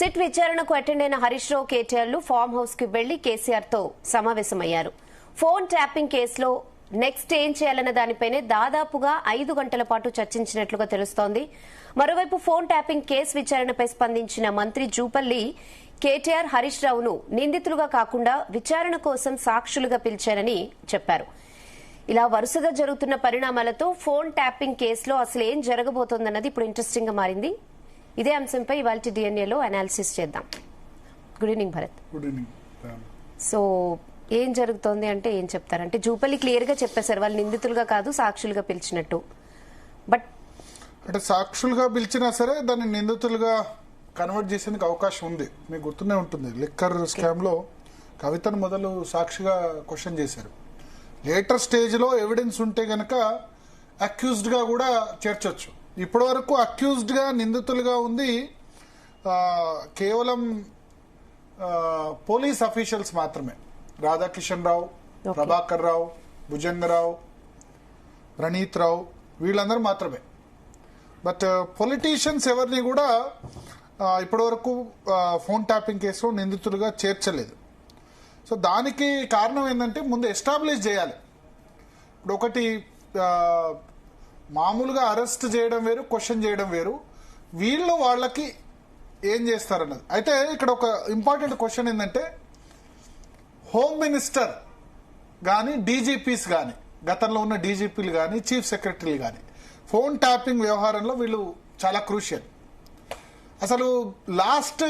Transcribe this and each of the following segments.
SIT విచారణకు attend అయిన Harish Rao కేటీఆర్లు farm house కి వెళ్లి కేసీఆర్ తో సమావేశమయ్యారు. ఫోన్ ట్యాపింగ్ కేసులో నెక్స్ట్ ఏం చేయాలన్న దానిపైనే దాదాపుగా 5 గంటల పాటు చర్చించినట్లుగా తెలుస్తోంది. మరోవైపు ఫోన్ ట్యాపింగ్ కేసు విచారణపై స్పందించిన మంత్రి జూపల్లి కేటీఆర్ హరీష్ రావును నిందితులుగా కాకుండా విచారణ కోసం సాక్షులుగా పిలిచారని చెప్పారు. ఇలా వరుసగా జరుగుతున్న పరిణామాలతో ఫోన్ ట్యాపింగ్ కేసులో అసలు ఏం జరగబోతోందన్నది ఇప్పుడు ఇంట్రెస్టింగ్ గా మారింది. ఇదే అంశంపై ఇవాల్టి డిఎన్ఏలో అనాలిసిస్ చేద్దాం. Good evening Bharat. Good evening. So ఏం జరుగుతోంది అంటే ఏం చెప్తారంటే జూపల్లి క్లియర్ గా చెప్పేశారు వాళ్ళు నిందితులుగా కాదు సాక్షులుగా పిలిచినట్టు. బట్ అంటే సాక్షులుగా పిలిచినా సరే దాన్ని నిందితులుగా కన్వర్ట్ చేసేందుకు అవకాశం ఉంది. మీకు గుర్తునే ఉంటుంది, లిక్కర్ స్కామ్ లో కవితను మొదలు సాక్షిగా క్వశ్చన్ చేశారు. లేటర్ స్టేజ్ లో ఎవిడెన్స్ ఉంటే గనక అక్యూజ్డ్ గా కూడా చేర్చొచ్చు. ఇప్పటి వరకు అక్యూజ్డ్ గా నిందితులుగా ఉంది కేవలం పోలీస్ అఫీషియల్స్ మాత్రమే. రాధాకిషన్ రావు, ప్రభాకర్ రావు, భుజంగరావు, ప్రణీత్ రావు, వీళ్ళందరూ మాత్రమే. బట్ పొలిటీషియన్స్ ఎవరిని కూడా ఇప్పటి వరకు ఫోన్ ట్యాపింగ్ కేసులో నిందితులుగా చేర్చలేదు. సో దానికి కారణం ఏంటంటే ముందు ఎస్టాబ్లిష్ చేయాలి. ఇప్పుడు ఒకటి మామూలుగా అరెస్ట్ చేయడం వేరు, క్వశ్చన్ చేయడం వేరు. వీళ్ళు వాళ్ళకి ఏం చేస్తారన్నది. అయితే ఇక్కడ ఒక ఇంపార్టెంట్ క్వశ్చన్ ఏంటంటే హోమ్ మినిస్టర్ కానీ డీజీపీస్ కానీ గతంలో ఉన్న డీజీపీలు కానీ చీఫ్ సెక్రటరీలు కానీ ఫోన్ ట్యాపింగ్ వ్యవహారంలో వీళ్ళు చాలా క్రూషియల్. అసలు లాస్ట్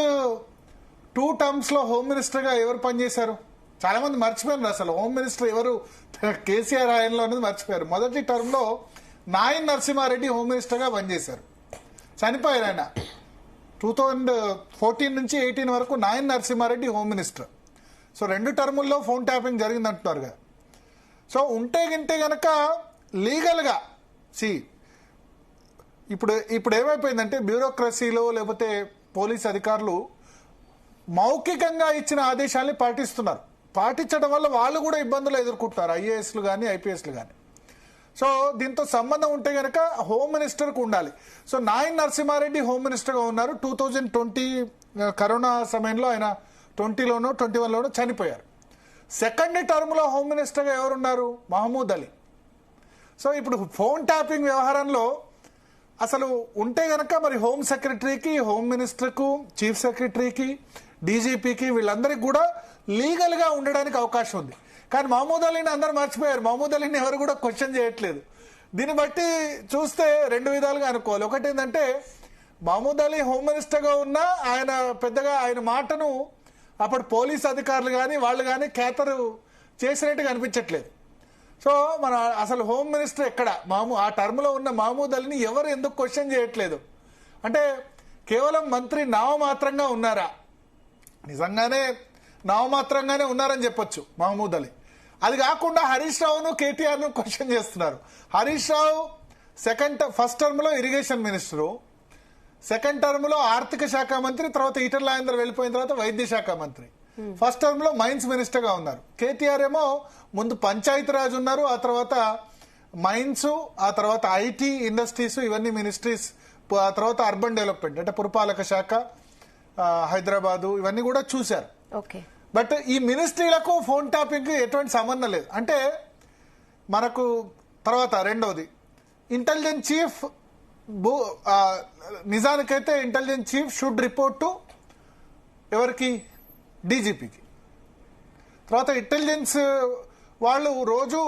2 టర్మ్స్ లో హోమ్ మినిస్టర్ గా ఎవరు పనిచేశారు చాలా మంది మర్చిపోయారు. అసలు హోమ్ మినిస్టర్ ఎవరు కేసీఆర్ హయాంలో అనేది మర్చిపోయారు. మొదటి టర్మ్ లో నాయన్ నరసింహారెడ్డి హోమ్ మినిస్టర్ గా పనిచేశారు, చనిపోయారు ఆయన. 2014 నుంచి 18 వరకు Nayini Narasimha Reddy home minister. So 2 టర్ముల్లో ఫోన్ ట్యాపింగ్ జరిగింది అంటున్నారు కదా. సో ఉంటే గింటే గనక లీగల్ గా ఇప్పుడు ఏమైపోయిందంటే బ్యూరోక్రసీలో లేకపోతే పోలీస్ అధికారులు మౌఖికంగా ఇచ్చిన ఆదేశాలని పాటిస్తున్నారు. పాటించడం వల్ల వాళ్ళు కూడా ఇబ్బందులు ఎదుర్కొంటున్నారు, ఐఏఎస్లు కానీ ఐపీఎస్లు కానీ. సో దీంతో సంబంధం ఉంటే గనక హోమ్ మినిస్టర్కు ఉండాలి. సో నాయన్ నరసింహారెడ్డి హోమ్ మినిస్టర్గా ఉన్నారు. 2020 కరోనా సమయంలో ఆయన 20లోనో 21లోనో చనిపోయారు. సెకండ్ టర్మ్లో హోమ్ మినిస్టర్గా ఎవరున్నారు? మహమూద్ అలీ. సో ఇప్పుడు ఫోన్ ట్యాపింగ్ వ్యవహారంలో అసలు ఉంటే గనక మరి హోమ్ సెక్రటరీకి, హోమ్ మినిస్టర్కు, చీఫ్ సెక్రటరీకి, డీజీపీకి వీళ్ళందరికీ కూడా లీగల్ గా ఉండడానికి అవకాశం ఉంది. కానీ మహమూద్ అలీని అందరూ మర్చిపోయారు. మహమూద్ అలీని ఎవరు కూడా క్వశ్చన్ చేయట్లేదు. దీన్ని బట్టి చూస్తే 2 విధాలుగా అనుకోవాలి. ఒకటి ఏంటంటే మహమూద్ అలీ హోమ్ మినిస్టర్గా ఉన్నా ఆయన పెద్దగా ఆయన మాటను అప్పుడు పోలీస్ అధికారులు కానీ వాళ్ళు కానీ ఖేతరు చేసినట్టుగా అనిపించట్లేదు. సో మన అసలు హోమ్ మినిస్టర్ ఎక్కడ ఆ టర్మ్లో ఉన్న మహమూద్ అలీని ఎవరు ఎందుకు క్వశ్చన్ చేయట్లేదు అంటే కేవలం మంత్రి నామమాత్రంగా ఉన్నారా? నిజంగానే నామమాత్రంగానే ఉన్నారని చెప్పొచ్చు మహమూద్ అలీ. అది కాకుండా హరీష్ రావును కేటీఆర్ను క్వశ్చన్ చేస్తున్నారు. హరీష్ రావు ఫస్ట్ టర్మ్ లో ఇరిగేషన్ మినిస్టరు, సెకండ్ టర్మ్ లో ఆర్థిక శాఖ మంత్రి, తర్వాత ఈటల రాజేందర్ వెళ్ళిపోయిన తర్వాత వైద్య శాఖ మంత్రి. ఫస్ట్ టర్మ్ లో మైన్స్ మినిస్టర్ గా ఉన్నారు. కేటీఆర్ ఏమో ముందు పంచాయతీరాజ్ ఉన్నారు, ఆ తర్వాత మైన్స్, ఆ తర్వాత ఐటీ ఇండస్ట్రీస్, ఇవన్నీ మినిస్ట్రీస్, ఆ తర్వాత అర్బన్ డెవలప్మెంట్ అంటే పురపాలక శాఖ, హైదరాబాదు, ఇవన్నీ కూడా చూశారు. బట్ ఈ మినిస్ట్రీలకు ఫోన్ ట్యాపింగ్ ఎటువంటి సంబంధం లేదు. అంటే మనకు తర్వాత రెండవది ఇంటెలిజెన్స్ చీఫ్, నిజానికైతే intelligence chief should report to ఎవరికి? డీజీపీకి. తర్వాత ఇంటెలిజెన్స్ వాళ్ళు రోజు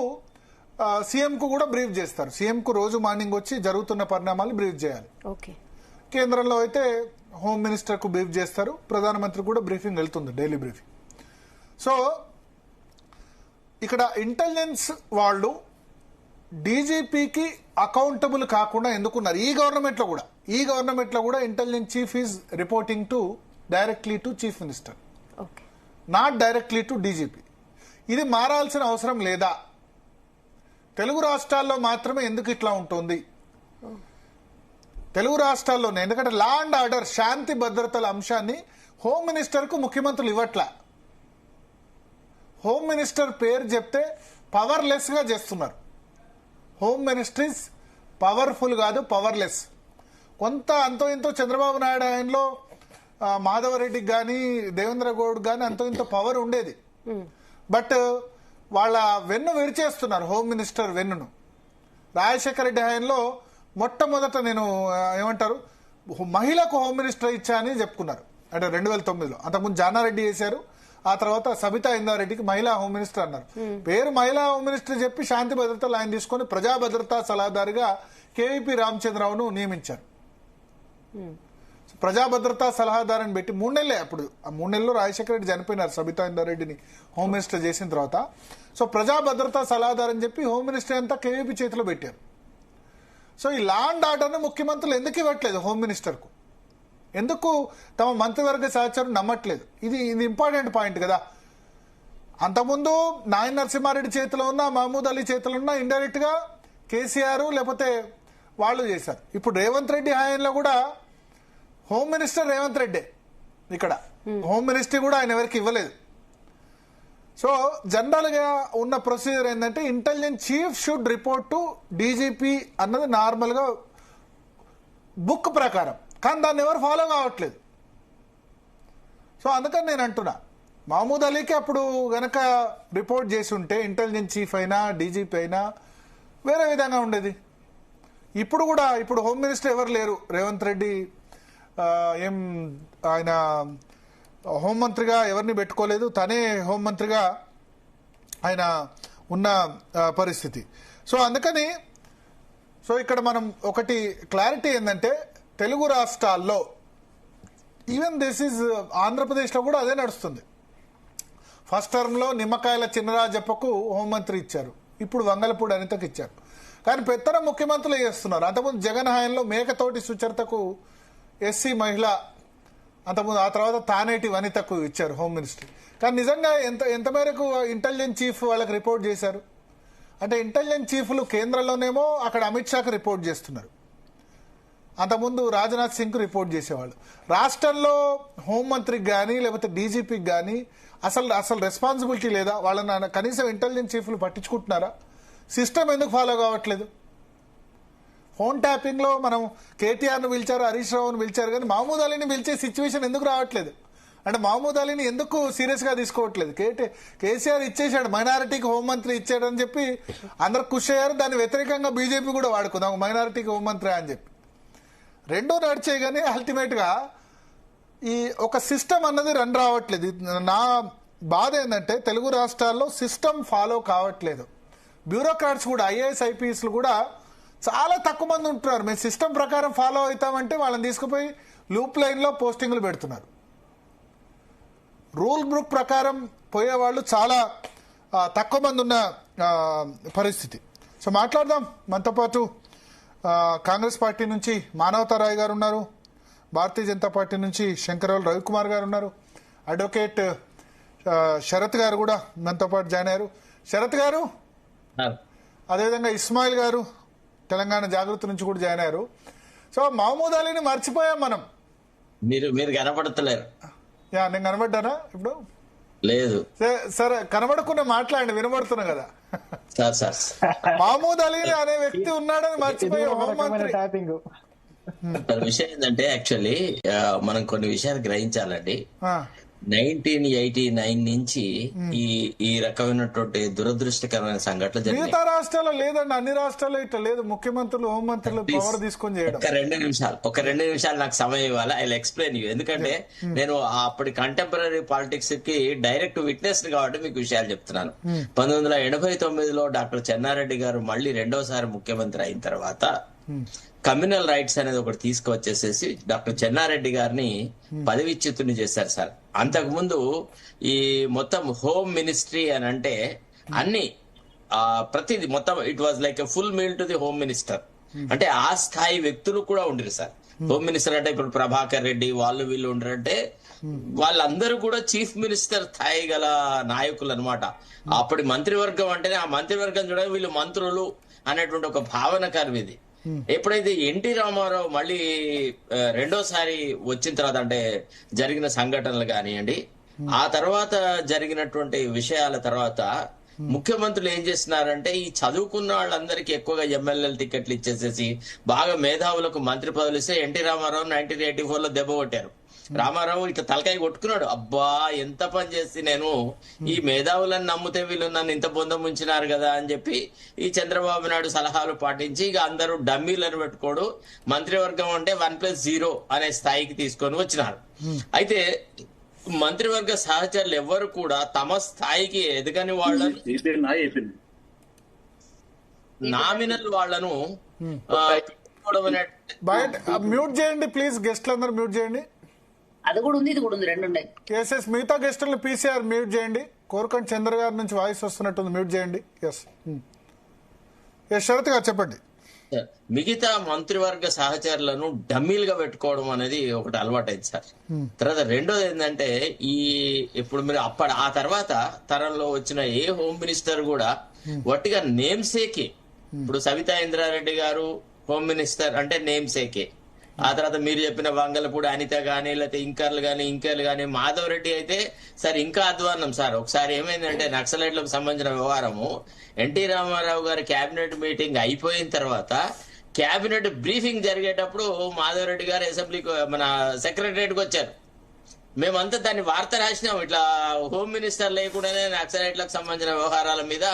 సీఎంకు కూడా బ్రీఫ్ చేస్తారు. సీఎంకు రోజు మార్నింగ్ వచ్చి జరుగుతున్న పరిణామాలు బ్రీఫ్ చేయాలి. కేంద్రంలో అయితే హోమ్ మినిస్టర్ కు బ్రీఫ్ చేస్తారు, ప్రధానమంత్రి కూడా బ్రీఫింగ్ వెళ్తుంది, డైలీ బ్రీఫింగ్. సో ఇక్కడ ఇంటెలిజెన్స్ వాళ్ళు డీజీపీకి అకౌంటబుల్ కాకుండా ఎందుకున్నారు? ఈ గవర్నమెంట్ లో కూడా intelligence chief is reporting to directly to chief minister, not directly to DGP. ఇది మారాల్సిన అవసరం లేదా? తెలుగు రాష్ట్రాల్లో మాత్రమే ఎందుకు ఇట్లా ఉంటుంది? తెలుగు రాష్ట్రాల్లోనే, ఎందుకంటే లా అండ్ ఆర్డర్, శాంతి భద్రతల అంశాన్ని హోమ్ మినిస్టర్ కు ముఖ్యమంత్రులు ఇవ్వట్లా. హోమ్ మినిస్టర్ పేరు చెప్తే పవర్లెస్ గా చేస్తున్నారు. హోమ్ మినిస్ట్రీస్ పవర్ఫుల్ కాదు, పవర్లెస్. కొంత అంతో ఇంతో చంద్రబాబు నాయుడు ఆయనలో మాధవరెడ్డికి కానీ దేవేంద్ర గౌడ్ కానీ అంత ఇంత పవర్ ఉండేది. బట్ వాళ్ళ వెన్ను విరిచేస్తున్నారు, హోమ్ మినిస్టర్ వెన్నును. రాజశేఖర రెడ్డి హయాంలో మొట్టమొదట నేను ఏమంటారు మహిళకు హోమ్ మినిస్టర్ ఇచ్చా అని చెప్పుకున్నారు, అంటే 2009లో. అంతకుముందు జానారెడ్డి చేశారు, ఆ తర్వాత సబితా ఇందారెడ్డికి మహిళా హోమ్ మినిస్టర్ అన్నారు. పేరు మహిళా హోమ్ మినిస్టర్ చెప్పి శాంతి భద్రతలు ఆయన తీసుకొని ప్రజా భద్రతా సలహాదారుగా కేవీపీ రామచంద్రరావును నియమించారు. ప్రజా భద్రతా సలహాదారుని పెట్టి 3 నెలలే, అప్పుడు ఆ 3 నెలల్లో రాజశేఖర రెడ్డి చనిపోయినారు సబితా ఇందారెడ్డిని హోమ్ మినిస్టర్ చేసిన తర్వాత. సో ప్రజా భద్రతా సలహాదారు అని చెప్పి హోమ్ మినిస్టర్ అంతా కేవీపీ చేతిలో పెట్టారు. సో ఈ లా అండ్ ఆర్డర్ను ముఖ్యమంత్రులు ఎందుకు ఇవ్వట్లేదు హోమ్ మినిస్టర్కు? ఎందుకు తమ మంత్రివర్గ సహచరులు నమ్మట్లేదు? ఇది ఇంపార్టెంట్ పాయింట్ కదా. అంతకుముందు నాయన నరసింహారెడ్డి చేతిలో ఉన్న, మహమూద్ అలీ చేతిలో ఉన్న ఇండైరెక్ట్ గా కేసీఆర్ లేకపోతే వాళ్ళు చేశారు. ఇప్పుడు రేవంత్ రెడ్డి హయాంలో కూడా హోమ్ మినిస్టర్ రేవంత్ రెడ్డి, ఇక్కడ హోమ్ మినిస్ట్రీ కూడా ఆయన ఎవరికి ఇవ్వలేదు. సో జనరల్ గా ఉన్న ప్రొసీజర్ ఏంటంటే intelligence chief should report to DGP అన్నది నార్మల్ గా బుక్ ప్రకారం, కానీ దాన్ని ఎవరు ఫాలో కావట్లేదు. సో అందుకని నేను అంటున్నా, మహమూద్ అలీకి అప్పుడు గనక రిపోర్ట్ చేసి ఉంటే ఇంటెలిజెన్స్ చీఫ్ అయినా డీజీపీ అయినా వేరే విధంగా ఉండేది. ఇప్పుడు కూడా ఇప్పుడు హోమ్ మినిస్టర్ ఎవరు లేరు, రేవంత్ రెడ్డి ఏం ఆయన హోంమంత్రిగా ఎవరిని పెట్టుకోలేదు, తనే హోంమంత్రిగా ఆయన ఉన్న పరిస్థితి. సో అందుకని ఇక్కడ మనం ఒకటి క్లారిటీ ఏంటంటే తెలుగు రాష్ట్రాల్లో ఈవెన్ దిస్ ఈజ్ ఆంధ్రప్రదేశ్లో కూడా అదే నడుస్తుంది. ఫస్ట్ టర్మ్లో నిమ్మకాయల చిన్నరాజప్పకు హోంమంత్రి ఇచ్చారు, ఇప్పుడు వంగలపూడి అనితకు ఇచ్చారు. కానీ పెత్తన ముఖ్యమంత్రులు చేస్తున్నారు. అంతకుముందు జగన్ హయాంలో మేకతోటి సుచరితకు ఎస్సీ మహిళ, అంతకుముందు ఆ తర్వాత తానేటి వనితకు ఇచ్చారు హోమ్ మినిస్ట్రీ. కానీ నిజంగా ఎంత మేరకు ఇంటెలిజెన్స్ చీఫ్ వాళ్ళకి రిపోర్ట్ చేశారు అంటే, ఇంటెలిజెన్స్ చీఫ్లు కేంద్రంలోనేమో అక్కడ అమిత్ షాకి రిపోర్ట్ చేస్తున్నారు, అంతకుముందు రాజ్నాథ్ సింగ్కు రిపోర్ట్ చేసేవాళ్ళు. రాష్ట్రంలో హోంమంత్రికి కానీ లేకపోతే డీజీపీకి కానీ అసలు రెస్పాన్సిబిలిటీ లేదా? వాళ్ళని కనీసం ఇంటెలిజెన్స్ చీఫ్లు పట్టించుకుంటున్నారా? సిస్టమ్ ఎందుకు ఫాలో కావట్లేదు? ఫోన్ ట్యాపింగ్ లో మనం కేటీఆర్ను పిలిచారు, హరీష్ రావును పిలిచారు, కానీ మహమూద్ అలీని పిలిచే సిచ్యువేషన్ ఎందుకు రావట్లేదు? అంటే మహమూద్ అలీని ఎందుకు సీరియస్ గా తీసుకోవట్లేదు? కేసీఆర్ ఇచ్చేసాడు, మైనారిటీకి హోంమంత్రి ఇచ్చాడు అని చెప్పి అందరు ఖుషి అయ్యారు. దాని వ్యతిరేకంగా బీజేపీ కూడా వాడుకుందాం మైనారిటీకి హోంమంత్రి అని చెప్పి. రెండో నడిచే కానీ అల్టిమేట్ గా ఈ ఒక సిస్టమ్ అన్నది రన్ రావట్లేదు. నా బాధ ఏంటంటే తెలుగు రాష్ట్రాల్లో సిస్టమ్ ఫాలో కావట్లేదు. బ్యూరోక్రాట్స్ కూడా ఐఏఎస్ ఐపీఎస్లు కూడా చాలా తక్కువ మంది ఉంటున్నారు. మేము సిస్టమ్ ప్రకారం ఫాలో అవుతామంటే వాళ్ళని తీసుకుపోయి లూప్ లైన్ లో పోస్టింగ్లు పెడుతున్నారు. రూల్ బుక్ ప్రకారం పోయేవాళ్ళు చాలా తక్కువ మంది ఉన్న పరిస్థితి. సో మాట్లాడదాం. మనతో పాటు కాంగ్రెస్ పార్టీ నుంచి మానవతారాయ్ గారు ఉన్నారు, భారతీయ జనతా పార్టీ నుంచి శంకరవల్ రవికుమార్ గారు ఉన్నారు, అడ్వకేట్ శరత్ గారు కూడా మనతో పాటు జాయిన్ అయ్యారు. శరత్ గారు, అదేవిధంగా ఇస్మాయిల్ గారు తెలంగాణ జాగృతి నుంచి కూడా జాయిన్ అయ్యారు. సో మహమూద్ అలీని మర్చిపోయాం మనం. మీరు కనపడతలేరు. నేను కనబడ్డానా ఇప్పుడు? లేదు. సరే కనబడకుండా మాట్లాడండి, వినబడుతున్నా కదా. మహమూద్ అలీ అనే వ్యక్తి ఉన్నాడని మర్చిపోయాం. హోంమంత్రి విషయం ఏంటంటే యాక్చువల్లీ మనం కొన్ని విషయాలు గ్రహించాలండి. 1989 నుంచి ఈ రకమైనటువంటి దురదృష్టకరమైన సంఘటనలు జరిగాయి. మిగతా రాష్ట్రాల్లో లేదండి, అన్ని రాష్ట్రాల్లో ఇట్లా లేదు. ముఖ్యమంత్రులు హోంమంత్రులు పవర్ తీసుకొని చేయడం. ఒక రెండు నిమిషాలు నాకు సమయం ఇవ్వాలి. I explain you. ఎందుకంటే నేను అప్పటి కంటెంపరీ పాలిటిక్స్ కి డైరెక్ట్ విట్నెస్ కాబట్టి మీకు విషయాలు చెప్తున్నాను. 1989లో డాక్టర్ చెన్నారెడ్డి గారు మళ్ళీ రెండోసారి ముఖ్యమంత్రి అయిన తర్వాత కమ్యూనల్ రైట్స్ అనేది ఒకటి తీసుకువచ్చేసేసి డాక్టర్ చెన్నారెడ్డి గారిని పదవిచ్యుతుని చేశారు సార్. అంతకుముందు ఈ మొత్తం హోమ్ మినిస్ట్రీ అని అంటే అన్ని ప్రతిది మొత్తం it was like a full meal to the home minister. అంటే ఆ స్థాయి వ్యక్తులు కూడా ఉండరు సార్. హోమ్ మినిస్టర్ అంటే ఇప్పుడు ప్రభాకర్ రెడ్డి వాళ్ళు వీళ్ళు ఉండరంటే వాళ్ళందరూ కూడా చీఫ్ మినిస్టర్ స్థాయి గల నాయకులు అనమాట. అప్పటి మంత్రివర్గం అంటేనే ఆ మంత్రివర్గం చూడ వీళ్ళు మంత్రులు అనేటువంటి ఒక భావన కర్మిది. ఎప్పుడైతే ఎన్టీ రామారావు మళ్ళీ రెండోసారి వచ్చిన తర్వాత అంటే జరిగిన సంఘటనలు కానివ్వండి, ఆ తర్వాత జరిగినటువంటి విషయాల తర్వాత ముఖ్యమంత్రులు ఏం చేస్తున్నారంటే ఈ చదువుకున్న వాళ్ళందరికీ ఎక్కువగా ఎమ్మెల్యేల టికెట్లు ఇచ్చేసేసి బాగా మేధావులకు మంత్రి పదవులు ఇస్తే ఎన్టీ రామారావు 1984లో దెబ్బ కొట్టారు. రామారావు ఇట్లా తలకాయ కొట్టుకున్నాడు, అబ్బా ఎంత పని చేసి నేను ఈ మేధావులను నమ్మితే వీళ్ళు నన్ను ఇంత బొందం ఉంచినారు కదా అని చెప్పి ఈ చంద్రబాబు నాయుడు సలహాలు పాటించి ఇక అందరూ డమ్మీలను పెట్టుకోడు, మంత్రివర్గం అంటే 1+0 అనే స్థాయికి తీసుకొని వచ్చినారు. అయితే మంత్రివర్గ సహచరులు ఎవ్వరు కూడా తమ స్థాయికి ఎదగని వాళ్ళను, నామినల్ వాళ్ళను మ్యూట్ చేయండి ప్లీజ్, గెస్ట్లు అందరూ మ్యూట్ చేయండి. అది కూడా ఉంది, ఇది కూడా ఉంది, రెండు ఉన్నాయి. కేసెస్ మిగతా గెస్టులను పీసీఆర్ మ్యూట్ చేయండి. కోరుకంటి చంద్ర గారి నుంచి వాయిస్ వస్తున్నట్టుంది, మ్యూట్ చేయండి. ఎస్ శరత్ గారు చెప్పండి. మిగతా మంత్రివర్గ సహచరులను డమ్మీలుగా పెట్టుకోవడం అనేది ఒకటి అలవాటైంది సార్. తర్వాత రెండోది ఏంటంటే ఇప్పుడు మీరు ఆ తర్వాత తరంలో వచ్చిన ఏ హోమ్ మినిస్టర్ కూడా వట్టిగా నేమ్ సేకే. ఇప్పుడు సవితా ఇంద్రారెడ్డి గారు హోమ్ మినిస్టర్ అంటే నేమ్ సేకే. ఆ తర్వాత మీరు చెప్పిన వంగలపూడి అనిత గానీ, లేకపోతే ఇంకర్లు గానీ, మాధవ్ రెడ్డి అయితే సార్ ఇంకా అధ్వాన్నం సార్. ఒకసారి ఏమైందంటే నక్సలైట్లకు సంబంధించిన వ్యవహారము, ఎన్టీ రామారావు గారి కేబినెట్ మీటింగ్ అయిపోయిన తర్వాత కేబినెట్ బ్రీఫింగ్ జరిగేటప్పుడు మాధవ్ రెడ్డి గారు అసెంబ్లీకి మన సెక్రటరియట్కి వచ్చారు. మేమంతా దాన్ని వార్త రాసినాం, ఇట్లా హోమ్ మినిస్టర్ లేకుండానే నక్సలైట్లకు సంబంధించిన వ్యవహారాల మీద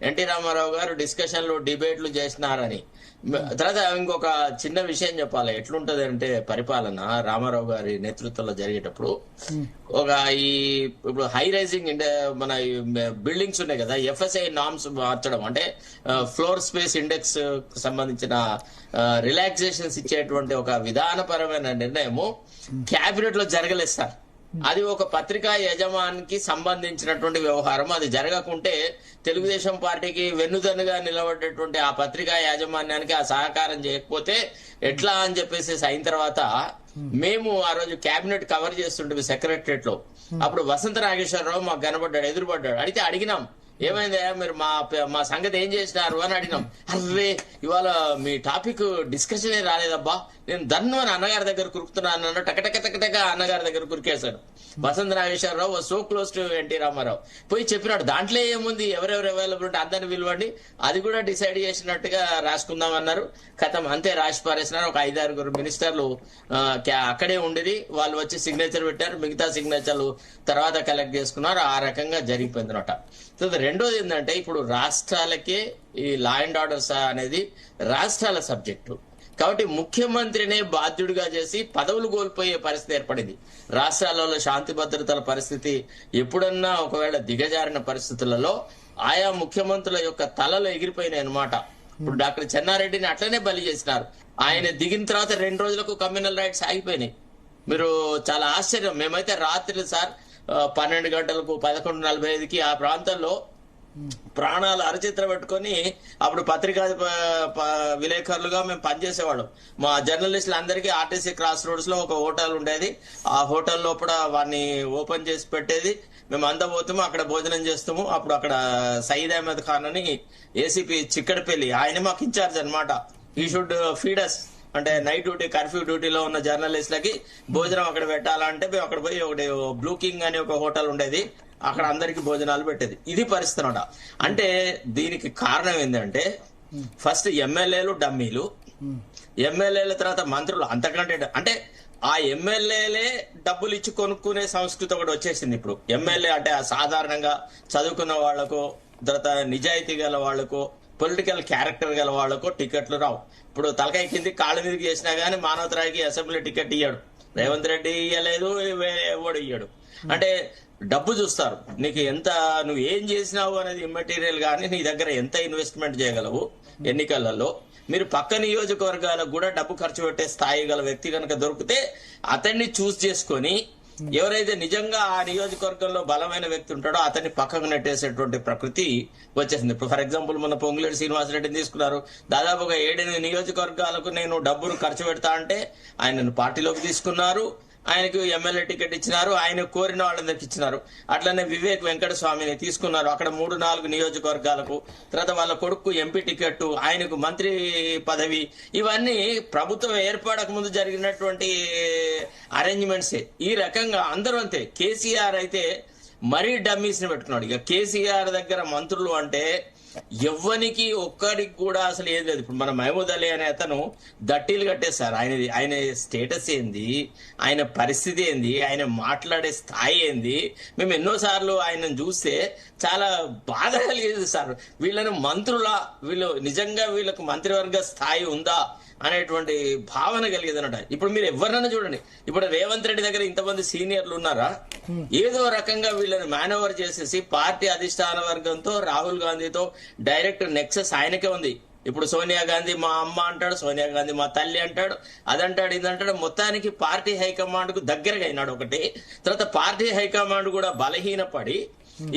ఎన్టీ రామారావు గారు డిస్కషన్లు డిబేట్లు చేసినారని. తర్వాత ఇంకొక చిన్న విషయం చెప్పాలి, ఎట్లుంటది అంటే పరిపాలన రామారావు గారి నేతృత్వంలో జరిగేటప్పుడు ఇప్పుడు హై రైజింగ్ మన బిల్డింగ్స్ ఉన్నాయి కదా, FSI నామ్స్ మార్చడం అంటే ఫ్లోర్ స్పేస్ ఇండెక్స్ సంబంధించిన రిలాక్సేషన్స్ ఇచ్చేటువంటి ఒక విధానపరమైన నిర్ణయము క్యాబినెట్ లో జరగలేదు సార్. అది ఒక పత్రికా యజమానికి సంబంధించినటువంటి వ్యవహారం. అది జరగకుంటే తెలుగుదేశం పార్టీకి వెన్నుదన్నుగా నిలబడేటువంటి ఆ పత్రికా యాజమాన్యానికి ఆ సహకారం చేయకపోతే ఎట్లా అని చెప్పేసి అయిన తర్వాత మేము ఆ రోజు కేబినెట్ కవర్ చేస్తుంటే సెక్రటరియట్ లో, అప్పుడు వసంత నాగేశ్వరరావు మాకు కనబడ్డాడు, ఎదురుపడ్డాడు. అయితే అడిగినాం, ఏమైందా మీరు మా సంగతి ఏం చేసినారు అని అడిగినాం. అర్రే ఇవాళ మీ టాపిక్ డిస్కషనే రాలేదబ్బా, నేను దన్ను అని అన్నగారి దగ్గర కురుకుతున్నాను అన్న టకటక అన్నగారి దగ్గర కురికేశాడు. Vasantha Nageswara Rao so close to N T Rama Rao పోయి చెప్పినాడు, దాంట్లో ఏముంది, ఎవరెవరు అవైలబుల్ ఉంటే అందరిని పిలవండి, అది కూడా డిసైడ్ చేసినట్టుగా రాసుకుందాం అన్నారు. కథం అంతే రాసి పారేసినారు. ఒక 5-6 మినిస్టర్లు అక్కడే ఉండేది, వాళ్ళు వచ్చి సిగ్నేచర్ పెట్టారు, మిగతా సిగ్నేచర్లు తర్వాత కలెక్ట్ చేసుకున్నారు. ఆ రకంగా జరిగిపోయింది అనమాట. రెండోది ఏంటంటే ఇప్పుడు రాష్ట్రాలకే ఈ లా అండ్ ఆర్డర్స్ అనేది రాష్ట్రాల సబ్జెక్టు కాబట్టి ముఖ్యమంత్రినే బాధ్యుడిగా చేసి పదవులు కోల్పోయే పరిస్థితి ఏర్పడింది. రాష్ట్రాలలో శాంతి భద్రతల పరిస్థితి ఎప్పుడన్నా ఒకవేళ దిగజారిన పరిస్థితులలో ఆయా ముఖ్యమంత్రుల యొక్క తలలు ఎగిరిపోయినాయి అనమాట. ఇప్పుడు డాక్టర్ చెన్నారెడ్డిని అట్లనే బలి చేసినారు. ఆయన దిగిన తర్వాత 2 రోజులకు కమ్యూనల్ రైట్స్ ఆగిపోయినాయి. మీరు చాలా ఆశ్చర్యం, మేమైతే రాత్రి సార్ 12 గంటలకు 11:45కి ఆ ప్రాంతంలో ప్రాణాలు అరచిత్ర పెట్టుకొని అప్పుడు పత్రికా విలేకరులుగా మేము పనిచేసేవాళ్ళం. మా జర్నలిస్టులు అందరికీ ఆర్టీసీ క్రాస్ రోడ్స్ లో ఒక హోటల్ ఉండేది. ఆ హోటల్ లోపల వాడిని ఓపెన్ చేసి పెట్టేది. మేము అంతా పోతాము, అక్కడ భోజనం చేస్తాము. అప్పుడు అక్కడ సయీద్ అహ్మద్ ఖాన్ అని ఏసీపీ చిక్కడపల్లి, ఆయన మాకు ఇన్ఛార్జ్ అనమాట. ఈ షుడ్ ఫీడస్ అంటే నైట్ డ్యూటీ, కర్ఫ్యూ డ్యూటీలో ఉన్న జర్నలిస్టులకి భోజనం అక్కడ పెట్టాలంటే మేము అక్కడ పోయి ఒకటి బ్లూ కింగ్ అనే ఒక హోటల్ ఉండేది, అక్కడ అందరికి భోజనాలు పెట్టేది. ఇది పరిస్థితి అనమాట. అంటే దీనికి కారణం ఏంటంటే ఫస్ట్ ఎమ్మెల్యేలు డమ్మీలు, ఎమ్మెల్యేల తర్వాత మంత్రులు, అంతకంటే అంటే ఆ ఎమ్మెల్యేలే డబ్బులు ఇచ్చి కొనుక్కునే సంస్కృతి ఒకటి వచ్చేసింది. ఇప్పుడు ఎమ్మెల్యే అంటే సాధారణంగా చదువుకున్న వాళ్లకు, తర్వాత నిజాయితీ గల వాళ్లకు, పొలిటికల్ క్యారెక్టర్ గల వాళ్లకు టికెట్లు రావు. ఇప్పుడు తలకాయ కింది కాళ్ళ మీదకి చేసినా గానీ మానవతరాయికి అసెంబ్లీ టికెట్ ఇయ్యాడు, రేవంత్ రెడ్డి ఇయ్యలేదు, ఎవడు ఇయ్యాడు. అంటే డబ్బు చూస్తారు, నీకు ఎంత నువ్వు ఏం చేసినావు అనేది ఇమ్మెటీరియల్ గానీ నీ దగ్గర ఎంత ఇన్వెస్ట్మెంట్ చేయగలవు ఎన్నికలలో. మీరు పక్క నియోజకవర్గాలకు కూడా డబ్బు ఖర్చు పెట్టే స్థాయి గల వ్యక్తి కనుక దొరికితే అతన్ని చూస్ చేసుకొని ఎవరైతే నిజంగా ఆ నియోజకవర్గంలో బలమైన వ్యక్తి ఉంటాడో అతన్ని పక్కకు నెట్టేసేటువంటి ప్రకృతి వచ్చేసింది. ఇప్పుడు ఫర్ ఎగ్జాంపుల్ మన పొంగులేటి శ్రీనివాసరెడ్డిని తీసుకున్నారు. దాదాపుగా 7-8 నియోజకవర్గాలకు నేను డబ్బును ఖర్చు పెడతా అంటే ఆయనను పార్టీలోకి తీసుకున్నారు, ఆయనకు ఎమ్మెల్యే టికెట్ ఇచ్చినారు, ఆయన కోరిన వాళ్ళందరికి ఇచ్చినారు. అట్లనే వివేక్ వెంకట స్వామిని తీసుకున్నారు, అక్కడ 3-4 నియోజకవర్గాలకు. తర్వాత వాళ్ళ కొడుకు ఎంపీ టికెట్, ఆయనకు మంత్రి పదవి. ఇవన్నీ ప్రభుత్వం ఏర్పడక ముందు జరిగినటువంటి అరేంజ్మెంట్సే. ఈ రకంగా అందరూ అంతే. కేసీఆర్ అయితే మరీ డమ్మీస్ ని పెట్టుకున్నాడు. ఇక కేసీఆర్ దగ్గర మంత్రులు అంటే ఎవ్వనికి ఒక్కరికి కూడా అసలు ఏది లేదు. ఇప్పుడు మన మహమూద్ అలీ అనే అతను దట్టీలు కట్టేశారు. ఆయన స్టేటస్ ఏంది, ఆయన పరిస్థితి ఏంది, ఆయన మాట్లాడే స్థాయి ఏంది. మేము ఎన్నోసార్లు ఆయనను చూస్తే చాలా బాధ కలిగేది సార్. వీళ్ళని మంత్రులా, వీళ్ళు నిజంగా వీళ్ళకు మంత్రివర్గ స్థాయి ఉందా అనేటువంటి భావన కలిగేది అనమాట. ఇప్పుడు మీరు ఎవరినైనా చూడండి, ఇప్పుడు రేవంత్ రెడ్డి దగ్గర ఇంతమంది సీనియర్లు ఉన్నారా, ఏదో రకంగా వీళ్ళని మేనోవర్ చేసేసి పార్టీ అధిష్టాన వర్గంతో రాహుల్ గాంధీతో డైరెక్ట్ నెక్సెస్ ఆయనకే ఉంది. ఇప్పుడు సోనియా గాంధీ మా అమ్మ అంటాడు, సోనియా గాంధీ మా తల్లి అంటాడు, అదంటాడు ఇదంటాడు. మొత్తానికి పార్టీ హైకమాండ్ కు దగ్గరగా అయినాడు ఒకటి. తర్వాత పార్టీ హైకమాండ్ కూడా బలహీనపడి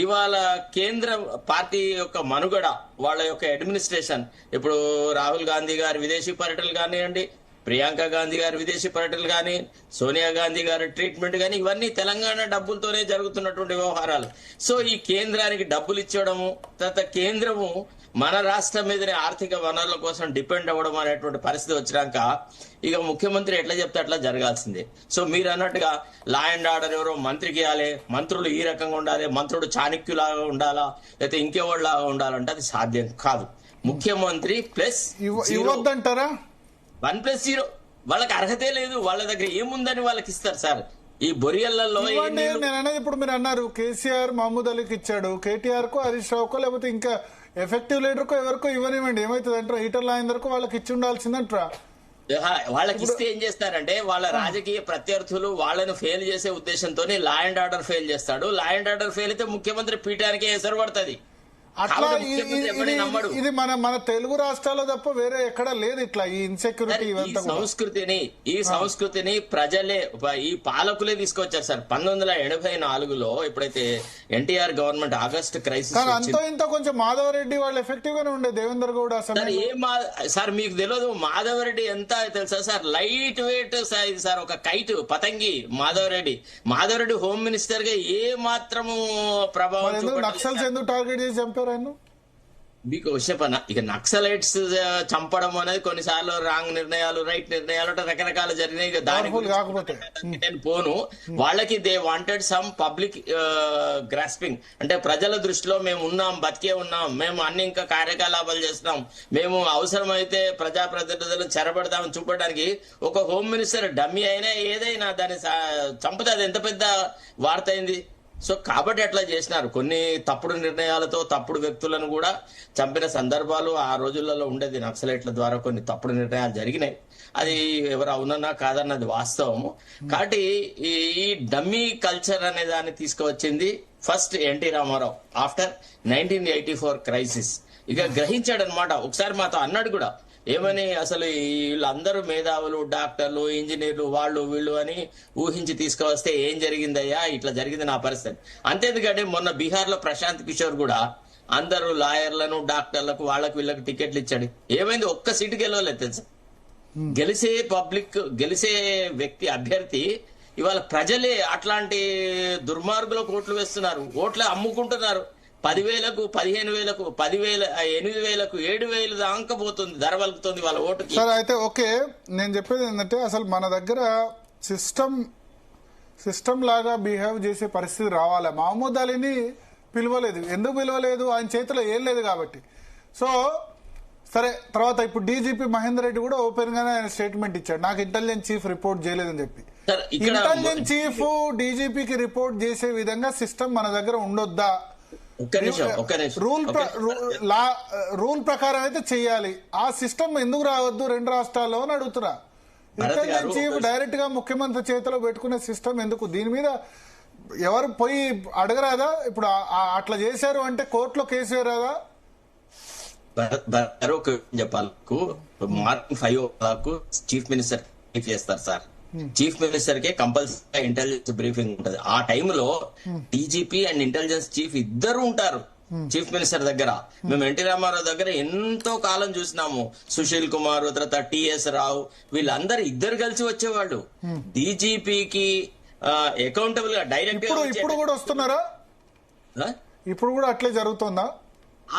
ఇవాళ కేంద్ర పార్టీ యొక్క మనుగడ, వాళ్ళ యొక్క అడ్మినిస్ట్రేషన్, ఇప్పుడు రాహుల్ గాంధీ గారి విదేశీ పర్యటనలు కానివ్వండి, ప్రియాంక గాంధీ గారి విదేశీ పర్యటనలు కానీ, సోనియా గాంధీ గారి ట్రీట్మెంట్ కానీ, ఇవన్నీ తెలంగాణ డబ్బులతోనే జరుగుతున్నటువంటి వ్యవహారాలు. సో ఈ కేంద్రానికి డబ్బులు ఇచ్చడము, తర్వాత కేంద్రము మన రాష్ట్రం మీదనే ఆర్థిక వనరుల కోసం డిపెండ్ అవ్వడం అనేటువంటి పరిస్థితి వచ్చినాక ఇక ముఖ్యమంత్రి ఎట్లా చెప్తే అట్లా జరగాల్సిందే. సో మీరు అన్నట్టుగా లా అండ్ ఆర్డర్ ఎవరో మంత్రికి ఇవ్వాలి, మంత్రులు ఈ రకంగా ఉండాలి, మంత్రుడు చాణక్యులాగా ఉండాలా, లేకపోతే ఇంకెవరిలాగా ఉండాలంటే అది సాధ్యం కాదు. ముఖ్యమంత్రి ప్లస్ ఇవ్వద్దంటారా? 1+0 వాళ్ళకి అర్హతే లేదు. వాళ్ళ దగ్గర ఏముందని వాళ్ళకి ఇస్తారు సార్. ఈ బొరియళ్లలో నేను అనేది ఇప్పుడు మీరు అన్నారు కేసీఆర్ మహమూద్ అలీకి ఇచ్చాడు, కేటీఆర్ కో హరీష్ రావుకో లేకపోతే ఇంకా ఎఫెక్టివ్ లీడర్ కో ఎవరికో ఇవ్వనివ్వండి, ఏమైతుంది అంటారా? ఈటల రాజేందర్ కో వాళ్ళకి ఇచ్చి ఉండాల్సిందంటారా? వాళ్ళకి ఇస్తే ఏం చేస్తారంటే వాళ్ళ రాజకీయ ప్రత్యర్థులు వాళ్ళను ఫెయిల్ చేసే ఉద్దేశంతో లా అండ్ ఆర్డర్ ఫెయిల్ చేస్తాడు. లా అండ్ ఆర్డర్ ఫెయిల్ అయితే ముఖ్యమంత్రి పీఠానికి ఎసరు పడుతుంది. అట్లా ఇది మన తెలుగు రాష్ట్రాల్లో తప్ప వేరే ఎక్కడా లేదు ఇట్లా ఈ ఇన్సెక్యూరిటీ. ఈ సంస్కృతిని ప్రజలే, ఈ పాలకులే తీసుకొచ్చారు సార్. 1984లో ఎప్పుడైతే ఎన్టీఆర్ గవర్నమెంట్ ఆగస్ట్ క్రైసిస్, అంతో ఇంత కొంచెం మాధవరెడ్డి వాళ్ళు ఎఫెక్టివ్ గానే ఉండే, దేవేందర్ గౌడ్ సార్ మీకు తెలియదు మాధవరెడ్డి ఎంత తెలుసా సార్? లైట్ వెయిట్ సార్, ఒక కైట్ పతంగి మాధవరెడ్డి హోమ్ మినిస్టర్ గా ఏ మాత్రము ప్రభావం. నక్సల్స్ ఎందుకు టార్గెట్ చేసి చంపారు ఆయన? మీకు విషయపన ఇక నక్సలైట్స్ చంపడం అనేది కొన్నిసార్లు రాంగ్ నిర్ణయాలు, రైట్ నిర్ణయాలు రకరకాల జరిగినాయి. దాని నేను పోను. వాళ్ళకి they wanted some public grasping, అంటే ప్రజల దృష్టిలో మేము ఉన్నాం, బతికే ఉన్నాం, మేము అన్ని ఇంకా కార్యకలాపాలు చేస్తున్నాం, మేము అవసరమైతే ప్రజాప్రతినిధులను చెరబడతామని చూపడానికి ఒక హోమ్ మినిస్టర్ డమ్మీ అయినా ఏదైనా దాన్ని చంపితే అది ఎంత పెద్ద వార్త అయింది. సో కాబట్టి అట్లా చేసినారు. కొన్ని తప్పుడు నిర్ణయాలతో తప్పుడు వ్యక్తులను కూడా చంపిన సందర్భాలు ఆ రోజులలో ఉండేది. నక్సలైట్ల ద్వారా కొన్ని తప్పుడు నిర్ణయాలు జరిగినాయి. అది ఎవరు అవునన్నా కాదన్నది వాస్తవము. కాబట్టి ఈ డమ్మీ కల్చర్ అనే దాన్ని తీసుకువచ్చింది first NT Rama Rao after 1984 crisis. ఇక గ్రహించాడు అనమాట. ఒకసారి మాతో అన్నాడు కూడా, ఏమని, అసలు వీళ్ళందరూ మేధావులు, డాక్టర్లు, ఇంజనీర్లు, వాళ్ళు వీళ్ళు అని ఊహించి తీసుకువస్తే ఏం జరిగిందయ్యా, ఇట్లా జరిగింది నా పరిస్థితి. అంతేందుకంటే మొన్న బీహార్ లో ప్రశాంత్ కిషోర్ కూడా అందరూ లాయర్లను, డాక్టర్లకు, వాళ్ళకు వీళ్ళకి టికెట్లు ఇచ్చాడు. ఏమైంది? ఒక్క సీటు గెలవలేదు తెలుసా. గెలిచే వ్యక్తి, అభ్యర్థి ఇవాళ ప్రజలే అట్లాంటి దుర్మార్గులకు ఓట్లు వేస్తున్నారు, ఓట్లు అమ్ముకుంటున్నారు. 10,000కు, 15,000కు, 10,000, 8,000కు, 7,000 దాకా పోతుంది, ధర వలుకుతుంది వాళ్ళ ఓటుకి. సార్ అయితే ఓకే, నేను చెప్పేది ఏంటంటే అసలు మన దగ్గర సిస్టమ్ లాగా బిహేవ్ చేసే పరిస్థితి రావాలి. మహమూద్ అలీని పిలవలేదు. ఎందుకు పిలవలేదు? ఆయన చేతిలో ఏం లేదు కాబట్టి. సో సరే, తర్వాత ఇప్పుడు డీజీపీ మహేందర్ రెడ్డి కూడా ఓపెన్ గానే ఆయన స్టేట్మెంట్ ఇచ్చాడు, నాకు ఇంటెలిజెన్స్ చీఫ్ రిపోర్ట్ చేయలేదని చెప్పి. ఇంటెలిజెన్స్ చీఫ్ డీజీపీకి రిపోర్ట్ చేసే విధంగా సిస్టమ్ మన దగ్గర ఉండొద్దా? రూల్ ప్రకారం అయితే చెయ్యాలి. ఆ సిస్టమ్ ఎందుకు రావద్దు 2 రాష్ట్రాల్లో అని అడుగుతున్నా. ఇంటెలిజెన్స్ చీఫ్ డైరెక్ట్ గా ముఖ్యమంత్రి చేతిలో పెట్టుకునే సిస్టమ్ ఎందుకు? దీని మీద ఎవరు పోయి అడగరాదా? ఇప్పుడు అట్లా చేశారు అంటే కోర్టులో కేసు వేయరాదా? చెప్పాలి, మార్నింగ్ 5 o'clock చీఫ్ మినిస్టర్ చేస్తారు సార్. చీఫ్ మినిస్టర్ కే కంపల్సరీ ఇంటెలిజెన్స్ బ్రీఫింగ్ ఉంటుంది. ఆ టైంలో డీజీపీ అండ్ ఇంటెలిజెన్స్ చీఫ్ ఇద్దరు ఉంటారు చీఫ్ మినిస్టర్ దగ్గర. మేము ఎన్టీ రామారావు దగ్గర ఎంతో కాలం చూసినాము. సుశీల్ కుమార్, తర్వాత టిఎస్ రావు, వీళ్ళందరూ ఇద్దరు కలిసి వచ్చేవాళ్ళు. డీజీపీకి అకౌంటబుల్ గా డైరెక్ట్. ఇప్పుడు కూడా వస్తున్నారా? ఇప్పుడు కూడా అట్లే జరుగుతుందా?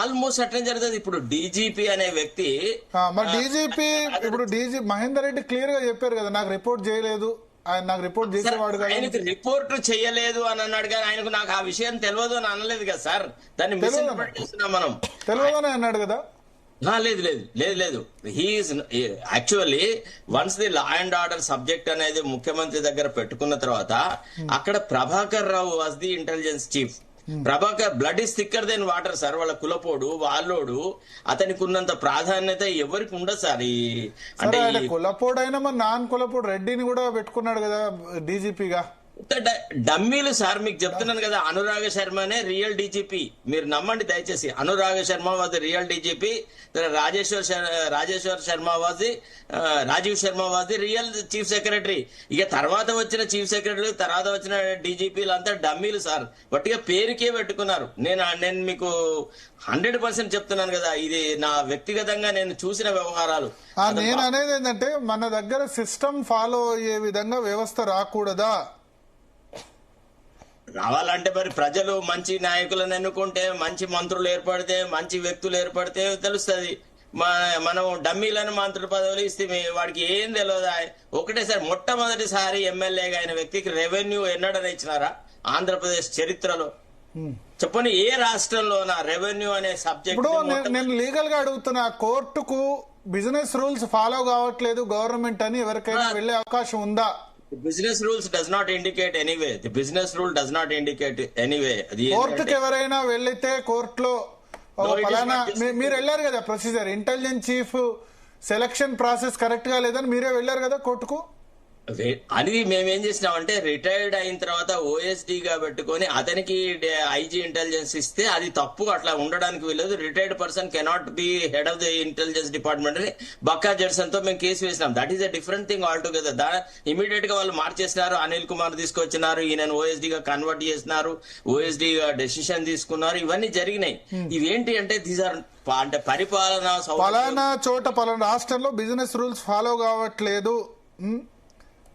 ఆల్మోస్ట్ అట్లే జరుగుతుంది. ఇప్పుడు డీజీపీ అనే వ్యక్తి, మరి డీజీపీ ఇప్పుడు మహేందర్ రెడ్డి క్లియర్ గా చెప్పారు కదా, నాకు రిపోర్ట్ చేయలేదు ఆయన నాకు రిపోర్ట్ చేసేవాడు కదా. ఆయనకు రిపోర్ట్ చేయలేదు అని అన్నాడు కానీ ఆయనకు నాకు ఆ విషయం తెలియదు అని అనలేదు కదా సార్. దాన్ని మిస్ఇంటర్ప్రిట్ చేస్తున్నాం మనం. తెలియదని అన్నాడు కదా. లేదు లేదు లేదు లేదు he's actually once the law and order subject అనేది ముఖ్యమంత్రి దగ్గర పెట్టుకున్న తర్వాత అక్కడ Prabhakar Rao was the intelligence chief. Prabhakar blood is thicker than water sir. వాళ్ళ కులపోడు వాళ్ళోడు అతనికి ఉన్నంత ప్రాధాన్యత ఎవరికి ఉండదు సార్. అంటే కులపోడైనా మరి నాన్ కులపోడు రెడ్డిని కూడా పెట్టుకున్నాడు కదా డీజీపీగా. డమ్మీలు సార్, మీకు చెప్తున్నాను కదా. అనురాగ శర్మనే రియల్ డీజీపీ, మీరు నమ్మండి దయచేసి. Anurag Sharma was real DGP, Rajeshwar Sharma was Rajiv Sharma was real chief secretary. ఇక తర్వాత వచ్చిన చీఫ్ సెక్రటరీ, తర్వాత వచ్చిన డీజీపీలు అంతా డమ్మీలు సార్. బట్టిగా పేరుకే పెట్టుకున్నారు. నేను మీకు 100% చెప్తున్నాను కదా, ఇది నా వ్యక్తిగతంగా నేను చూసిన వ్యవహారాలు. నేను అనేది ఏంటంటే మన దగ్గర సిస్టమ్ ఫాలో అయ్యే విధంగా వ్యవస్థ రాకూడదా? రావాలంటే మరి ప్రజలు మంచి నాయకులను ఎన్నుకుంటే, మంచి మంత్రులు ఏర్పడితే, మంచి వ్యక్తులు ఏర్పడితే తెలుస్తుంది. మనం డమ్మీలను మంత్రుల పదవులు ఇస్తే వాడికి ఏం తెలియదా? ఒకటేసారి మొట్టమొదటిసారి ఎమ్మెల్యేగా అయిన వ్యక్తికి రెవెన్యూ ఎన్నడనే ఇచ్చినారా ఆంధ్రప్రదేశ్ చరిత్రలో? చెప్పండి, ఏ రాష్ట్రంలోనా రెవెన్యూ అనే సబ్జెక్ట్? ఇప్పుడు నేను లీగల్ గా అడుగుతున్నా, కోర్టుకు బిజినెస్ రూల్స్ ఫాలో కావట్లేదు గవర్నమెంట్ అని ఎవరికైనా వెళ్లే అవకాశం ఉందా? Business rules does not indicate anyway. The business rule does not indicate anyway. కోర్టుకి ఎవరైనా వెళ్లితే కోర్టులో ఫలానా మీరు వెళ్ళారు కదా procedure, intelligence chief selection process correct గా లేదని మీరే వెళ్ళారు కదా కోర్టుకు. అది మేమేం చేసినామంటే రిటైర్డ్ అయిన తర్వాత ఓఎస్డీ గా పెట్టుకొని అతనికి ఐజీ ఇంటెలిజెన్స్ ఇస్తే అది తప్పు, అట్లా ఉండడానికి వీలేదు. Retired person cannot be head of the intelligence department అని బక్కా జడ్సన్ తో మేము కేసు వేసినాం. That is a different thing all together. Immediate గా వాళ్ళు మార్చేసినారు, అనిల్ కుమార్ తీసుకొచ్చినారు, ఈయన ఓఎస్డీ గా కన్వర్ట్ చేసినారు, ఓఎస్డీ గా డెసిషన్ తీసుకున్నారు. ఇవన్నీ జరిగినాయి. ఇవేంటి అంటే దీస్ ఆర్ అంటే పరిపాలన పలానా చోట పలానా రాష్ట్రంలో బిజినెస్ రూల్స్ ఫాలో కావట్లేదు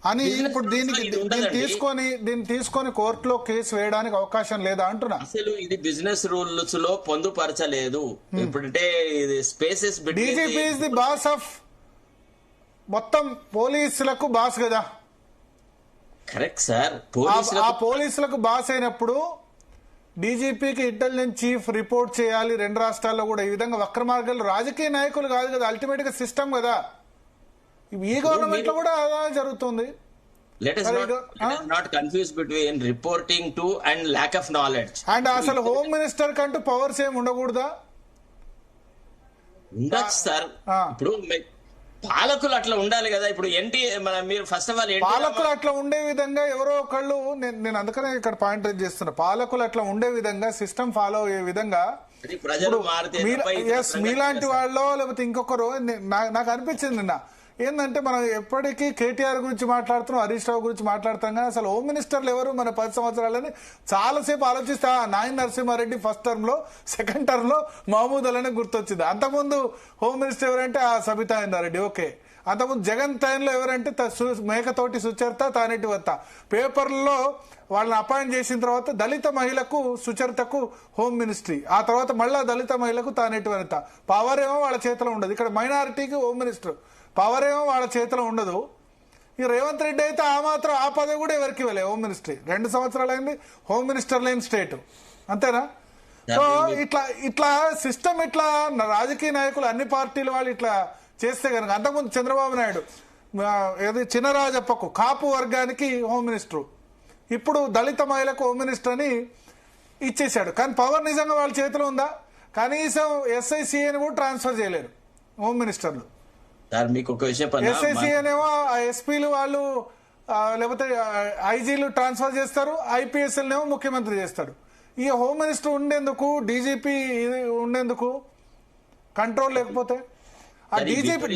అని ఇప్పుడు దీన్ని తీసుకొని కోర్టులో కేసు వేయడానికి అవకాశం లేదా అంటున్నా. అసలు ఇది బిజినెస్ రూల్స్ లో పొందుపరచలేదు. ఇప్పుడంటే ఇది spaces DGP is the boss of మొత్తం పోలీసులకు బాస్ కదా. Correct sir. ఆ పోలీసులకు బాస్ అయినప్పుడు డీజీపీకి ఇంటెలిజెన్స్ చీఫ్ రిపోర్ట్ చేయాలి. రెండు రాష్ట్రాల్లో కూడా ఈ విధంగా వక్ర మార్గాలు రాజకీయ నాయకులు కాదు కదా, అల్టిమేట్ గా సిస్టమ్ కదా. ఈ గవర్నమెంట్ లో కూడా అలా జరుగుతుంది. Let us not confuse between reporting to and lack of knowledge. And అసలు హోమ్ మినిస్టర్ కంటూ పవర్స్ ఏమి ఉండకూడదా? ఉండొచ్చు సార్. ఇప్పుడు పాలకులు అట్లా ఉండాలి కదా. ఇప్పుడు మీరు ఫస్ట్ ఆఫ్ ఆల్ పాలకులు అట్లా ఉండే విధంగా ఎవరో ఒకళ్ళు, నేను అందుకనే ఇక్కడ పాయింట్ రేజ్ చేస్తున్నా, పాలకులు అట్లా ఉండే విధంగా సిస్టమ్ ఫాలో అయ్యే విధంగా ప్రజలు మీలాంటి వాళ్ళు లేకపోతే ఇంకొకరు. నాకు అనిపించింది నిన్న ఏంటంటే మనం ఎప్పటికీ కేటీఆర్ గురించి మాట్లాడుతున్నాం, హరీష్ రావు గురించి మాట్లాడుతాం, కానీ అసలు హోమ్ మినిస్టర్లు ఎవరు మన 10 సంవత్సరాలని చాలాసేపు ఆలోచిస్తే నాయన నరసింహారెడ్డి ఫస్ట్ టర్మ్ లో, సెకండ్ టర్మ్ లో మహమూద్ అలనే గుర్తొచ్చింది. అంతకుముందు హోమ్ మినిస్టర్ ఎవరంటే సబితా ఇందారెడ్డి, ఓకే. అంతకుముందు జగన్ టైంలో ఎవరంటే మేకతోటి సుచరిత, తానేటి వత్త. పేపర్లలో వాళ్ళని అపాయింట్ చేసిన తర్వాత దళిత మహిళకు సుచరితకు హోమ్ మినిస్ట్రీ, ఆ తర్వాత మళ్ళా దళిత మహిళకు తానేటి వనిత. పవర్ ఏమో వాళ్ళ చేతిలో ఉండదు. ఇక్కడ మైనారిటీకి హోమ్ మినిస్టర్ పవర్ ఏమో వాళ్ళ చేతిలో ఉండదు. ఈ రేవంత్ రెడ్డి అయితే ఆ పదవి కూడా ఎవరికి ఇవ్వలే, హోమ్ మినిస్ట్రీ. 2 సంవత్సరాలు అయింది హోమ్ మినిస్టర్ లేని స్టేట్, అంతేనా? సో ఇట్లా సిస్టమ్ ఇట్లా రాజకీయ నాయకులు అన్ని పార్టీల వాళ్ళు ఇట్లా చేస్తే కనుక, అంతకుముందు చంద్రబాబు నాయుడు ఏది చినరాజప్పకు కాపు వర్గానికి హోమ్ మినిస్టర్, ఇప్పుడు దళిత మహిళకు హోమ్ మినిస్టర్ అని ఇచ్చేశాడు. కానీ పవర్ నిజంగా వాళ్ళ చేతిలో ఉందా? కనీసం ఎస్ఐసిఏని కూడా ట్రాన్స్ఫర్ చేయలేరు హోమ్ మినిస్టర్లు. మీకు ఒక విషయం, ఎస్ఐసిఏనేమో ఎస్పీలు వాళ్ళు లేకపోతే ఐజీలు ట్రాన్స్ఫర్ చేస్తారు, ఐపీఎస్ఎల్నేమో ముఖ్యమంత్రి చేస్తాడు. ఈ హోమ్ మినిస్టర్ ఉండేందుకు, డీజీపీ ఉండేందుకు కంట్రోల్ లేకపోతే? ఆ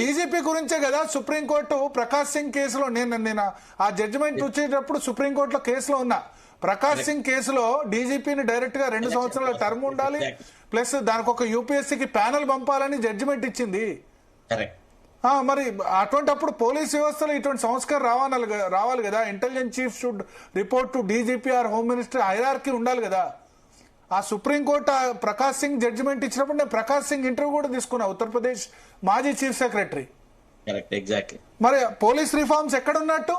డీజీపీ గురించే కదా సుప్రీంకోర్టు ప్రకాష్ సింగ్ కేసులో, నేను ఆ జడ్జిమెంట్ వచ్చేటప్పుడు సుప్రీంకోర్టులో కేసులో ఉన్నా. ప్రకాష్ సింగ్ కేసులో డీజీపీని డైరెక్ట్ గా 2 సంవత్సరాల టర్మ్ ఉండాలి, ప్లస్ దానికి ఒక యూపీఎస్సీకి ప్యానల్ పంపాలని జడ్జిమెంట్ ఇచ్చింది. మరి అటువంటిప్పుడు పోలీస్ వ్యవస్థలో ఇటువంటి సంస్కారం రావాలి కదా. Intelligence chief should report to DGP or home minister, hierarchy ఉండాలి కదా. ఆ సుప్రీంకోర్టు ప్రకాష్ సింగ్ జడ్జిమెంట్ ఇచ్చినప్పుడు నేను ప్రకాష్ సింగ్ ఇంటర్వ్యూ కూడా తీసుకున్నా, ఉత్తరప్రదేశ్ మాజీ చీఫ్ సెక్రటరీ. ఎగ్జాక్ట్లీ. మరి పోలీస్ రిఫార్మ్స్ ఎక్కడున్నట్టు?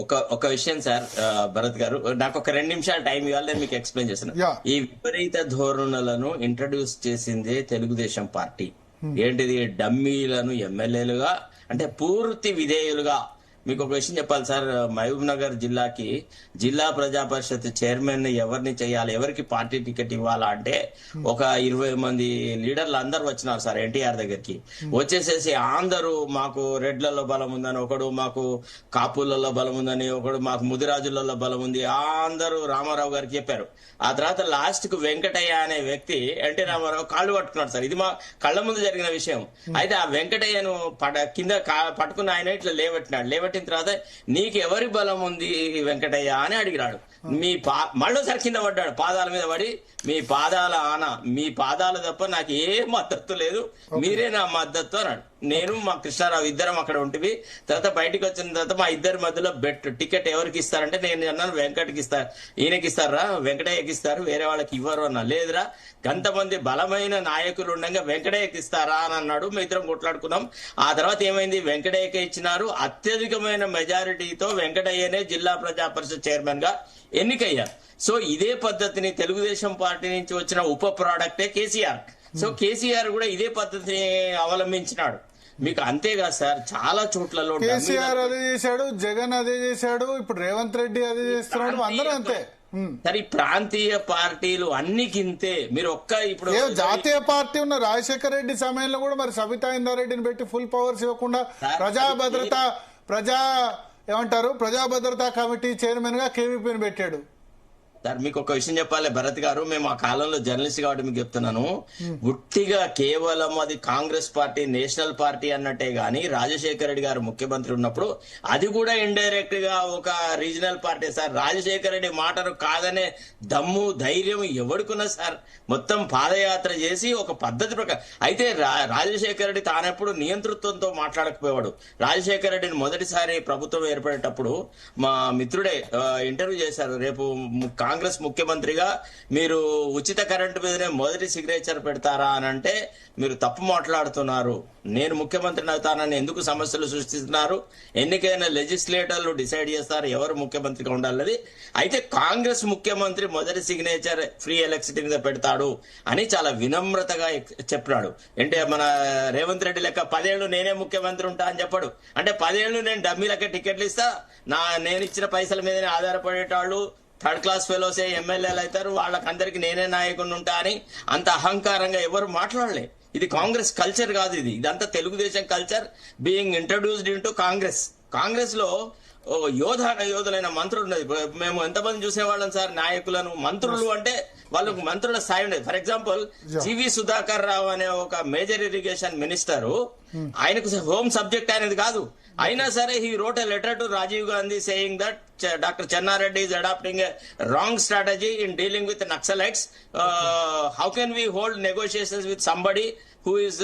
ఒక విషయం సార్, భరత్ గారు నాకు ఒక 2 నిమిషాలు టైం ఇవ్వాలి, నేను మీకు ఎక్స్ప్లెయిన్ చేస్తాను. Yeah. ఈ విపరీత ధోరణులను ఇంట్రడ్యూస్ చేసిందే తెలుగుదేశం పార్టీ. ఏంటిది? డమ్మీలను ఎమ్మెల్యేలుగా, అంటే పూర్తి విధేయులుగా. మీకు ఒక విషయం చెప్పాలి సార్, మహబూబ్ నగర్ జిల్లాకి జిల్లా ప్రజా పరిషత్ చైర్మన్ ఎవరిని చేయాలి, ఎవరికి పార్టీ టికెట్ ఇవ్వాలా అంటే ఒక 20 మంది లీడర్లు అందరు వచ్చినారు సార్ ఎన్టీఆర్ దగ్గరికి. వచ్చేసేసి అందరూ మాకు రెడ్లలో బలం ఉందని, ఒకడు మాకు కాపులలో బలం ఉందని, ఒకడు మాకు ముదిరాజులలో బలం ఉంది, అందరూ రామారావు గారికి చెప్పారు. ఆ తర్వాత లాస్ట్ కు వెంకటయ్య అనే వ్యక్తి ఎన్టీ రామారావు కాళ్ళు పట్టుకున్నాడు సార్. ఇది మా కళ్ళ ముందు జరిగిన విషయం. అయితే ఆ వెంకటయ్యను కింద పట్టుకున్న ఆయన ఇట్లా లేవట్టిన తర్వాత నీకు ఎవరి బలం ఉంది వెంకటయ్య అని అడిగినాడు. మళ్ళోసారి కింద పడ్డాడు, పాదాల మీద పడి మీ పాదాల మీ పాదాలు తప్ప నాకు ఏ మద్దతు లేదు, మీరే నా మద్దతు అన్నాడు. నేను మా కృష్ణారావు ఇద్దరం అక్కడ ఉంటివి. తర్వాత బయటకు వచ్చిన తర్వాత మా ఇద్దరి మధ్యలో టికెట్ ఎవరికి ఇస్తారంటే నేను అన్నాను వెంకటకి ఇస్తారు. ఈయనకి ఇస్తారా? వెంకటయ్యకి ఇస్తారు, వేరే వాళ్ళకి ఇవ్వరు అన్నా. లేదురా, గంతమంది బలమైన నాయకులు ఉండగా వెంకటయ్యకి ఇస్తారా అని అన్నాడు. మేము ఇద్దరం కొట్లాడుకున్నాం. ఆ తర్వాత ఏమైంది? వెంకటయ్యకి ఇచ్చినారు. అత్యధికమైన మెజారిటీతో వెంకటయ్యనే జిల్లా ప్రజా పరిషత్ చైర్మన్ గా ఎన్నికయ్యారు. సో ఇదే పద్ధతిని తెలుగుదేశం పార్టీ నుంచి వచ్చిన ఉప ప్రోడక్టే కేసీఆర్. సో కేసీఆర్ కూడా ఇదే పద్ధతిని అవలంబించినాడు. మీకు అంతేగా సార్, చాలా చోట్లలో కేసీఆర్ అదే చేశాడు, జగన్ అదే చేశాడు, ఇప్పుడు రేవంత్ రెడ్డి అదే చేస్తున్నాడు, అందరూ అంతే. సరే, ప్రాంతీయ పార్టీలు అన్నికింతే. మీరు ఇప్పుడు జాతీయ పార్టీ ఉన్న రాజశేఖర రెడ్డి సమయంలో కూడా మరి సబితా ఇందారెడ్డిని పెట్టి ఫుల్ పవర్స్ ఇవ్వకుండా ప్రజా భద్రతా కమిటీ చైర్మన్ గా కేవీపీని పెట్టాడు. సార్ మీకు ఒక విషయం చెప్పాలి భరత్ గారు, మేము ఆ కాలంలో జర్నలిస్ట్ కాబట్టి మీకు చెప్తున్నాను. గుట్టిగా కేవలం అది కాంగ్రెస్ పార్టీ నేషనల్ పార్టీ అన్నట్టే గాని రాజశేఖర రెడ్డి గారు ముఖ్యమంత్రి ఉన్నప్పుడు అది కూడా ఇండైరెక్ట్ గా ఒక regional party sir. Rajasekhara Reddy మాటను కాదనే దమ్ము ధైర్యం ఎవడుకున్నా సార్. మొత్తం పాదయాత్ర చేసి ఒక పద్ధతి ప్రకారం. అయితే రాజశేఖర రెడ్డి తానెప్పుడు నియంతృత్వంతో మాట్లాడకపోయాడు. రాజశేఖర రెడ్డిని మొదటిసారి ప్రభుత్వం ఏర్పడేటప్పుడు మా మిత్రుడే ఇంటర్వ్యూ చేశారు. రేపు కాంగ్రెస్ ముఖ్యమంత్రిగా మీరు ఉచిత కరెంటు మీదనే మొదటి సిగ్నేచర్ పెడతారా అని అంటే మీరు తప్పు మాట్లాడుతున్నారు. నేను ముఖ్యమంత్రిని అవుతానని ఎందుకు సమస్యలు సృష్టిస్తున్నారు? ఎన్నికైన లెజిస్లేటర్లు డిసైడ్ చేస్తారు ఎవరు ముఖ్యమంత్రిగా ఉండాలన్నది. అయితే కాంగ్రెస్ ముఖ్యమంత్రి మొదటి సిగ్నేచర్ ఫ్రీ ఎలక్ట్రిసిటీ మీద పెడతాడు అని చాలా వినమ్రతగా చెప్పినాడు. అంటే మన రేవంత్ రెడ్డి లెక్క 10 ఏళ్లు నేనే ముఖ్యమంత్రి ఉంటా అని చెప్పాడు. అంటే 10 ఏళ్లు నేను డమ్మీలకే టికెట్లు ఇస్తా, నేను ఇచ్చిన పైసల మీదనే ఆధారపడేటాళ్ళు థర్డ్ క్లాస్ ఫెలోసే ఎమ్మెల్యేలు అవుతారు, వాళ్ళకందరికి నేనే నాయకుడిని ఉంటా అని అంత అహంకారంగా ఎవరు మాట్లాడలే. ఇది కాంగ్రెస్ కల్చర్ కాదు, ఇదంతా Telugu Desam culture being introduced into Congress. Congress లో యోధులైన మంత్రులు ఉన్నది. మేము ఎంతమంది చూసేవాళ్ళం సార్ నాయకులను. మంత్రులు అంటే వాళ్ళకు మంత్రుల స్థాయి ఉండేది. ఫర్ ఎగ్జాంపుల్ జీవి సుధాకర్ రావు అనే ఒక మేజర్ ఇరిగేషన్ మినిస్టర్, ఆయనకు హోమ్ సబ్జెక్ట్ అనేది కాదు. అయినా సరే he wrote a letter to Rajiv Gandhi saying that Dr. Chennareddy is adopting a wrong strategy in dealing with Naxalites. How can we hold negotiations with somebody who is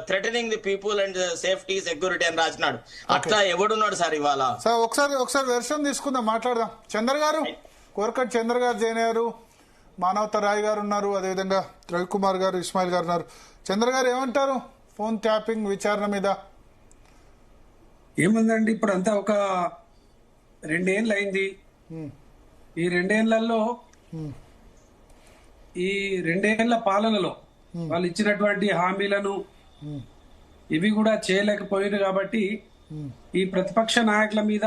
threatening the people and safety, security అని రాసినాడు. అట్లా ఎవడున్నాడు sir ఇవాళ? Sir ఒకసారి version తీసుకుందాం, మాట్లాడదాం. చంద్ర గారు, కోరకట్ చంద్ర గారు join అయ్యారు, మానవత రాయ్ గారు ఉన్నారు, అదేవిధంగా రవికుమార్ గారు, ఇస్మాయిల్ గారు ఉన్నారు. చంద్ర గారు ఏమంటారు ఫోన్ ట్యాపింగ్ విచారణ మీద? ఏముందండి, ఇప్పుడు అంతా ఒక 2 ఏళ్ళు అయింది. ఈ 2 ఏళ్లలో ఈ 2 ఏళ్ల పాలనలో వాళ్ళు ఇచ్చినటువంటి హామీలను ఇవి కూడా చేయలేకపోయారు. కాబట్టి ఈ ప్రతిపక్ష నాయకుల మీద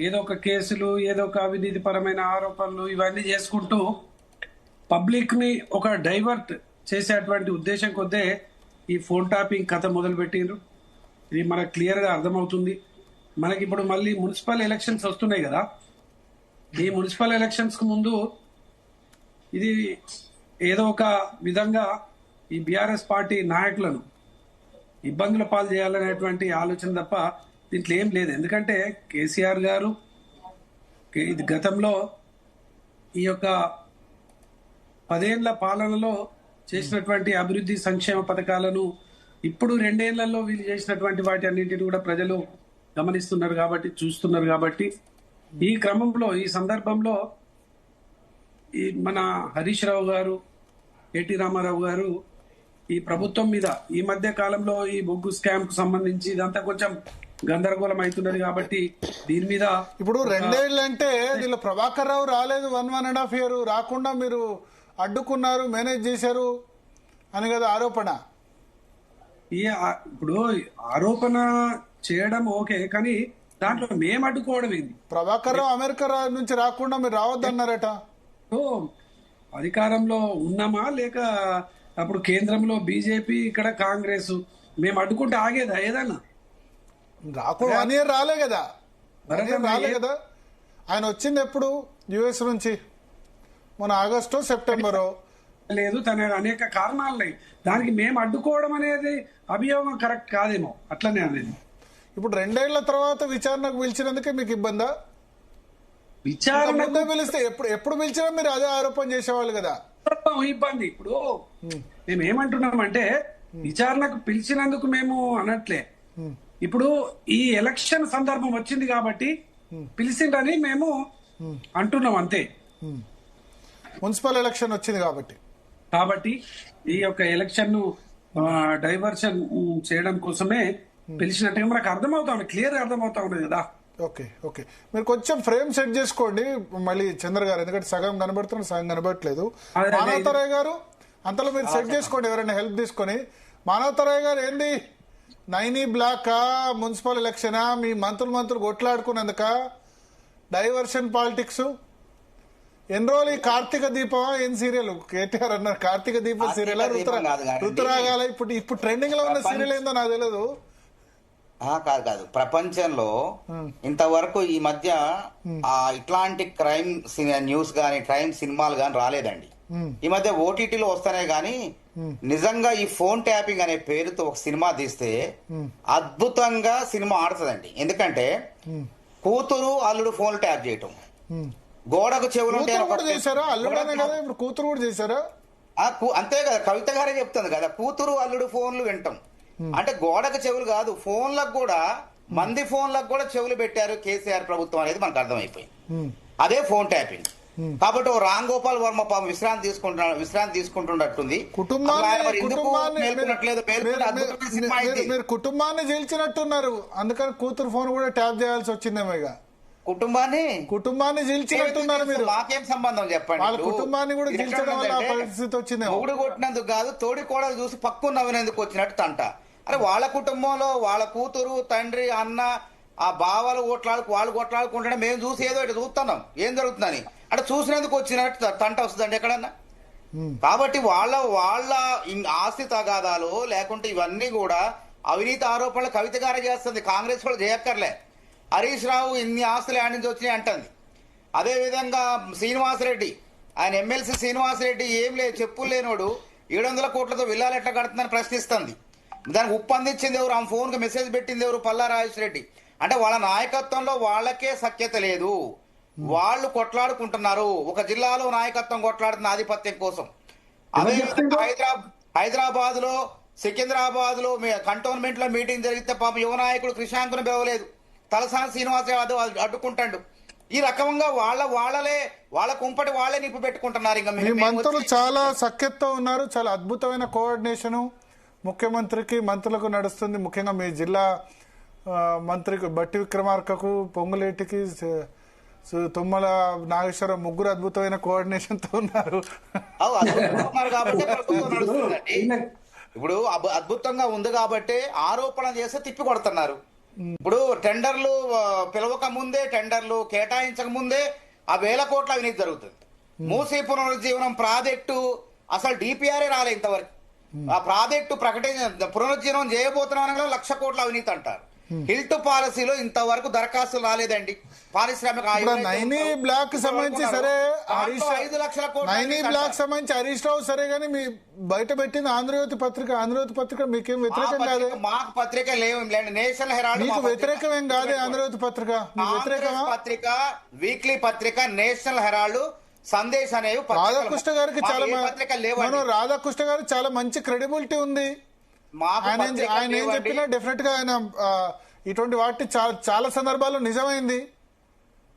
ఏదో ఒక కేసులు, ఏదో ఒక అవినీతి పరమైన ఆరోపణలు ఇవన్నీ చేసుకుంటూ పబ్లిక్ ని ఒక డైవర్ట్ చేసేటువంటి ఉద్దేశం కొద్దే ఈ ఫోన్ టాపింగ్ కథ మొదలు పెట్టిండ్రు. ఇది మనకు క్లియర్ గా అర్థమవుతుంది. మనకి ఇప్పుడు మళ్ళీ మున్సిపల్ ఎలక్షన్స్ వస్తున్నాయి కదా. ఈ మున్సిపల్ ఎలక్షన్స్ కు ముందు ఇది ఏదో ఒక విధంగా ఈ బీఆర్ఎస్ పార్టీ నాయకులను ఇబ్బందుల పాలు చేయాలనేటువంటి ఆలోచన తప్ప దీంట్లో ఏం లేదు. ఎందుకంటే కేసీఆర్ గారు ఇది గతంలో ఈ యొక్క 10 ఏళ్ల పాలనలో చేసినటువంటి అభివృద్ధి సంక్షేమ పథకాలను ఇప్పుడు 2 ఏళ్లలో వీళ్ళు చేసినటువంటి వాటి అన్నింటినీ కూడా ప్రజలు గమనిస్తున్నారు కాబట్టి, చూస్తున్నారు కాబట్టి, ఈ క్రమంలో ఈ సందర్భంలో ఈ మన హరీష్ రావు గారు, కేటీ రామారావు గారు ఈ ప్రభుత్వం మీద ఈ మధ్య కాలంలో ఈ బొగ్గు స్కామ్ కు సంబంధించి ఇదంతా కొంచెం గందరగోళం అవుతున్నది కాబట్టి దీని మీద ఇప్పుడు 2 ఏళ్ళు అంటే దీనిలో ప్రభాకర్ రావు రాలేదు 1.5 year రాకుండా మీరు అడ్డుకున్నారు, మేనేజ్ చేశారు అని కదా ఆరోపణ. ఇప్పుడు ఆరోపణ చేయడం ఓకే, కానీ దాంట్లో మేము అడ్డుకోవడం ఏంది? ప్రభాకర్ రావు అమెరికా నుంచి రాకుండా మీరు రావద్దన్నారట. అధికారంలో ఉన్నామా లేక అప్పుడు కేంద్రంలో బీజేపీ ఇక్కడ కాంగ్రెస్, మేము అడ్డుకుంటే ఆగేదా ఏదన్నా? రాకుండా 1 year రాలే కదా, 1 year రాలే కదా. ఆయన వచ్చింది ఎప్పుడు యుఎస్ నుంచి? మన ఆగస్టు సెప్టెంబరు లేదు, తన అనేక కారణాలు ఉన్నాయి. దానికి మేము అడ్డుకోవడం అనేది అభియోగం కరెక్ట్ కాదేమో, అట్లనే అనేది. ఇప్పుడు 2 ఏళ్ల తర్వాత విచారణకు పిలిచినందుకే మీకు ఇబ్బందా? విచారణ ముందే పిలిస్తే ఎప్పుడు పిలిచినా మీరు అదే ఆరోపణ చేసేవాళ్ళు కదా. ఇబ్బంది. ఇప్పుడు మేము ఏమంటున్నామంటే విచారణకు పిలిచినందుకు మేము అనట్లే, ఇప్పుడు ఈ ఎలక్షన్ సందర్భం వచ్చింది కాబట్టి పిలిచిందని మేము అంటున్నాం అంతే. మున్సిపల్ ఎలక్షన్ వచ్చింది కాబట్టి ఈ యొక్క ఎలక్షన్ ను డైవర్షన్ చేయడం కోసమే పిలిచినట్టుగా మనకు అర్థమవుతా ఉంది, క్లియర్ అర్థమవుతా ఉంది కదా. ఓకే ఓకే, మీరు కొంచెం ఫ్రేమ్ సెట్ చేసుకోండి మళ్ళీ చంద్ర గారు, ఎందుకంటే సగం కనబడుతున్నారు సగం కనబడట్లేదు. మానవతరాయ్ గారు అంతలో మీరు సెట్ చేసుకోండి, ఎవరైనా హెల్ప్ తీసుకొని. మానవతరాయ్ గారు ఏంది నైనీ బ్లాకా, మున్సిపల్ ఎలక్షనా, మీ మంత్రులు కొట్లాడుకున్నందుక డైవర్షన్ పాలిటిక్స్? ఎన్ని రోజులు ఈ కార్తీక దీపం ఏం సీరియల్? కేటీఆర్ అన్నారు కార్తీక దీపం సీరియల్, రుతురాగాల ఇప్పుడు ట్రెండింగ్ లో ఉన్న సీరియల్ ఏందో నాకు తెలియదు. కాదు, ప్రపంచంలో ఇంతవరకు ఈ మధ్య ఇట్లాంటి క్రైమ్ న్యూస్ గానీ క్రైమ్ సినిమాలు గాని రాలేదండి. ఈ మధ్య ఓటీటీలో వస్తానే గానీ నిజంగా ఈ ఫోన్ ట్యాపింగ్ అనే పేరుతో ఒక సినిమా తీస్తే అద్భుతంగా సినిమా ఆడుతుందండి. ఎందుకంటే కూతురు అల్లుడు ఫోన్ ట్యాప్ చేయటం, గోడకు చెవులు కూతురు కూడా చేశారా? అంతే కదా, కవిత గారే చెప్తుంది కదా, కూతురు అల్లుడు ఫోన్లు వింటాం అంటే గోడకు చెవులు కాదు, ఫోన్లకు కూడా మంది ఫోన్లకు కూడా చెవులు పెట్టారు కేసీఆర్ ప్రభుత్వం అనేది మనకు అర్థమైపోయింది. అదే ఫోన్ ట్యాపింగ్. కాబట్టి ఓ రామ్ గోపాల్ వర్మ పాపం విశ్రాంతి తీసుకుంటున్నట్టుంది. మీరు కుటుంబాన్ని జీల్చినట్టున్నారు, అందుకని కూతురు ఫోన్ కూడా ట్యాప్ చేయాల్సి వచ్చిందేమో. ఇక కుటుంబాన్ని జీల్చినట్టున్నారు మీరు. మాకేం సంబంధం చెప్పండి? వాళ్ళ కుటుంబాన్ని కూడా జీల్చడం వల్ల పరిస్థితి వచ్చింది. మొగుడు కొట్టినందుకు కాదు, తోడి కోడలు చూసి పక్కు నవ్వినందుకు వచ్చినట్టు తంట. అరే వాళ్ళ కుటుంబంలో వాళ్ళ కూతురు తండ్రి అన్న ఆ బావలు వాళ్ళు కొట్లాడుకుంటే మేము చూసి ఏదో ఇటు చూస్తున్నాం ఏం జరుగుతుందని, అంటే చూసినందుకు వచ్చినట్టు తంట వస్తుందండి ఎక్కడన్నా. కాబట్టి వాళ్ళ ఆస్తి తగాదాలు లేకుంటే ఇవన్నీ కూడా అవినీతి ఆరోపణలు కవిత గారే చేస్తుంది, కాంగ్రెస్ కూడా చేయక్కర్లే. హరీష్ రావు ఇన్ని ఆస్తులు యాడ్ నుంచి వచ్చినాయి అంటుంది. అదేవిధంగా శ్రీనివాసరెడ్డి, ఆయన ఎమ్మెల్సీ శ్రీనివాసరెడ్డి ఏం లేదు, చెప్పులు లేనోడు 700 కోట్లతో విల్లాలు ఎట్లా కడుతుందని ప్రశ్నిస్తుంది. దానికి ఉప్పందించింది ఎవరు? ఆమె ఫోన్కి మెసేజ్ పెట్టింది ఎవరు? పల్లా రాజేశ్వర రెడ్డి. అంటే వాళ్ళ నాయకత్వంలో వాళ్ళకే సఖ్యత లేదు, కొట్లాడుకుంటున్నారు. ఒక జిల్లాలో నాయకత్వం కొట్లాడుతున్న ఆధిపత్యం కోసం. అదేవిధంగా హైదరాబాద్ లో సికింద్రాబాద్ లో కంటోన్మెంట్ లో మీటింగ్ జరిగితే పాపం యువ నాయకుడు క్రిషాంకును బెవలేదు, తలసాని శ్రీనివాస యాదవ్ అడ్డుకుంటాడు. ఈ రకంగా వాళ్ళ కుంపటి వాళ్ళే నిప్పు పెట్టుకుంటున్నారు. ఇంకా మీ మంత్రులు చాలా సఖ్యతతో ఉన్నారు, చాలా అద్భుతమైన కోఆర్డినేషన్ ముఖ్యమంత్రికి మంత్రులకు నడుస్తుంది. ముఖ్యంగా మీ జిల్లా మంత్రికి బట్టి విక్రమార్కకు, పొంగులేటికి, తుమ్మల నాగేశ్వరరావు ముగ్గురు అద్భుతమైన కోఆర్డినేషన్ తో ఉన్నారు. ఇప్పుడు అద్భుతంగా ఉంది కాబట్టి ఆరోపణ చేస్తే తిప్పి కొడుతున్నారు. ఇప్పుడు టెండర్లు పిలవక ముందే, టెండర్లు కేటాయించక ముందే ఆ 1000 కోట్ల అవినీతి జరుగుతుంది. మూసీ పునరుజ్జీవనం ప్రాజెక్టు అసలు డిపిఆర్ఏ రాలే ఇంతవరకు. ఆ ప్రాజెక్టు పునరుజ్జీవనం చేయబోతున్నాం 1,00,000 కోట్ల అవినీతి అంటారు. హిల్ట్ పాలసీలో ఇంతవరకు దరఖాస్తులు రాలేదండి. పారిశ్రామిక నైనీ బ్లాక్ సంబంధించి సరే, 5 లక్షల కోట్లు నైనీ బ్లాక్ సంబంధించి హరీష్ రావు సరే గానీ మీ బయట పెట్టింది ఆంధ్రజ్యోతి పత్రిక మీకేం వ్యతిరేకం కాదు? మాకు పత్రిక లేవు, నేషనల్ హెరాల్డ్ మీకు వ్యతిరేకం ఏం కాదు. ఆంధ్రజ్యోతి పత్రిక వీక్లీ పత్రిక నేషనల్ హెరాల్డ్ సందేశ్ అనేవి రాధాకృష్ణ గారికి రాధాకృష్ణ గారికి చాలా మంచి క్రెడిబిలిటీ ఉంది. ఆయన ఏం చెప్పినా డెఫినెట్ గా ఆయన ఇటువంటి వాటి చాలా సందర్భాల్లో నిజమైంది.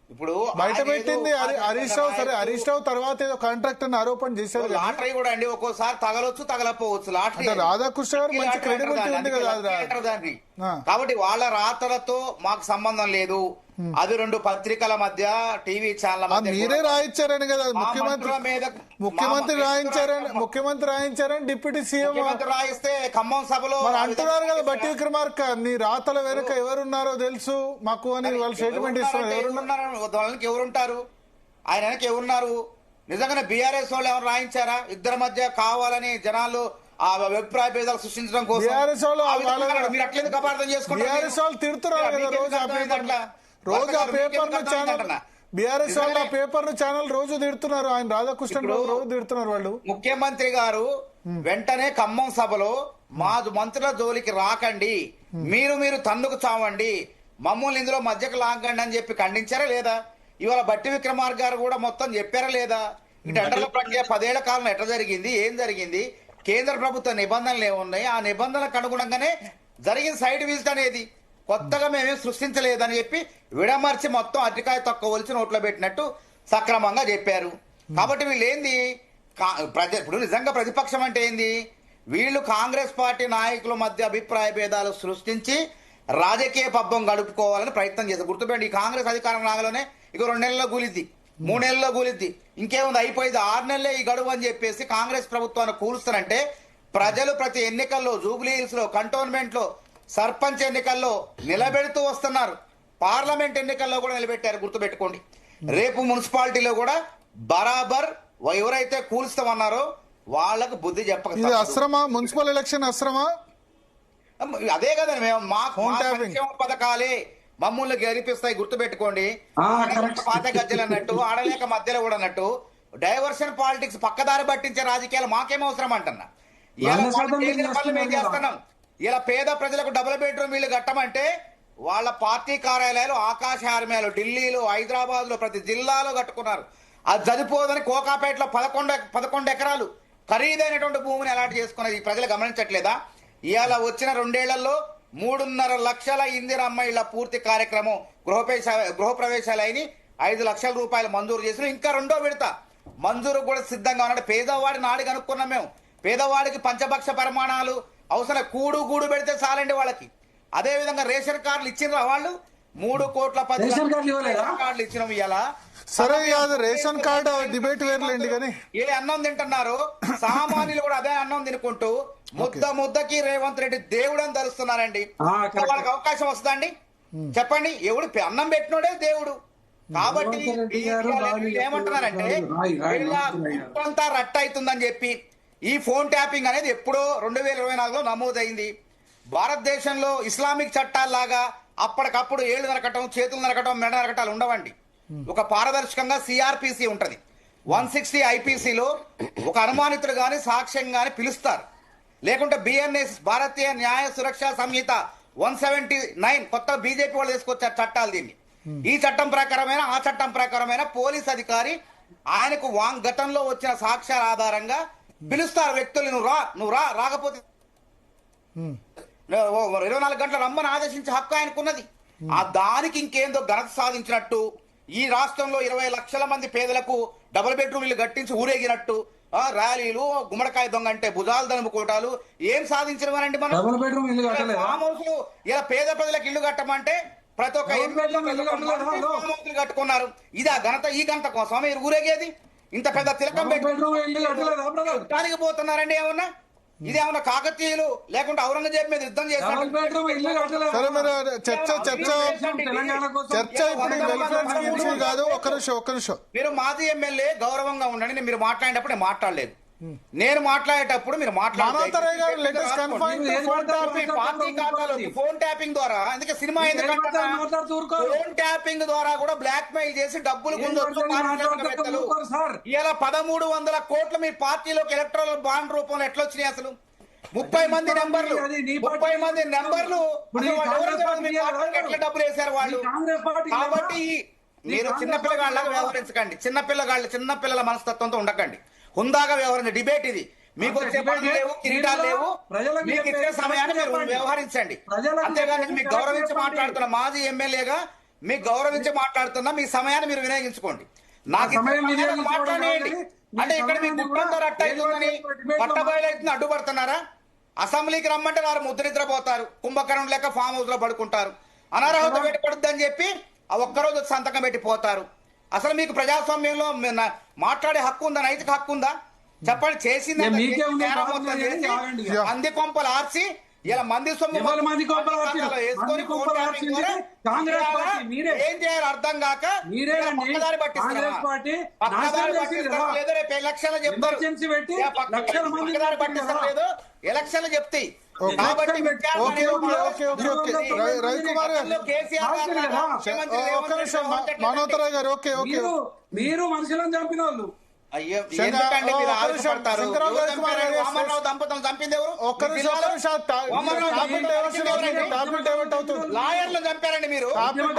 ఇప్పుడు బయట పెట్టింది హరీష్ రావు. సరే, హరీష్ రావు తర్వాత ఏదో కాంట్రాక్ట్ అని ఆరోపణ చేశారు. లాటరీ కూడా అండి ఒక్కోసారి తగలొచ్చు తగలపోవచ్చు. లాటరీ రాధాకృష్ణ గారు మంచి క్రెడిబిలిటీ ఉంది కదా. ఆ. కాబట్టి వాళ్ళ రాతలతో మాకు సంబంధం లేదు. అది 2 పత్రికల మధ్య, టీవీ ఛానల్ అది మధ్య మీరే రాయించారని కదా మా ముఖ్యమంత్రి మంత్రుల మీద ముఖ్యమంత్రి రాయించారని డిప్యూటీ సీఎం ముఖ్యమంత్రి రాయిస్తే ఖమ్మం సభలో మరి అంటున్నారు కదా బట్టి విక్రమార్క నీ రాతల వెనుక ఎవరున్నారో తెలుసు మాకు అని వాళ్ళు స్టేట్మెంట్ ఇస్తున్నారు. వాళ్ళకి ఎవరుంటారు? ఆయన వెనక ఎవరున్నారు? నిజంగానే బీఆర్ఎస్ వాళ్ళు ఎవరు రాయించారా? ఇద్దరి మధ్య కావాలని జనాలు ఆ అభిప్రాయ భేదాలు సృష్టించడం కోసం బీఆర్ఎస్ వాళ్ళు మీరు అట్లేదు కపార్థం బీఆర్ఎస్ వాళ్ళు తిడుతున్నారు కదా రోజు ఆ పేపర్ ను ఛానల్ బీఆర్ఎస్ వాళ్ళు ఆ పేపర్ ను ఛానల్ రోజు తిడుతున్నారు. ఆయన రాధాకృష్ణ రోజు తిడుతున్నారు వాళ్ళు. ముఖ్యమంత్రి గారు వెంటనే ఖమ్మం సభలో మా మంత్రుల జోలికి రాకండి, మీరు తన్నుకు చావండి, మమ్మల్ని ఇందులో మధ్యకు లాగండి అని చెప్పి ఖండించారా లేదా? ఇవాళ బట్టి విక్రమార్క గారు కూడా మొత్తం చెప్పారా లేదా? ఈ టెండర్ల ప్రక్రియ 10 ఏళ్ల కాలం ఎట్లా జరిగింది, ఏం జరిగింది, కేంద్ర ప్రభుత్వ నిబంధనలు ఏమున్నాయి, ఆ నిబంధనలకు అనుగుణంగానే జరిగిన సైట్ విజిట్ అనేది. కొత్తగా మేమేం సృష్టించలేదని చెప్పి విడమర్చి మొత్తం అరటికాయ తొక్క ఒలిచి నోట్లో పెట్టినట్టు సక్రమంగా చెప్పారు. కాబట్టి వీళ్ళు ఏంది ఇప్పుడు నిజంగా ప్రతిపక్షం అంటే ఏంది? వీళ్ళు కాంగ్రెస్ పార్టీ నాయకుల మధ్య అభిప్రాయ భేదాలు సృష్టించి రాజకీయ పబ్బం గడుపుకోవాలని ప్రయత్నం చేస్తారు. గుర్తుపెట్టి ఈ కాంగ్రెస్ అధికారం రాగలోనే ఇక 2 నెలల్లో కూలిద్ది, 3 నెలల్లో కూలిద్ది, ఇంకేముంది అయిపోయింది 6 నెలలే ఈ గడువు అని చెప్పేసి కాంగ్రెస్ ప్రభుత్వాన్ని కూలుస్తారంటే ప్రజలు ప్రతి ఎన్నికల్లో జూబ్లీ హిల్స్ లో, కంటోన్మెంట్ లో, సర్పంచ్ ఎన్నికల్లో నిలబెడుతూ వస్తున్నారు. పార్లమెంట్ ఎన్నికల్లో కూడా నిలబెట్టారు. గుర్తుపెట్టుకోండి. రేపు మున్సిపాలిటీలో కూడా బరాబర్ ఎవరైతే కూల్స్తామన్నారో వాళ్లకు బుద్ధి చెప్పక అస్త్రమా మున్సిపల్ ఎలక్షన్ అస్త్రమా అదే కదండి. మేము మా సంక్షేమ పథకాలే మమ్మల్ని గెలిపిస్తాయి. గుర్తుపెట్టుకోండి. పాత గజ్జలు అన్నట్టు, ఆడలేక మధ్యలో కూడా అన్నట్టు డైవర్షన్ పాలిటిక్స్ పక్కదారి పట్టించే రాజకీయాలు మాకేం అవసరం అంటున్నా. మేము చేస్తున్నాం. ఇలా పేద ప్రజలకు డబుల్ బెడ్రూమ్ ఇల్లు కట్టమంటే వాళ్ళ పార్టీ కార్యాలయాలు ఆకాశ హార్మ్యాలు ఢిల్లీలో, హైదరాబాద్ లో, ప్రతి జిల్లాలో కట్టుకున్నారు. అది సరిపోదని కోకాపేటలో 11 ఎకరాలు ఖరీదైనటువంటి భూమిని అలాట్ చేసుకున్నది ప్రజలు గమనించట్లేదా? ఇవాళ వచ్చిన 2 ఏళ్లలో 3.5 లక్షల ఇందిరమ్మ ఇళ్ల పూర్తి కార్యక్రమం గృహప్రవేశాలు అయిన 5 లక్షల రూపాయలు మంజూరు చేసిన. ఇంకా 2వ విడత మంజూరు కూడా సిద్ధంగా ఉన్నాడు. పేదవాడి నాడి కనుక్కున్నాం మేము. పేదవాడికి పంచభక్ష పరిమాణాలు అవసరం, గూడు పెడితే చాలండి వాళ్ళకి. అదే విధంగా రేషన్ కార్డులు ఇచ్చిండ్రా వాళ్ళు? 3,10,00,000 కార్డులు ఇచ్చినాం. ఇలా సరే కాదు రేషన్ కార్డు డిబేట్ వేర్లేండి కానీ ఏ అన్నం తింటున్నారు సామాన్యులు కూడా అదే అన్నం తినుకుంటూ ముద్దకి రేవంత్ రెడ్డి దేవుడు అని తలుస్తున్నారండి. వాళ్ళకి అవకాశం వస్తుందండి? చెప్పండి. ఎవడు అన్నం పెట్టినోడే దేవుడు. కాబట్టి ఏమంటున్నారంటే అంతా రట్ట అవుతుందని చెప్పి ఈ ఫోన్ ట్యాపింగ్ అనేది ఎప్పుడో 2024లో నమోదైంది. భారతదేశంలో ఇస్లామిక్ చట్టాల్లాగా అప్పటికప్పుడు ఏళ్లు నరకటం, చేతులు నరకటం, మెడ నరకటాలు ఉండవండి. ఒక పారదర్శకంగా సిఆర్పిసి ఉంటది. 160 ఐపీసీలో ఒక అనుమానితుడు గాని సాక్ష్యం గాని పిలుస్తారు. లేకుంటే బిఎన్ఎస్ భారతీయ న్యాయ సురక్షా సంహిత 179 కొత్త బీజేపీ వాళ్ళు తీసుకొచ్చారు చట్టాలు. దీన్ని ఈ చట్టం ప్రకారమైన ఆ చట్టం ప్రకారమైన పోలీస్ అధికారి ఆయనకు గతంలో వచ్చిన సాక్ష్యాల ఆధారంగా పిలుస్తారు వ్యక్తులు. నువ్వు రాకపోతే 24 గంటల రమ్మని ఆదేశించే హక్కు ఆయనకున్నది. ఆ దానికి ఇంకేందో ఘనత సాధించినట్టు ఈ రాష్ట్రంలో 20 లక్షల మంది పేదలకు డబుల్ బెడ్రూమ్ ఇల్లు కట్టించి ఊరేగినట్టు ర్యాలీలు, గుమ్మడికాయ దొంగ అంటే భుజాలు దనుముకోటాలు ఏం సాధించమనండి మనం? ఇలా పేద ప్రజలకు ఇల్లు కట్టమంటే ప్రతి ఒక్క ఎమ్మెల్యే కట్టుకున్నారు. ఇది ఆ ఘనత. ఈ ఘనత కోసం మీరు ఊరేగేది? ఇంత పెద్ద తిలకం పెట్టుకోవడానికి పోతున్నారండి. ఏమన్నా ఇదేమన్నా కాకతీయులు లేకుంటే ఔరంగజేబు మీద యుద్ధం చేస్తారు? మీరు మాజీ ఎమ్మెల్యే గౌరవంగా ఉండండి. మీరు మాట్లాడేటప్పుడు నేను మాట్లాడలేదు. నేను మాట్లాడేటప్పుడు మీరు ఫోన్ ట్యాపింగ్ ద్వారా, అందుకే సినిమా ఫోన్ ట్యాపింగ్ ద్వారా కూడా బ్లాక్ మెయిల్ చేసి డబ్బులు ఇలా 1,300 కోట్లు మీ పార్టీలోకి ఎలక్ట్రల్ బాండ్ రూపంలో ఎట్లా వచ్చినాయి? అసలు 30 మంది నెంబర్లు ఎట్లా డబ్బులు వేశారు వాళ్ళు? కాబట్టి మీరు చిన్నపిల్లగాళ్ళగా వ్యవహరించకండి. చిన్నపిల్లల మనస్తత్వంతో ఉండకండి. హుందాగా వ్యవహరించండి. డిబేట్ ఇది. మీకు వచ్చే పనులు లేవు, కిరీటాలు లేవు. మీకు ఇచ్చే సమయాన్ని మీరు వ్యవహరించండి. అంతేగాని మీకు గౌరవించి మాట్లాడుతున్న మాజీ ఎమ్మెల్యేగా మీకు గౌరవించి మాట్లాడుతున్నా మీ సమయాన్ని మీరు వినియోగించుకోండి. నాకు మాట్లాడేయండి. అంటే ఇక్కడ మీకు గుట్టంతో రట్ట అవుతుందని పట్టబయలు అవుతుంది అడ్డుపడుతున్నారా? అసెంబ్లీకి రమ్మంటే వారు ముద్రనిద్రపోతారు, కుంభకర్ణం లెక్క ఫామ్ హౌస్ లో పడుకుంటారు. అనర్హత పెట్టబడుద్దని చెప్పి ఆ ఒక్కరోజు సంతకం పెట్టిపోతారు. అసలు మీకు ప్రజాస్వామ్యంలో మాట్లాడే హక్కు ఉందా, నైతిక హక్కు ఉందా చెప్పండి? చేసింది మంది కొంపలు ఆర్చి ఇలా మంది సొమ్ము ఏం చేయాలి అర్థం కాక పక్కదారి పట్టిస్తారు. లేదో రేపు ఎలక్షన్లు చెప్తారు, పక్కదారి పట్టిస్తారు లేదు ఎలక్షన్లు చెప్తాయి. కాబట్టి మీరు మనుషులను చంపిన వాళ్ళు అయ్యో ఎందుకంటే మీరు ఆలోచిస్తారు. వామనరావు దంపతులు చంపింది ఎవరు? లాయర్లు చంపారండి మీరు. కాంగ్రెస్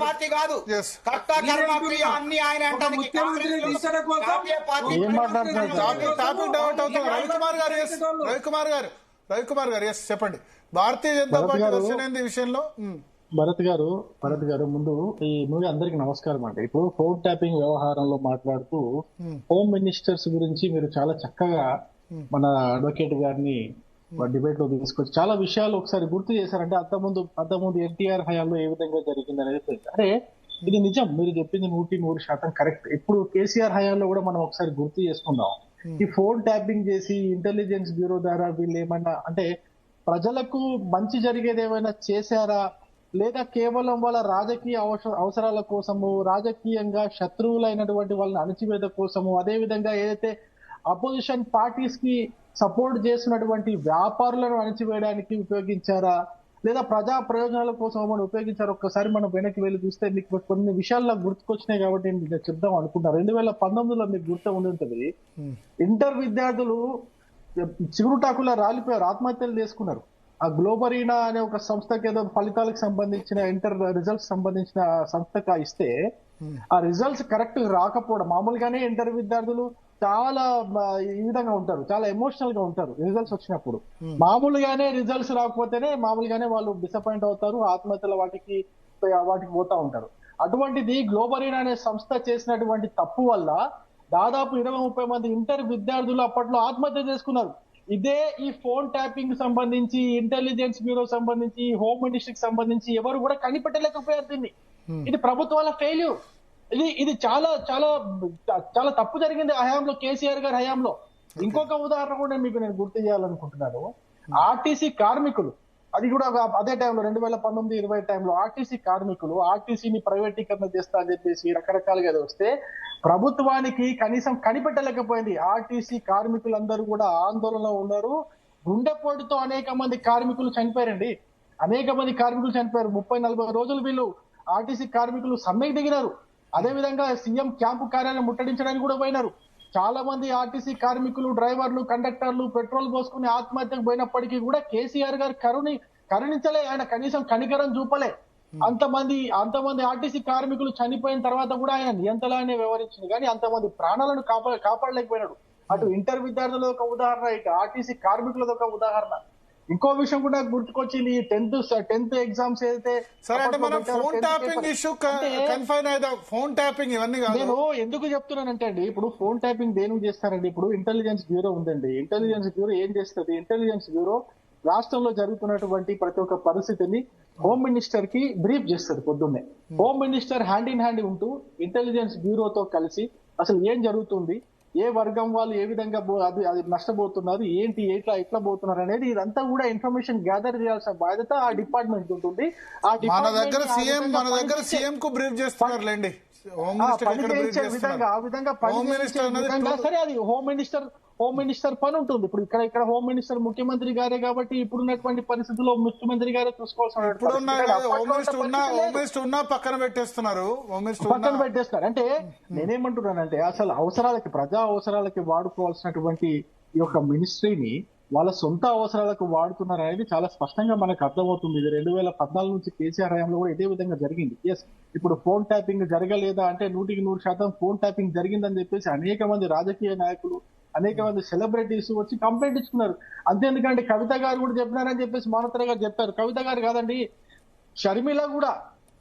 పార్టీ కాదు, కర్త కర్మ క్రియ అన్ని ఆయన అంటానికి రవికుమార్ గారు చెప్పండి. భారతీయ జనతా పార్టీ వచ్చిన విషయంలో భరత్ గారు ముందు ఈ మూవీ అందరికి నమస్కారం అండి. ఇప్పుడు ఫోన్ ట్యాపింగ్ వ్యవహారంలో మాట్లాడుతూ హోమ్ మినిస్టర్స్ గురించి మీరు చాలా చక్కగా మన అడ్వకేట్ గారిని డిబేట్ లో తీసుకొచ్చి చాలా విషయాలు ఒకసారి గుర్తు చేశారంటే అంతకుముందు ఎన్టీఆర్ హయాంలో ఏ విధంగా జరిగింది అనేది తెలుసు. అరే ఇది నిజం, మీరు చెప్పింది 100% కరెక్ట్. ఇప్పుడు కేసీఆర్ హయాంలో కూడా మనం ఒకసారి గుర్తు చేసుకుందాం. ఈ ఫోన్ ట్యాపింగ్ చేసి ఇంటెలిజెన్స్ బ్యూరో ద్వారా వీళ్ళు ఏమన్నా అంటే ప్రజలకు మంచి జరిగేది ఏమైనా చేశారా, లేదా కేవలం వాళ్ళ రాజకీయ అవసరాల కోసము, రాజకీయంగా శత్రువులైనటువంటి వాళ్ళని అణచివేత కోసము, అదేవిధంగా ఏదైతే అపోజిషన్ పార్టీస్ కి సపోర్ట్ చేసినటువంటి వ్యాపారులను అణచివేయడానికి ఉపయోగించారా, లేదా ప్రజా ప్రయోజనాల కోసం మనం ఉపయోగించారు? ఒక్కసారి మనం వెనక్కి వెళ్ళి చూస్తే మీకు కొన్ని విషయాలు నాకు గుర్తుకొచ్చినాయి కాబట్టి నేను చెప్దాం అనుకున్నా. 2019లో మీకు గుర్తు ఉండి ఉంటుంది, ఇంటర్ విద్యార్థులు చిగురుటాకులా రాలిపోయారు, ఆత్మహత్యలు చేసుకున్నారు. ఆ గ్లోబరీనా అనే ఒక సంస్థకి ఏదో ఫలితాలకు సంబంధించిన ఇంటర్ రిజల్ట్స్ సంబంధించిన సంస్థకు ఇస్తే ఆ రిజల్ట్స్ కరెక్ట్ రాకపోవడం, మామూలుగానే ఇంటర్ విద్యార్థులు చాలా ఈ విధంగా ఉంటారు, చాలా ఎమోషనల్ గా ఉంటారు రిజల్ట్స్ వచ్చినప్పుడు. మామూలుగానే రిజల్ట్స్ రాకపోతేనే మామూలుగానే వాళ్ళు డిసప్పాయింట్ అవుతారు, ఆత్మహత్యల వాటికి పోతా ఉంటారు. అటువంటిది గ్లోబరీనా అనే సంస్థ చేసినటువంటి తప్పు వల్ల దాదాపు 20-30 మంది ఇంటర్ విద్యార్థులు అప్పట్లో ఆత్మహత్య చేసుకున్నారు. ఇదే ఈ ఫోన్ ట్యాపింగ్ సంబంధించి, ఇంటెలిజెన్స్ బ్యూరో సంబంధించి, హోమ్ మినిస్ట్రీకి సంబంధించి ఎవరు కూడా కనిపెట్టలేకపోయారు దీన్ని. ఇది ప్రభుత్వాల ఫెయిల్యూర్. ఇది చాలా చాలా చాలా తప్పు జరిగింది హయాంలో, కేసీఆర్ గారి హయాంలో. ఇంకొక ఉదాహరణ కూడా మీకు నేను గుర్తు చేయాలనుకుంటున్నాను. ఆర్టీసీ కార్మికులు, అది కూడా అదే టైంలో 2019-20 టైంలో ఆర్టీసీ కార్మికులు ఆర్టీసీని ప్రైవేటీకరణ చేస్తా అని చెప్పేసి రకరకాలుగా వస్తే ప్రభుత్వానికి కనీసం కనిపెట్టలేకపోయింది. ఆర్టీసీ కార్మికులందరూ కూడా ఆందోళనలో ఉన్నారు. గుండెపోటుతో అనేక మంది కార్మికులు చనిపోయారండి, అనేక మంది కార్మికులు చనిపోయారు. 30-40 రోజులు వీళ్ళు ఆర్టీసీ కార్మికులు సమ్మెకి దిగినారు. అదేవిధంగా సీఎం క్యాంపు కార్యాలయం ముట్టడించడానికి కూడా పోయినారు. చాలా మంది ఆర్టీసీ కార్మికులు, డ్రైవర్లు, కండక్టర్లు పెట్రోల్ పోసుకుని ఆత్మహత్యకు పోయినప్పటికీ కూడా కేసీఆర్ గారు కరుణించలే, ఆయన కనీసం కనికరం చూపలే. అంతమంది ఆర్టీసీ కార్మికులు చనిపోయిన తర్వాత కూడా ఆయన నియంత్రణనే వ్యవహరించింది, కానీ అంతమంది ప్రాణాలను కాపాడలేకపోయినాడు. అటు ఇంటర్ విద్యార్థుల ఒక ఉదాహరణ, ఇటు ఆర్టీసీ కార్మికులది ఒక ఉదాహరణ. ఇంకో విషయం కూడా గుర్తుకొచ్చింది, 10th ఎగ్జామ్స్ ఏదైతే నేను ఎందుకు చెప్తున్నానంటే అండి, ఇప్పుడు ఫోన్ ట్యాపింగ్ దేనికి చేస్తారండి? ఇప్పుడు ఇంటెలిజెన్స్ బ్యూరో ఉందండి, ఇంటెలిజెన్స్ బ్యూరో ఏం చేస్తుంది? ఇంటెలిజెన్స్ బ్యూరో రాష్ట్రంలో జరుగుతున్నటువంటి ప్రతి ఒక్క పరిస్థితిని హోమ్ మినిస్టర్ కి బ్రీఫ్ చేస్తుంది పొద్దున్నే. Home minister hand in hand ఉంటూ ఇంటెలిజెన్స్ బ్యూరోతో కలిసి అసలు ఏం జరుగుతుంది, ఏ వర్గం వాళ్ళు ఏ విధంగా అది నష్టపోతున్నారు, ఏంటి ఎట్లా పోతున్నారు అనేది ఇదంతా కూడా ఇన్ఫర్మేషన్ గ్యాదర్ చేయాల్సిన బాధ్యత ఆ డిపార్ట్మెంట్ ఉంటుంది. మన దగ్గర సీఎం కు బ్రీఫ్ చేస్తున్నారులేండి, సరే అది హోమ్ మినిస్టర్ పని ఉంటుంది. ఇప్పుడు ఇక్కడ హోమ్ మినిస్టర్ ముఖ్యమంత్రి గారే కాబట్టి ఇప్పుడున్నటువంటి పరిస్థితుల్లో ముఖ్యమంత్రి గారే చూసుకోవాల్సిన పక్కన పెట్టేస్తున్నారు. అంటే నేనేమంటున్నానంటే అసలు ప్రజా అవసరాలకి వాడుకోవాల్సినటువంటి ఈ యొక్క మినిస్ట్రీని వాళ్ళ సొంత అవసరాలకు వాడుతున్నారు అనేది చాలా స్పష్టంగా మనకు అర్థమవుతుంది. ఇది 2014 నుంచి కేసీఆర్ హయాంలో కూడా ఇదే విధంగా జరిగింది. ఎస్, ఇప్పుడు ఫోన్ ట్యాపింగ్ జరగలేదా అంటే 100% ఫోన్ ట్యాపింగ్ జరిగిందని చెప్పేసి అనేక మంది రాజకీయ నాయకులు, అనేక మంది సెలబ్రిటీస్ వచ్చి కంప్లైంట్ ఇచ్చుకున్నారు. అంతేందుకంటే కవిత గారు కూడా చెప్పినారని చెప్పేసి మౌనతర గారు చెప్పారు. కవిత గారు కాదండి, షర్మిల కూడా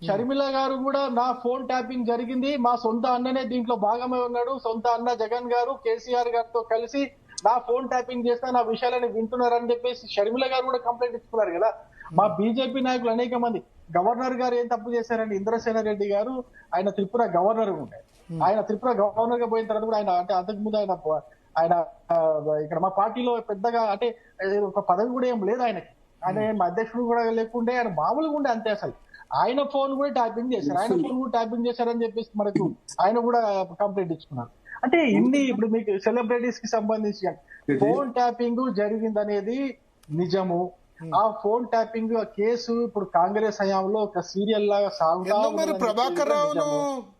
షర్మిల గారు కూడా నా ఫోన్ ట్యాపింగ్ జరిగింది, మా సొంత అన్ననే దీంట్లో భాగమే ఉన్నాడు, సొంత అన్న జగన్ గారు కేసీఆర్ గారితో కలిసి నా ఫోన్ ట్యాపింగ్ చేస్తా నా విషయాలని వింటున్నారని చెప్పేసి షర్మిల గారు కూడా కంప్లైంట్ ఇచ్చుకున్నారు కదా. మా బీజేపీ నాయకులు అనేక మంది, గవర్నర్ గారు ఏం తప్పు చేశారండి, ఇంద్రసేన రెడ్డి గారు ఆయన త్రిపుర గవర్నర్ ఉండే, ఆయన త్రిపుర గవర్నర్ గా పోయిన తర్వాత కూడా ఆయన అంటే అంతకుముందు ఆయన ఇక్కడ మా పార్టీలో పెద్దగా అంటే ఒక పదవి కూడా ఏం లేదు ఆయనకి, ఆయన ఏం అధ్యక్షుడు కూడా లేకుండే, ఆయన మామూలుగా ఉండే అంతే. అసలు ఆయన ఫోన్ కూడా ట్యాపింగ్ చేశారు, ఆయన ఫోన్ కూడా ట్యాపింగ్ చేశారని చెప్పేసి మనకు ఆయన కూడా కంప్లైంట్ ఇచ్చుకున్నారు. అంటే ఇన్ని ఇప్పుడు మీకు సెలబ్రిటీస్ కి సంబంధించి ఫోన్ ట్యాపింగ్ జరిగిందనేది నిజము. ఆ ఫోన్ ట్యాపింగ్ కేసు ఇప్పుడు కాంగ్రెస్ హయాంలో ఒక సీరియల్ లాగా సాగుతా. మీరు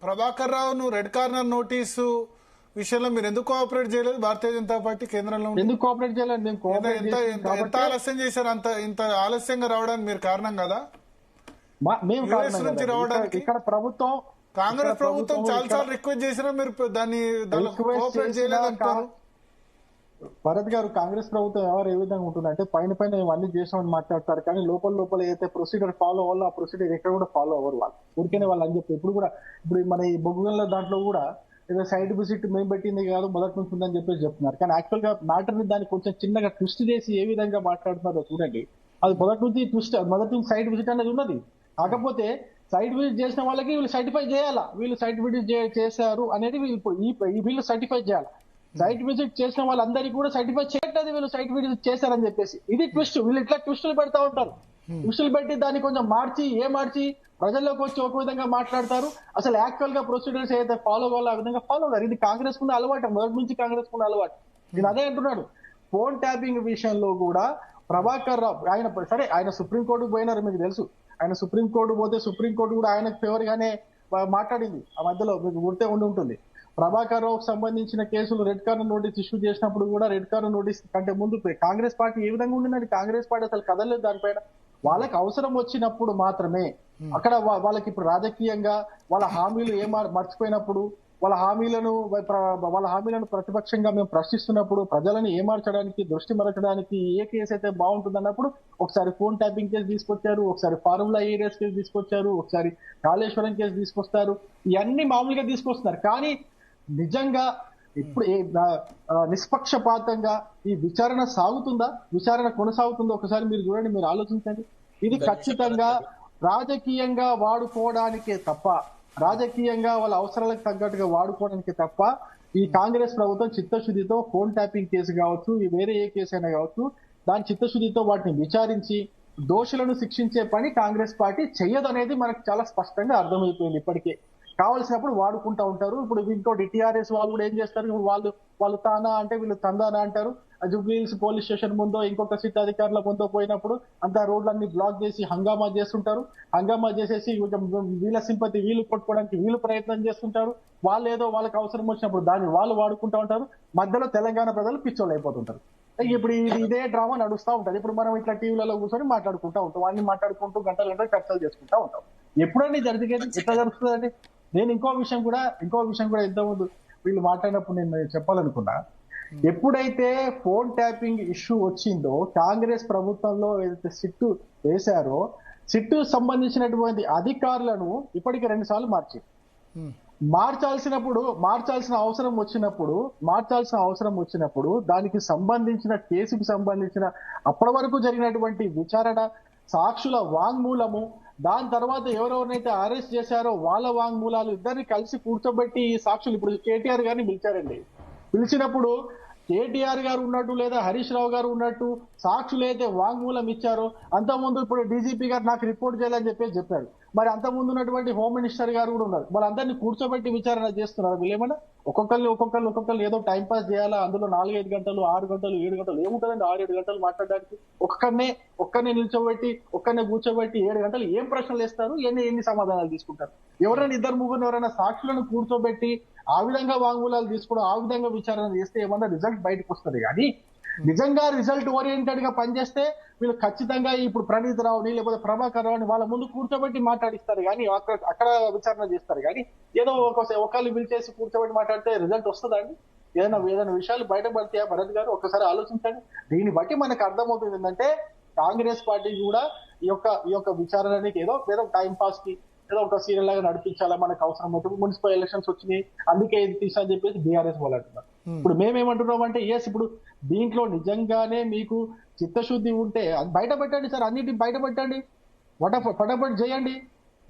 ప్రభాకర్ రావును రెడ్ కార్నర్ నోటీసు విషయంలో మీరు ఎందుకు కోఆపరేట్ చేయలేదు? భారతీయ జనతా పార్టీ కేంద్రంలో ఎందుకు కోఆపరేట్ చేయలేదు? ఎంత ఆలస్యం చేశారు? ఇంత ఆలస్యంగా రావడానికి మీరు కారణం కదా? మేము నుంచి రావడానికి ఇక్కడ ప్రభుత్వం కాంగ్రెస్ ప్రభుత్వం చాలా సార్లు రిక్వెస్ట్ చేసినా మీరు దాన్ని కోఆపరేట్ చేయలేదంటారు. భరత్ గారు, కాంగ్రెస్ ప్రభుత్వం ఎవరు ఏ విధంగా ఉంటుందంటే పైన మేము అన్ని చేసామని మాట్లాడతారు, కానీ లోపల ఏదైతే ప్రొసీడర్ ఫాలో అవ్వాలో ఆ ప్రొసీడర్ ఎక్కడ కూడా ఫాలో అవ్వరు వాళ్ళు. ఊరికేనే వాళ్ళు అని చెప్పి ఇప్పుడు మన ఈ బొగ్గుగల్ల దాంట్లో కూడా ఏదో సైడ్ విజిట్ మేము పెట్టింది కాదు మొదటి నుంచి ఉందని చెప్పేసి చెప్తున్నారు, కానీ యాక్చువల్ గా మ్యాటర్ ని దాన్ని కొంచెం చిన్నగా ట్విస్ట్ చేసి ఏ విధంగా మాట్లాడుతున్నారో చూడండి. అది మొదటి నుంచి సైడ్ విజిట్ అనేది ఉన్నది. కాకపోతే సైట్ విజిట్ చేసిన వాళ్ళకి వీళ్ళు సర్టిఫై చేయాలా, వీళ్ళు సైట్ విజిట్ చేశారు అనేది వీళ్ళు సర్టిఫై చేయాలి. సైట్ విజిట్ చేసిన వాళ్ళందరికీ కూడా సర్టిఫై చేయట్లేదు వీళ్ళు సైట్ విజిట్ చేశారని చెప్పేసి. ఇది ట్విస్ట్. వీళ్ళు ఇట్లా ట్విస్టులు పెడతా ఉంటారు. ట్విస్టులు పెట్టి దాన్ని కొంచెం మార్చి ప్రజల్లోకి వచ్చి ఒక విధంగా మాట్లాడతారు. అసలు యాక్చువల్ గా ప్రొసీడర్స్ ఏదైతే ఫాలో అవ్వాలో ఆ విధంగా ఫాలో అవ్వరు. ఇది కాంగ్రెస్ కు అలవాటు, మొదటి నుంచి కాంగ్రెస్ కు అలవాటు. నేను అదే అంటున్నాడు. ఫోన్ ట్యాపింగ్ విషయంలో కూడా ప్రభాకర్ రావు ఆయన సుప్రీంకోర్టుకు పోయినారు, మీకు తెలుసు. ఆయన సుప్రీంకోర్టు పోతే సుప్రీంకోర్టు కూడా ఆయనకు ఫేవర్ గానే మాట్లాడింది. ఆ మధ్యలో మీకు గుర్తే ఉంటుంది. ప్రభాకర్ రావుకు సంబంధించిన కేసులు రెడ్ కార్నర్ నోటీస్ ఇష్యూ చేసినప్పుడు కూడా రెడ్ కార్నర్ నోటీస్ కంటే ముందు కాంగ్రెస్ పార్టీ ఏ విధంగా ఉండిందండి? కాంగ్రెస్ పార్టీ అసలు కదలేదు దానిపైన. వాళ్ళకి అవసరం వచ్చినప్పుడు మాత్రమే అక్కడ వాళ్ళకి ఇప్పుడు రాజకీయంగా వాళ్ళ హామీలు మర్చిపోయినప్పుడు వాళ్ళ హామీలను ప్రతిపక్షంగా మేము ప్రశ్నిస్తున్నప్పుడు ప్రజలను ఏమార్చడానికి దృష్టి మరచడానికి ఏ కేసు అయితే బాగుంటుంది అన్నప్పుడు ఒకసారి ఫోన్ ట్యాపింగ్ కేసు తీసుకొచ్చారు, ఒకసారి ఫార్ములా ఏరియాస్ కేసు తీసుకొచ్చారు, ఒకసారి కాళేశ్వరం కేసు తీసుకొస్తారు. ఇవన్నీ మామూలుగా తీసుకొస్తున్నారు. కానీ నిజంగా ఇప్పుడు నిష్పక్షపాతంగా ఈ విచారణ సాగుతుందా, విచారణ కొనసాగుతుందో ఒకసారి మీరు చూడండి, మీరు ఆలోచించండి. ఇది ఖచ్చితంగా రాజకీయంగా వాడుకోవడానికే తప్ప, రాజకీయంగా వాళ్ళ అవసరాలకు తగ్గట్టుగా వాడుకోవడానికి తప్ప ఈ కాంగ్రెస్ ప్రభుత్వం చిత్తశుద్ధితో ఫోన్ ట్యాపింగ్ కేసు కావచ్చు, ఈ వేరే ఏ కేసు అయినా కావచ్చు, దాని చిత్తశుద్ధితో వాటిని విచారించి దోషులను శిక్షించే పని కాంగ్రెస్ పార్టీ చెయ్యదనేది మనకు చాలా స్పష్టంగా అర్థమైపోయింది. ఇప్పటికే కావాల్సినప్పుడు వాడుకుంటా ఉంటారు. ఇప్పుడు ఇంకోటి టీఆర్ఎస్ వాళ్ళు కూడా ఏం చేస్తారు, ఇప్పుడు వాళ్ళు తానా అంటే వీళ్ళు తందానా అంటారు. జూబ్లీహిల్స్ పోలీస్ స్టేషన్ ముందో ఇంకొక సిట్ అధికారుల ముందో పోయినప్పుడు అంతా రోడ్లన్నీ బ్లాక్ చేసి హంగామా చేస్తుంటారు. హంగామా చేసేసి వీళ్ళ సింపతి వీళ్ళు కొట్టుకోవడానికి వీళ్ళు ప్రయత్నం చేస్తుంటారు. వాళ్ళు ఏదో వాళ్ళకి అవసరం వచ్చినప్పుడు దాన్ని వాళ్ళు వాడుకుంటా ఉంటారు. మధ్యలో తెలంగాణ ప్రజలు పిచ్చోళ్ళు అయిపోతుంటారు. ఇప్పుడు ఇదే డ్రామా నడుస్తూ ఉంటది. ఇప్పుడు మనం ఇట్లా టీవీలలో కూర్చొని మాట్లాడుకుంటా ఉంటాం, అన్ని మాట్లాడుకుంటూ గంటలు చర్చలు చేసుకుంటా ఉంటాం. ఎప్పుడైనా జరిగేది ఎట్లా జరుగుతుందండి? నేను ఇంకో విషయం కూడా ఇంతకుముందు వీళ్ళు మాట్లాడినప్పుడు నేను చెప్పాలనుకున్నా, ఎప్పుడైతే ఫోన్ ట్యాపింగ్ ఇష్యూ వచ్చిందో కాంగ్రెస్ ప్రభుత్వంలో ఏదైతే సిట్టు వేశారో సిట్టు సంబంధించినటువంటి అధికారులను ఇప్పటికి 2 సార్లు మార్చాల్సిన అవసరం వచ్చినప్పుడు దానికి సంబంధించిన కేసుకు సంబంధించిన అప్పటి వరకు జరిగినటువంటి విచారణ, సాక్షుల వాంగ్మూలము, దాని తర్వాత ఎవరెవరినైతే అరెస్ట్ చేశారో వాళ్ళ వాంగ్మూలాలు ఇద్దరిని కలిసి కూర్చోబెట్టి సాక్షులు ఇప్పుడు కేటీఆర్ గారిని పిలిచారండి. పిలిచినప్పుడు కేటీఆర్ గారు ఉన్నట్టు లేదా హరీష్ రావు గారు ఉన్నట్టు సాక్షులు అయితే వాంగ్మూలం ఇచ్చారో, అంతకుముందు ఇప్పుడు డీజీపీ గారు నాకు రిపోర్ట్ చేయాలని చెప్పారు. మరి అంతకుముందు ఉన్నటువంటి హోమ్ మినిస్టర్ గారు కూడా ఉన్నారు. వాళ్ళందరినీ కూర్చోబెట్టి విచారణ చేస్తున్నారు. వీళ్ళేమన్నా ఒక్కొక్కరు ఏదో టైం పాస్ చేయాలా, అందులో 4-5 గంటలు 6 గంటలు 7 గంటలు ఏముంటుందండి 6-7 గంటలు మాట్లాడడానికి? ఒక్కనే నిల్చోబెట్టి ఒక్కనే కూర్చోబెట్టి 7 గంటలు ఏం ప్రశ్నలు వేస్తారు, ఎన్ని సమాధానాలు తీసుకుంటారు? ఎవరైనా 2-3 ఎవరైనా సాక్షులను కూర్చోబెట్టి ఆ విధంగా వాంగ్మూలాలు తీసుకోవడం, ఆ విధంగా విచారణ చేస్తే ఏమన్నా రిజల్ట్ బయటకు వస్తుంది. కానీ నిజంగా రిజల్ట్ ఓరియంటెడ్ గా పనిచేస్తే వీళ్ళు ఖచ్చితంగా ఇప్పుడు ప్రణీత్ రావుని లేకపోతే ప్రభాకర్ రావుని వాళ్ళ ముందు కూర్చోబెట్టి మాట్లాడిస్తారు, కానీ అక్కడ విచారణ చేస్తారు. కానీ ఏదో ఒకళ్ళు పిలిచేసి కూర్చోబెట్టి మాట్లాడితే రిజల్ట్ వస్తుందండి? ఏదైనా విషయాలు బయటపడతాయా? భరత్ గారు ఒక్కసారి ఆలోచించండి. దీన్ని బట్టి మనకు అర్థమవుతుంది ఏంటంటే కాంగ్రెస్ పార్టీ కూడా ఈ యొక్క విచారణకి ఏదో టైం పాస్ కి ఏదో ఒక సీరియల్ లాగా నడిపించాలా, మనకు అవసరం అవుతుంది, మున్సిపల్ ఎలక్షన్స్ వచ్చినాయి అందుకే ఇది తీసా అని చెప్పేసి బీఆర్ఎస్ వాళ్ళు అంటున్నారు. ఇప్పుడు మేమేమంటున్నాం అంటే ఇప్పుడు దీంట్లో నిజంగానే మీకు చిత్తశుద్ధి ఉంటే అది బయట పెట్టండి సార్, అన్నిటిని బయట పెట్టండి, ఫటాఫట్ చేయండి.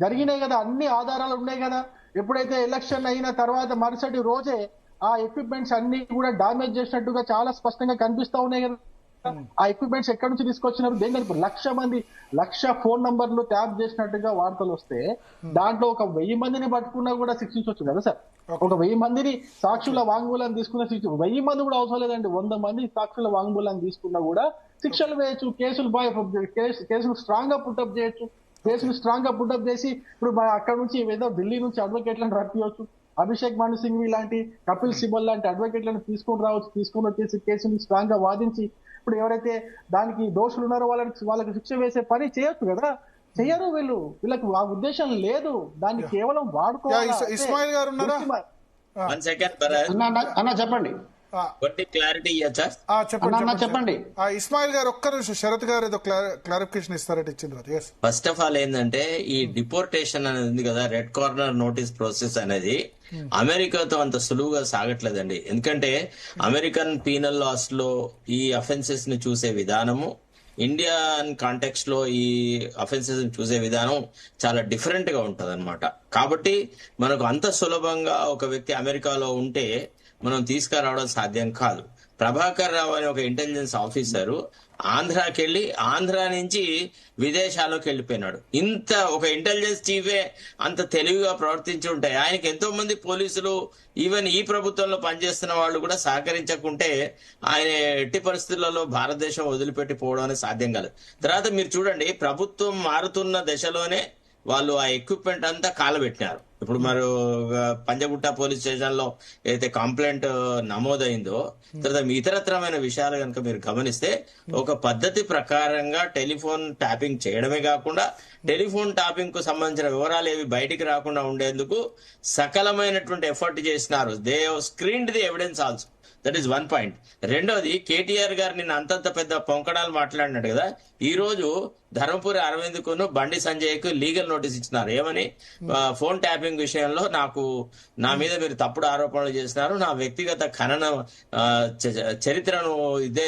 జరిగినాయి కదా, అన్ని ఆధారాలు ఉన్నాయి కదా. ఎప్పుడైతే ఎలక్షన్ అయిన తర్వాత మరుసటి రోజే ఆ ఎక్విప్మెంట్స్ అన్ని కూడా డామేజ్ చేసినట్టుగా చాలా స్పష్టంగా కనిపిస్తా ఉన్నాయి కదా. ఆ ఎక్విప్మెంట్స్ ఎక్కడి నుంచి తీసుకొచ్చినారు, దేనికి 1,00,000 ఫోన్ నంబర్లు ట్యాప్ చేసినట్టుగా వార్తలు వస్తే దాంట్లో ఒక 1000 మందిని పట్టుకున్నా కూడా శిక్షించవచ్చు కదా సార్. ఒక 1000 మందిని సాక్షుల వాంగ్మూలాన్ని తీసుకున్న 1000 మంది కూడా అవసరం లేదండి, 100 మంది సాక్షుల వాంగ్మూలాన్ని తీసుకున్నా కూడా శిక్షలు వేయచ్చు, కేసులు స్ట్రాంగ్ గా పుట్టప్ చేయొచ్చు. కేసులు స్ట్రాంగ్ గా పుట్టప్ చేసి ఇప్పుడు అక్కడ నుంచి ఏదో ఢిల్లీ నుంచి అడ్వకేట్లను రప్పియవచ్చు. అభిషేక్ మను సింఘ్వి లాంటి, కపిల్ సిబల్ లాంటి అడ్వకేట్లను తీసుకొని వచ్చేసి కేసుని స్ట్రాంగ్ గా వాదించి ఇప్పుడు ఎవరైతే దానికి దోషులు ఉన్నారో వాళ్ళకి శిక్ష వేసే పని చేయొచ్చు కదా. చెయ్యరు వీళ్ళకి ఆ ఉద్దేశం లేదు, దాన్ని కేవలం వాడుకోవాలి. ఇస్మాయిల్ గారు ఉన్నారా? వన్ సెకండ్ అన్న చెప్పండి. క్లారిటీ చెప్పండి. ఇస్మాయిల్ గారు ఒక్క నిమిషం, శరత్ గారు ఏదో క్లారిఫికేషన్ ఇస్తారట ఇచ్చింది. ఫస్ట్ ఆఫ్ ఆల్ ఏంటంటే ఈ డిపోర్టేషన్ అనేది ఉంది కదా, రెడ్ కార్నర్ నోటీస్ ప్రాసెస్ అనేది అమెరికాతో అంత సులువుగా సాగట్లేదండి. ఎందుకంటే అమెరికన్ పీనల్ లాస్ లో ఈ అఫెన్సెస్ ని చూసే విధానము, ఇండియన్ కాంటెక్స్ట్ లో ఈ అఫెన్సెస్ ని చూసే విధానం చాలా డిఫరెంట్ గా ఉంటది అనమాట. కాబట్టి మనకు అంత సులభంగా ఒక వ్యక్తి అమెరికాలో ఉంటే మనం తీసుకురావడం సాధ్యం కాదు. ప్రభాకర్ రావు అనే ఒక ఇంటెలిజెన్స్ ఆఫీసరు ఆంధ్రాకి వెళ్ళి ఆంధ్ర నుంచి విదేశాల్లోకి వెళ్ళిపోయినాడు. ఇంత ఒక ఇంటెలిజెన్స్ చీఫే అంత తెలివిగా ప్రవర్తించి ఉంటే ఆయనకి ఎంతో మంది పోలీసులు, ఈవెన్ ఈ ప్రభుత్వంలో పనిచేస్తున్న వాళ్ళు కూడా సహకరించకుంటే ఆయన ఎట్టి పరిస్థితులలో భారతదేశం వదిలిపెట్టి పోవడం అనేది సాధ్యం కాదు. తర్వాత మీరు చూడండి, ప్రభుత్వం మారుతున్న దశలోనే వాళ్ళు ఆ ఎక్విప్మెంట్ అంతా కాలబెట్టినారు. ఇప్పుడు మరి పంజగుట్ట పోలీస్ స్టేషన్ లో ఏదైతే కంప్లైంట్ నమోదైందో, తర్వాత ఇతరత్రమైన విషయాలు కనుక మీరు గమనిస్తే ఒక పద్ధతి ప్రకారంగా టెలిఫోన్ ట్యాపింగ్ చేయడమే కాకుండా టెలిఫోన్ ట్యాపింగ్ కు సంబంధించిన వివరాలు ఏవి బయటికి రాకుండా ఉండేందుకు సకలమైనటువంటి ఎఫర్ట్ చేసినారు. They screened the evidence also. That is 1 point. రెండోది, కేటీఆర్ గారు నిన్న అంతంత పెద్ద పొంకడాలు మాట్లాడినాడు కదా, ఈ రోజు ధర్మపురి అరవింద్ కును బండి సంజయ్ కు లీగల్ నోటీస్ ఇచ్చినారు. ఏమని? ఫోన్ ట్యాపింగ్ విషయంలో నా మీద మీరు తప్పుడు ఆరోపణలు చేసినారు, నా వ్యక్తిగత ఖనన చరిత్రను ఇదే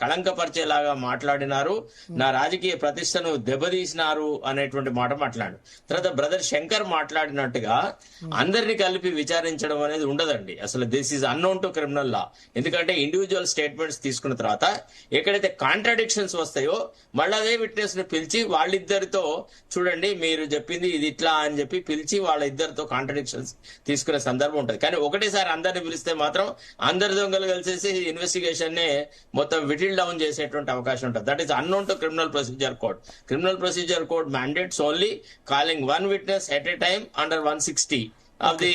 కళంకపరిచేలాగా మాట్లాడినారు, నా రాజకీయ ప్రతిష్టను దెబ్బతీసినారు అనేటువంటి మాట మాట్లాడు. తర్వాత బ్రదర్ శంకర్ మాట్లాడినట్టుగా అందరినీ కలిపి విచారించడం అనేది ఉండదండి. అసలు this is unknown to criminal లా. ఎందుకంటే ఇండివిజువల్ స్టేట్మెంట్స్ తీసుకున్న తర్వాత ఎక్కడైతే కాంట్రాడిక్షన్స్ వస్తాయో మళ్ళీ అదే విట్నెస్ ని పిలిచి వాళ్ళిద్దరితో, చూడండి మీరు చెప్పింది ఇది ఇట్లా అని చెప్పి పిలిచి వాళ్ళిద్దరితో కాంట్రాడిక్షన్స్ తీసుకునే సందర్భం ఉంటుంది. కానీ ఒకటేసారి అందరిని పిలిస్తే మాత్రం అందరి దొంగలు కలిసేసి ఇన్వెస్టిగేషన్ నే మొత్తం విటిల్ డౌన్ చేసేటువంటి అవకాశం ఉంటుంది. That is unknown to criminal procedure code. Criminal procedure code mandates only calling one witness at a time under 160 of the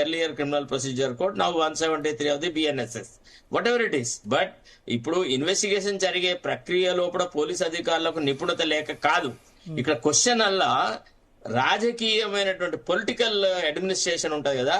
earlier criminal procedure code, now 173 of the BNSS, whatever it is. But ఇప్పుడు investigation జరిగే ప్రక్రియ లోపల police అధికారులకు నిపుణత లేక కాదు. ఇక్కడ question అలా రాజకీయమైనటువంటి political administration ఉంటది కదా,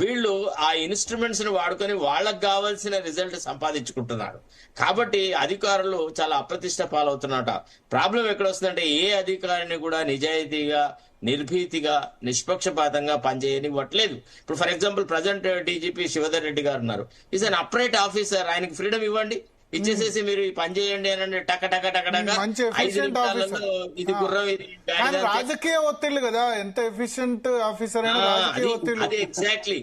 వీళ్ళు ఆ ఇన్స్ట్రుమెంట్స్ ని వాడుకొని వాళ్ళకు కావాల్సిన రిజల్ట్ సంపాదించుకుంటున్నారు. కాబట్టి అధికారులు చాలా అప్రతిష్ట పాలవుతున్నట. ప్రాబ్లం ఎక్కడ వస్తుందంటే ఏ అధికారిని కూడా నిజాయితీగా, నిర్భీతిగా, నిష్పక్షపాతంగా పనిచేయనివ్వట్లేదు. ఇప్పుడు for example present DGP Shivadhar Reddy గారు ఉన్నారు. ఈజ్ అన్ అప్రైట్ ఆఫీసర్, ఆయనకి ఫ్రీడమ్ ఇవ్వండి, ఇచ్చేసేసి మీరు ఈ పని చేయండి అని టక టక టక టక 5 నిమిషాలలో ఇది గుర్రం ఇది రాజకీయ ఒత్తిళ్లు కదా. ఎంత ఎఫిషియెంట్ ఆఫీసర్ అయినా రాజకీయ ఒత్తిళ్లు. ఎగ్జాక్ట్లీ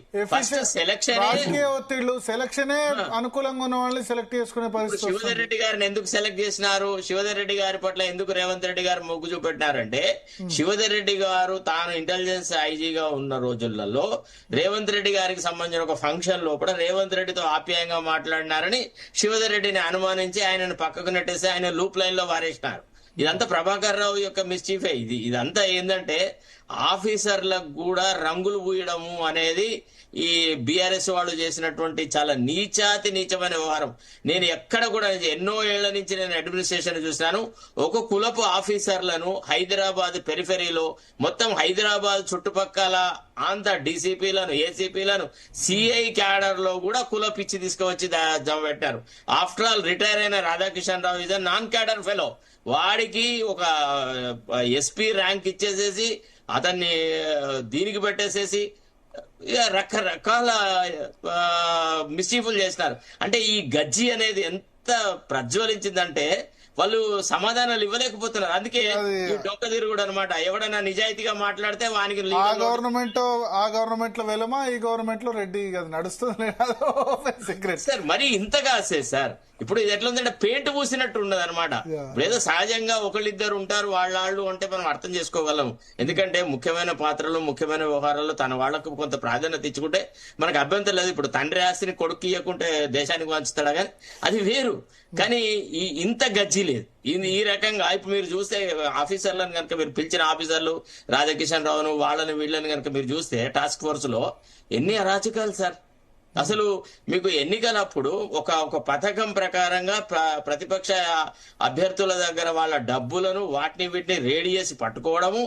సెలక్షన్, రాజకీయ ఒత్తిళ్లు, సెలక్షనే అనుకూలంగా ఉన్న వాళ్ళని సెలెక్ట్ చేసుకునే పరిస్థితి. శివధర్ రెడ్డి గారిని ఎందుకు సెలెక్ట్ చేసినారు? శివధర్ రెడ్డి గారి పట్ల ఎందుకు రేవంత్ రెడ్డి గారు మొగ్గు చూపెట్టినారంటే, శివధర్ రెడ్డి గారు తాను ఇంటెలిజెన్స్ ఐజీగా ఉన్న రోజులలో రేవంత్ రెడ్డి గారికి సంబంధించిన ఒక ఫంక్షన్ లోపల రేవంత్ రెడ్డితో ఆప్యాయంగా మాట్లాడినారని శివధర్ రెడ్డిని అనుమానించి ఆయనను పక్కకు నెట్టేసి ఆయన లూప్ లైన్ లో వారేసినారు. ఇదంతా ప్రభాకర్ రావు యొక్క మిస్చీఫే. ఇదంతా ఏంటంటే ఆఫీసర్లకు కూడా రంగులు పూయడము అనేది ఈ బీఆర్ఎస్ వాళ్ళు చేసినటువంటి చాలా నీచమైన వ్యవహారం. నేను ఎక్కడ కూడా ఎన్నో ఏళ్ల నుంచి నేను అడ్మినిస్ట్రేషన్ చూసినాను. ఒక కులపు ఆఫీసర్లను హైదరాబాద్ పెరిఫెరీలో మొత్తం హైదరాబాద్ చుట్టుపక్కల అంత డీసీపీలను, ఏసీపీలను, సిఐ క్యాడర్ లో కూడా కుల పిచ్చి తీసుకువచ్చి జమ పెట్టారు. ఆఫ్టర్ ఆల్ రిటైర్ అయిన రాధాకిషన్ రావు ఇస్ నాన్ క్యాడర్ ఫెలో. వాడికి ఒక ఎస్పీ ర్యాంక్ ఇచ్చేసేసి అతన్ని దీనికి పెట్టేసేసి రకరకాల మిస్చీఫ్లు చేసినారు. అంటే ఈ గజ్జి అనేది ఎంత ప్రజ్వలించిందంటే వాళ్ళు సమాధానాలు ఇవ్వలేకపోతున్నారు. అందుకే ఈ డొక్క తిరుగుడు అనమాట. ఎవడన్నా నిజాయితీగా మాట్లాడితే వానికి ఆ గవర్నమెంట్ లో వెలమా, ఈ గవర్నమెంట్ లో రెడ్డి నడుస్తుంది సీక్రెట్ సార్. మరి ఇంతగా సార్ ఇప్పుడు ఇది ఎట్లా ఉందంటే పెయింట్ పూసినట్టు ఉండదు అనమాట. ఇప్పుడు ఏదో సహజంగా ఒకళ్ళిద్దరు ఉంటారు వాళ్ళు అంటే మనం అర్థం చేసుకోగలం. ఎందుకంటే ముఖ్యమైన పాత్రలు ముఖ్యమైన వ్యవహారాల్లో తన వాళ్లకు కొంత ప్రాధాన్యత ఇచ్చుకుంటే మనకు అభ్యంతరం లేదు. ఇప్పుడు తండ్రి ఆస్తిని కొడుకు ఇవ్వకుంటే దేశానికి వంచుతాడా కానీ అది వేరు. కానీ ఇంత గజ్జి లేదు. ఈ రకంగా ఇప్పుడు మీరు చూస్తే ఆఫీసర్లను కనుక మీరు పిలిచిన ఆఫీసర్లు రాధాకిషన్ రావును వాళ్ళని వీళ్ళని కనుక మీరు చూస్తే టాస్క్ ఫోర్స్ లో ఎన్ని అరాచకాలు సార్. అసలు మీకు ఎన్నికలప్పుడు ఒక పథకం ప్రకారంగా ప్రతిపక్ష అభ్యర్థుల దగ్గర వాళ్ళ డబ్బులను వీటిని రేడి చేసి పట్టుకోవడము,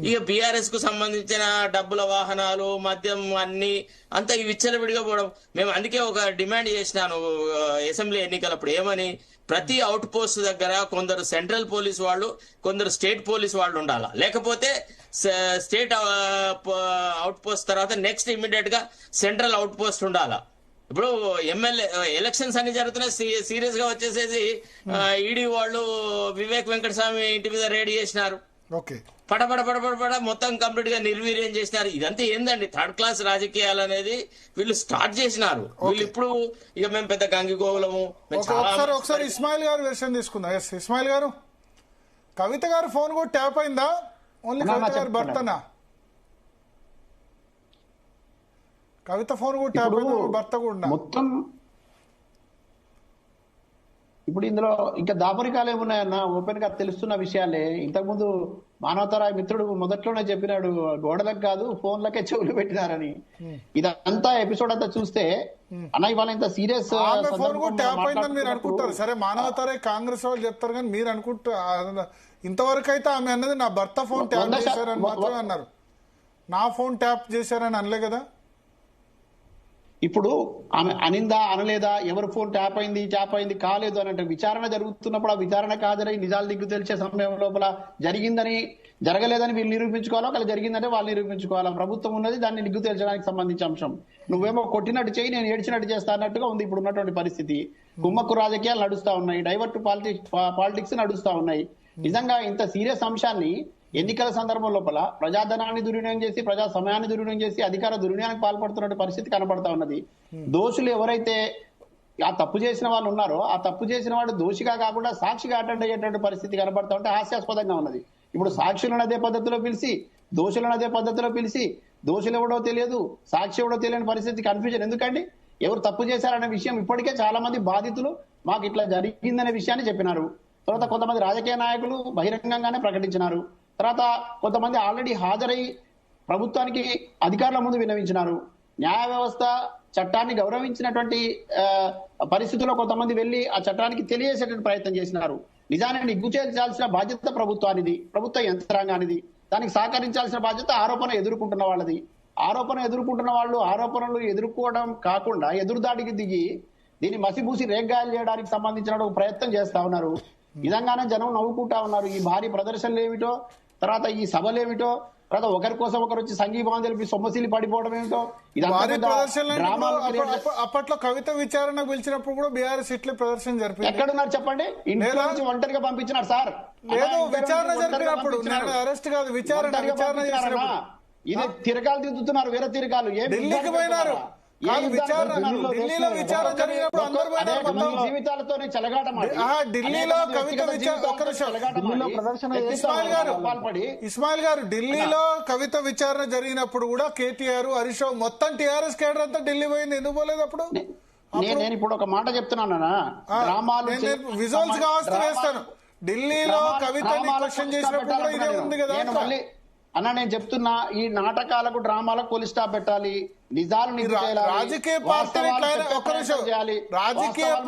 ఇక బీఆర్ఎస్ కు సంబంధించిన డబ్బుల వాహనాలు మద్యం అన్ని అంతా విచ్చలవిడిగా పోవడం. మేము అందుకే ఒక డిమాండ్ చేసినాను అసెంబ్లీ ఎన్నికలప్పుడు ఏమని, ప్రతి అవుట్ పోస్ట్ దగ్గర కొందరు సెంట్రల్ పోలీస్ వాళ్ళు కొందరు స్టేట్ పోలీస్ వాళ్ళు ఉండాలా, లేకపోతే స్టేట్ అవుట్ పోస్ట్ తర్వాత నెక్స్ట్ ఇమ్మీడియట్ గా సెంట్రల్ అవుట్ పోస్ట్ ఉండాలా. ఇప్పుడు ఎమ్మెల్యే ఎలక్షన్స్ అన్ని జరుగుతున్నాయి, సీరియస్ గా వచ్చేసేసి ఈడీ వాళ్ళు వివేక్ వెంకటస్వామి ఇంటి మీద రేడ్ చేసినారు. పడ మొత్తం కంప్లీట్ గా నిర్వీర్యం చేసినారు. ఇదంతా ఏందండి? థర్డ్ క్లాస్ రాజకీయాలు అనేది వీళ్ళు స్టార్ట్ చేసినారు. వీళ్ళు ఇప్పుడు ఇక మేము పెద్ద గంగిగోవులము. ఒకసారి ఇస్మాయిల్ గారు వెర్షన్ తీసుకుందాం. ఎస్ ఇస్మాయిల్ గారు, కవిత గారు ఫోన్ కూడా ట్యాప్ అయిందా? ఓన్లీ కవిత గారు భర్తనా? కవిత ఫోన్ కూడా ట్యాప్ అయిందా, భర్త కూడా మొత్తం? ఇప్పుడు ఇందులో ఇంకా దాపరికాలు ఏమున్నాయన్న? ఓపెన్ గా తెలుస్తున్న విషయాలే. ఇంతకుముందు మానవతరాయ మిత్రుడు మొదట్లోనే చెప్పినాడు, గోడలకు కాదు ఫోన్లకే చెవులు పెట్టినారని. ఇదంతా ఎపిసోడ్ అంతా చూస్తే అన్న ఇవాళ ఇంత సీరియస్ ఫోన్ కూడా ట్యాప్ అయిందని మీరు అనుకుంటారు. సరే మానవతరాయ కాంగ్రెస్ వాళ్ళు చెప్తారు కానీ మీరు అనుకుంటారు ఇంతవరకు అయితే ఆమె అన్నది నా భర్త ఫోన్ ట్యాప్ చేశారని మాత్రమే అన్నారు. నా ఫోన్ ట్యాప్ చేశారని అనలే కదా. ఇప్పుడు ఆమె అనిందా అనలేదా, ఎవరు ఫోన్ ట్యాప్ అయింది కాలేదు అని అంటే విచారణ జరుగుతున్నప్పుడు ఆ విచారణకు హాజరై నిజాలు దిగ్గు తెలిసే సమయం లోపల జరిగిందని జరగలేదని వీళ్ళు నిరూపించుకోవాలా, ఒకవేళ జరిగిందంటే వాళ్ళు నిరూపించుకోవాలా. ప్రభుత్వం ఉన్నది దాన్ని నిగ్గు తేల్చడానికి సంబంధించిన అంశం. నువ్వేమో కొట్టినట్టు చేయి, నేను ఏడ్చినట్టు చేస్తా అన్నట్టుగా ఉంది ఇప్పుడు ఉన్నటువంటి పరిస్థితి. కుమ్మక్కు రాజకీయాలు నడుస్తా ఉన్నాయి, డైవర్ట్ పాలిటిక్స్ నడుస్తా ఉన్నాయి. నిజంగా ఇంత సీరియస్ అంశాన్ని ఎన్నికల సందర్భం లోపల ప్రజాధనాన్ని దుర్వినియోగం చేసి ప్రజా సమయాన్ని దుర్వినియోగం చేసి అధికార దుర్వినియోగానికి పాల్పడుతున్న పరిస్థితి కనబడతా ఉన్నది. దోషులు ఎవరైతే ఆ తప్పు చేసిన వాళ్ళు ఉన్నారో ఆ తప్పు చేసిన వాడు దోషిగా కాకుండా సాక్షిగా అటెండ్ అయ్యేటువంటి పరిస్థితి కనబడతా ఉంటే హాస్యాస్పదంగా ఉన్నది. ఇప్పుడు సాక్షులను అదే పద్ధతిలో పిలిచి దోషులను అదే పద్ధతిలో పిలిచి దోషులు ఎవడో తెలియదు సాక్షి ఎవడో తెలియని పరిస్థితి, కన్ఫ్యూజన్. ఎందుకండి ఎవరు తప్పు చేశారనే విషయం ఇప్పటికే చాలా మంది బాధితులు మాకు ఇట్లా జరిగిందనే విషయాన్ని చెప్పినారు. తర్వాత కొంతమంది రాజకీయ నాయకులు బహిరంగంగానే ప్రకటించినారు. తర్వాత కొంతమంది ఆల్రెడీ హాజరై ప్రభుత్వానికి అధికారుల ముందు విన్నవించినారు. న్యాయ వ్యవస్థ చట్టాన్ని గౌరవించినటువంటి పరిస్థితుల్లో కొంతమంది వెళ్లి ఆ చట్టానికి తెలియజేసేటువంటి ప్రయత్నం చేసినారు. నిజాన్ని నిగ్గు చేయాల్సిన బాధ్యత ప్రభుత్వానిది, ప్రభుత్వ యంత్రాంగానిది. దానికి సహకరించాల్సిన బాధ్యత ఆరోపణ ఎదుర్కొంటున్న వాళ్ళది. ఆరోపణ ఎదుర్కొంటున్న వాళ్ళు ఆరోపణలు ఎదుర్కోవడం కాకుండా ఎదురుదాడికి దిగి దీన్ని మసిబూసి రేగ్గాయలు చేయడానికి సంబంధించిన ఒక ప్రయత్నం చేస్తా ఉన్నారు. నిజంగానే జనం నవ్వుకుంటా ఉన్నారు. ఈ భారీ ప్రదర్శనలు ఏమిటో, తర్వాత ఈ సభలేమిటో, తర్వాత ఒకరి కోసం ఒకరు వచ్చి సంఘీభావం తెలిపి సొమ్మసిలి పడిపోవడం ఏమిటో, అప్పట్లో కవిత విచారణ పిలిచినప్పుడు కూడా బీఆర్ఎస్ ఇట్లే ప్రదర్శన జరిపి ఎక్కడున్నారు చెప్పండి? ఇంట్లో నుంచి ఒంటరిగా పంపించినారు సార్. లేదు విచారణ జరిపినప్పుడు అరెస్ట్ కాదు, విచారణ చేసినప్పుడు ఇది తిరగాలు దిద్దుతున్నారు, వేరే తిరగాలు. ఢిల్లీకి పోయినారు, ఢిల్లీలో విచారణ జరిగినప్పుడు జీవితాలతోనే ఢిల్లీలో కవిత ఇస్మాయిల్ గారు ఢిల్లీలో కవిత విచారణ జరిగినప్పుడు కూడా కేటీఆర్ హరీష్ రావు మొత్తం టీఆర్ఎస్ కేడర్ అంతా ఢిల్లీ పోయింది. ఎందుకు పోలేదు అప్పుడు? నేను ఇప్పుడు ఒక మాట చెప్తున్నానా, విజువల్స్ కావస్తే వేస్తాను. ఢిల్లీలో కవితని క్వశ్చన్ చేసినప్పుడు కూడా ఇదే ఉంది కదా అన్న. నేను చెప్తున్నా, ఈ నాటకాలకు డ్రామాలకు పోలీ స్టాప్ పెట్టాలి. నిజాలు రాజకీయ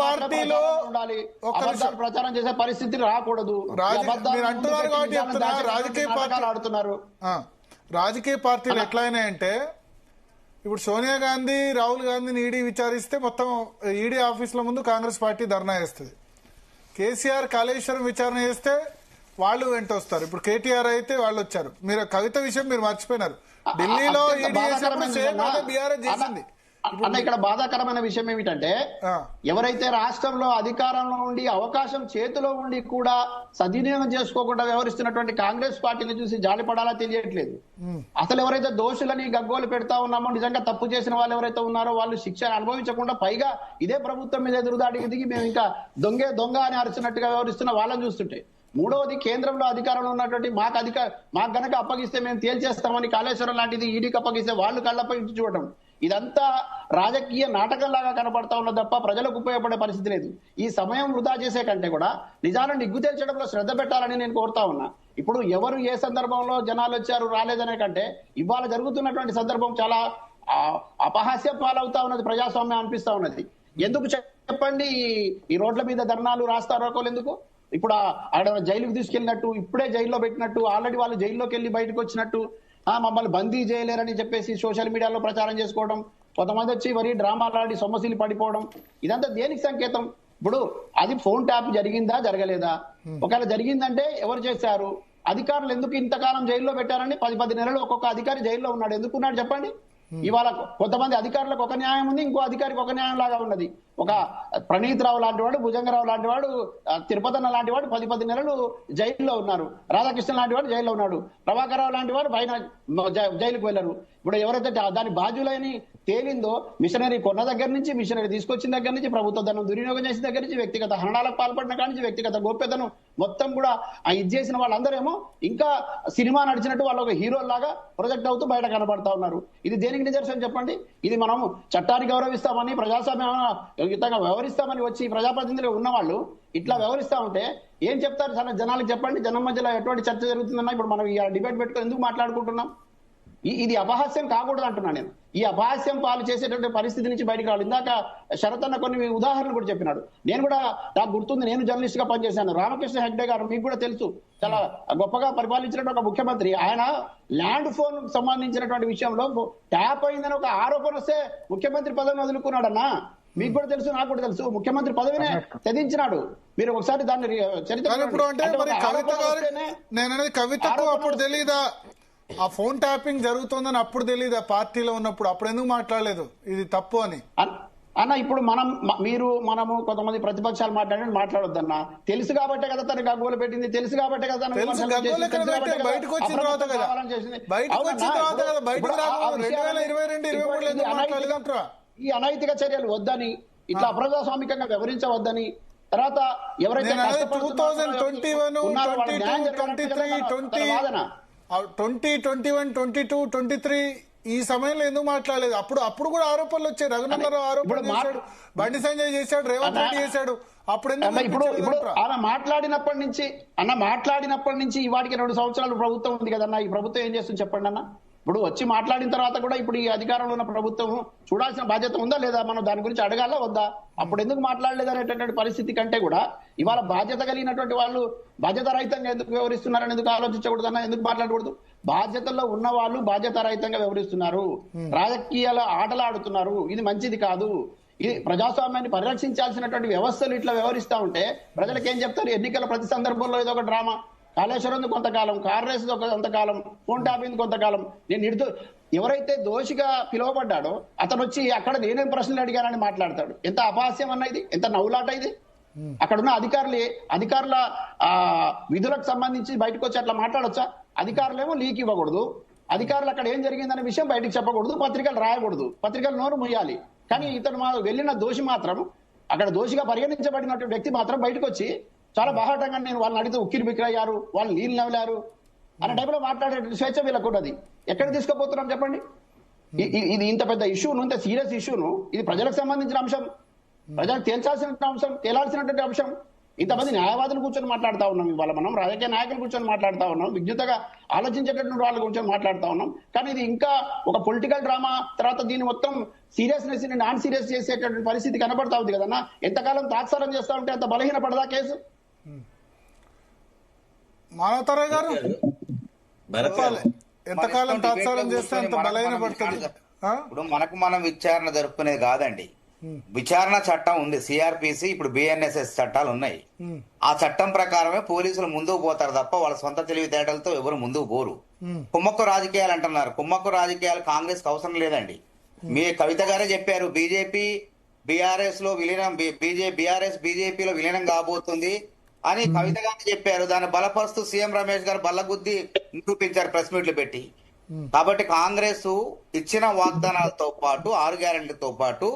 పార్టీలో ప్రచారం చేసే పరిస్థితి రాకూడదు. రాజకీయ పార్టీలు ఎట్లయినాయంటే ఇప్పుడు సోనియా గాంధీ రాహుల్ గాంధీని ఈడీ విచారిస్తే మొత్తం ఈడీ ఆఫీసుల ముందు కాంగ్రెస్ పార్టీ ధర్నా చేస్తుంది. కేసీఆర్ కాళేశ్వరం విచారణ చేస్తే వాళ్ళు వెంట వస్తారు. ఇప్పుడు కేటీఆర్ అయితే వాళ్ళు వచ్చారు. మీరు కవిత విషయం మీరు మర్చిపోయినారు. ఢిల్లీలో ఈడీ చేసినప్పుడు సేమ్ అదే బీఆర్ఎస్ చేసింది. అన్న ఇక్కడ బాధాకరమైన విషయం ఏమిటంటే ఎవరైతే రాష్ట్రంలో అధికారంలో ఉండి అవకాశం చేతిలో ఉండి కూడా సద్వినియోగం చేసుకోకుండా వ్యవహరిస్తున్నటువంటి కాంగ్రెస్ పార్టీని చూసి జాలిపడాలా తెలియట్లేదు. అసలు ఎవరైతే దోషులని గగ్గోలు పెడతా ఉన్నామో, నిజంగా తప్పు చేసిన వాళ్ళు ఎవరైతే ఉన్నారో వాళ్ళు శిక్ష అనుభవించకుండా పైగా ఇదే ప్రభుత్వం మీద ఎదురుదాడికి దిగి మేము ఇంకా దొంగ అని అరిచినట్టుగా వ్యవహరిస్తున్న వాళ్ళని చూస్తుంటే, మూడవది కేంద్రంలో అధికారంలో ఉన్నటువంటి మాకు గనక అప్పగిస్తే మేము తేల్చేస్తామని కాళేశ్వరం లాంటిది ఈడీకి అప్పగిస్తే వాళ్ళు కళ్ళపై చూడటం, ఇదంతా రాజకీయ నాటకంలాగా కనపడతా ఉన్నది తప్ప ప్రజలకు ఉపయోగపడే పరిస్థితి లేదు. ఈ సమయం వృధా చేసే కంటే కూడా నిజాలను నిగ్గు తేల్చడంలో శ్రద్ధ పెట్టాలని నేను కోరుతా ఉన్నా. ఇప్పుడు ఎవరు ఏ సందర్భంలో జనాలు వచ్చారు రాలేదనే కంటే ఇవాళ జరుగుతున్నటువంటి సందర్భం చాలా అపహాస్యం పాలవుతా ఉన్నది, ప్రజాస్వామ్యం అనిపిస్తా ఉన్నది. ఎందుకు చెప్పండి ఈ రోడ్ల మీద ధర్నాలు రాస్తారోకోలు ఎందుకు? ఇప్పుడు ఆడ జైలుకు తీసుకెళ్ళినట్టు, ఇప్పుడే జైల్లో పెట్టినట్టు, ఆల్రెడీ వాళ్ళు జైల్లోకి వెళ్ళి బయటకు వచ్చినట్టు, మమ్మల్ని బందీ చేయలేరని చెప్పేసి సోషల్ మీడియాలో ప్రచారం చేసుకోవడం, కొంతమంది వచ్చి మరీ డ్రామాలు ఆడి సొమ్మసిల్లి పడిపోవడం, ఇదంతా దేనికి సంకేతం? ఇప్పుడు అది ఫోన్ ట్యాప్ జరిగిందా జరగలేదా? ఒకవేళ జరిగిందంటే ఎవరు చేశారు? అధికారులు ఎందుకు ఇంతకాలం జైల్లో పెట్టారని 10 నెలలు ఒక్కొక్క అధికారి జైల్లో ఉన్నాడు. ఎందుకున్నాడు చెప్పండి? ఇవాళ కొంతమంది అధికారులకు ఒక న్యాయం ఉంది, ఇంకో అధికారికి ఒక న్యాయం లాగా ఉన్నది. ఒక ప్రణీత్ రావు లాంటి వాడు, భుజంగరావు లాంటి వాడు, తిరుపతన్న లాంటి వాడు 10 నెలలు జైల్లో ఉన్నారు. రాధాకృష్ణ లాంటి వాడు జైల్లో ఉన్నాడు. ప్రభాకర్ రావు లాంటి వాడు పైన జైలుకు వెళ్ళారు. ఇప్పుడు ఎవరైతే దాని బాధ్యులని తేలిందో, మిషనరీ కొన్న దగ్గర నుంచి, మిషనరీ తీసుకొచ్చిన దగ్గర నుంచి, ప్రభుత్వ ధనం దుర్వినియోగం చేసిన దగ్గర నుంచి, వ్యక్తిగత హరణాలకు పాల్పడిన కాడి నుంచి, వ్యక్తిగత గోప్యతను మొత్తం కూడా ఇది చేసిన వాళ్ళందరేమో ఇంకా సినిమా నడిచినట్టు వాళ్ళు ఒక హీరో లాగా ప్రొజెక్ట్ అవుతూ బయట కనబడతా ఉన్నారు. ఇది దేనికి నిదర్శనం చెప్పండి? ఇది మనం చట్టాన్ని గౌరవిస్తామని, ప్రజాస్వామ్యంగా వ్యవహరిస్తామని వచ్చి ప్రజాప్రతినిధులుగా ఉన్న వాళ్ళు ఇట్లా వ్యవహరిస్తా ఉంటే ఏం చెప్తారు సార్ జనాలకు? చెప్పండి. జనం మధ్యలో ఎటువంటి చర్చ జరుగుతుందన్నా ఇప్పుడు మనం ఈ డిబేట్ పెట్టుకుని ఎందుకు మాట్లాడుకుంటున్నాం? ఇది అపహాస్యం కాకూడదు అంటున్నాను నేను. ఈ అపహాస్యం పాలు చేసేటువంటి పరిస్థితి నుంచి బయటకు రావాలి. ఇందాక శరత్ అన్న కొన్ని ఉదాహరణలు కూడా చెప్పినాడు. నేను కూడా నాకు గుర్తుంది, నేను జర్నలిస్ట్ గా పనిచేశాను. రామకృష్ణ హెగ్డే గారు మీకు కూడా తెలుసు, చాలా గొప్పగా పరిపాలించినటువంటి ఒక ముఖ్యమంత్రి. ఆయన ల్యాండ్ ఫోన్ సంబంధించినటువంటి విషయంలో ట్యాప్ అయిందని ఒక ఆరోపణ వస్తే ముఖ్యమంత్రి పదవిని వదులుకున్నాడన్నా. మీకు కూడా తెలుసు, నాకు కూడా తెలుసు. ముఖ్యమంత్రి పదవినే త్యజించినాడు. మీరు ఒకసారి దాన్ని కవితకు అప్పుడు తెలీదా ఆ ఫోన్ ట్యాపింగ్ జరుగుతుందని? అప్పుడు తెలీదా పార్టీలో ఉన్నప్పుడు? అప్పుడు ఎందుకు మాట్లాడలేదు ఇది తప్పు అని? అన్న ఇప్పుడు మనము కొంతమంది ప్రతిపక్షాలు మాట్లాడొద్దన్నా. తెలుసు కాబట్టే కదా తను గగ్గోలు పెట్టింది, తెలుసు కాబట్టే కదా బయటకు వచ్చిన తర్వాత కదా, బయటకు వచ్చిన తర్వాత కదా, బయటకు రాకుండా 2022-23 ఈ అనైతిక చర్యలు వద్దని, ఇట్లా అప్రజాస్వామికంగా వ్యవహరించవద్దని, తర్వాత ఎవరైతే 2021-22-23 ఈ సమయంలో ఎందుకు మాట్లాడలేదు? అప్పుడు కూడా ఆరోపణలు వచ్చాయి. రఘునందరావు ఆరోపణ చేశాడు, బండి సంజయ్ చేశాడు, రేవంత్ రెడ్డి చేశాడు. అప్పుడు ఇప్పుడు ఆమె మాట్లాడినప్పటి నుంచి ఇవాటికి 2 సంవత్సరాలు ప్రభుత్వం ఉంది కదన్నా. ఈ ప్రభుత్వం ఏం చేస్తుంది చెప్పండి అన్న? ఇప్పుడు వచ్చి మాట్లాడిన తర్వాత కూడా ఇప్పుడు ఈ అధికారంలో ఉన్న ప్రభుత్వం చూడాల్సిన బాధ్యత ఉందా లేదా? మనం దాని గురించి అడగాలా వద్దా? అప్పుడు ఎందుకు మాట్లాడలేదు అనేటటువంటి పరిస్థితి కంటే కూడా ఇవాళ బాధ్యత కలిగినటువంటి వాళ్ళు బాధ్యత రహితంగా ఎందుకు వ్యవహరిస్తున్నారని ఎందుకు ఆలోచించకూడదన్నా? ఎందుకు మాట్లాడకూడదు? బాధ్యతల్లో ఉన్న వాళ్ళు బాధ్యత రహితంగా వ్యవహరిస్తున్నారు, రాజకీయాల ఆటలు ఆడుతున్నారు. ఇది మంచిది కాదు. ఇది ప్రజాస్వామ్యాన్ని పరిరక్షించాల్సినటువంటి వ్యవస్థలు ఇట్లా వ్యవహరిస్తా ఉంటే ప్రజలకు ఏం చెప్తారు? ఎన్నికల ప్రతి సందర్భంలో ఏదో ఒక డ్రామా, కాళేశ్వరం కొంతకాలం, కార్ రేస్ కొంతకాలం, ఫోన్ ట్యాపింగ్ కొంతకాలం. నేను ఎవరైతే దోషిగా పిలువబడ్డాడో అతను వచ్చి అక్కడ నేనేం ప్రశ్నలు అడిగానని మాట్లాడతాడు. ఎంత అపహాస్యం అన్న ఇది, ఎంత నవ్వులాట ఇది. అక్కడున్న అధికారుల విధులకు సంబంధించి బయటకు వచ్చి అట్లా మాట్లాడొచ్చా? అధికారులేమో లీక్ ఇవ్వకూడదు, అధికారులు అక్కడ ఏం జరిగిందనే విషయం బయటకు చెప్పకూడదు, పత్రికలు రాయకూడదు, పత్రికలు నోరు ముయ్యాలి. కానీ ఇతను వెళ్ళిన దోషి మాత్రం, అక్కడ దోషిగా పరిగణించబడినటువంటి వ్యక్తి మాత్రం బయటకు వచ్చి చాలా బాహాటంగా నేను వాళ్ళని అడిగితే ఉక్కిరి బిక్కిరయ్యారు, వాళ్ళు నీళ్ళు నవ్వులారు అనే టైంలో మాట్లాడే స్వేచ్ఛ వీళ్ళకు ఉన్నది. ఎక్కడ తీసుకుపోతున్నాం చెప్పండి? ఇది ఇంత పెద్ద ఇష్యూను, ఇంత సీరియస్ ఇష్యూను, ఇది ప్రజలకు సంబంధించిన అంశం, ప్రజలకు తేల్చాల్సిన అంశం, తేలాల్సినటువంటి అంశం. ఇంతమంది న్యాయవాదులు కూర్చొని మాట్లాడుతూ ఉన్నాం, ఇవాళ మనం రాజకీయ నాయకులు కూర్చొని మాట్లాడుతూ ఉన్నాం, విజ్ఞతగా ఆలోచించేటటువంటి వాళ్ళు కూర్చొని మాట్లాడుతూ ఉన్నాం. కానీ ఇది ఇంకా ఒక పొలిటికల్ డ్రామా, తర్వాత దీన్ని మొత్తం సీరియస్నెస్ ని నాన్ సీరియస్ చేసేటటువంటి పరిస్థితి కనబడతా ఉంది కదన్నా. ఎంతకాలం తాత్సారం చేస్తా ఉంటే అంత బలహీన పడదా కేసు? మానవతరాయ్ గారు, ఎంతకాలం తాత్సారం చేస్తే అంత బలహీన పడుతుంది. ఇప్పుడు మనం విచారణ జరుపుకునేది కాదండి. విచారణ చట్టం ఉంది, సిఆర్పిసి, ఇప్పుడు బిఎన్ఎస్ఎస్ చట్టాలు ఉన్నాయి. ఆ చట్టం ప్రకారమే పోలీసులు ముందుకు పోతారు తప్ప వాళ్ళ సొంత తెలివితేటలతో ఎవరు ముందుకు పోరు. కుమ్మక్కు రాజకీయాలు అంటున్నారు. కుమ్మక్కు రాజకీయాలు కాంగ్రెస్ కి అవసరం లేదండి. మీ కవిత గారే చెప్పారు, బీజేపీ బీఆర్ఎస్ లో విలీనం, బీఆర్ఎస్ బీజేపీలో విలీనం కాబోతుంది అని కవిత గారు చెప్పారు. దాన్ని బలపరుస్తూ సీఎం రమేష్ గారు బల్లగుద్ది నిరూపించారు ప్రెస్ మీట్లు పెట్టి. కాబట్టి కాంగ్రెస్ ఇచ్చిన వాగ్దానాలతో పాటు 6 గ్యారెంటీలతో పాటు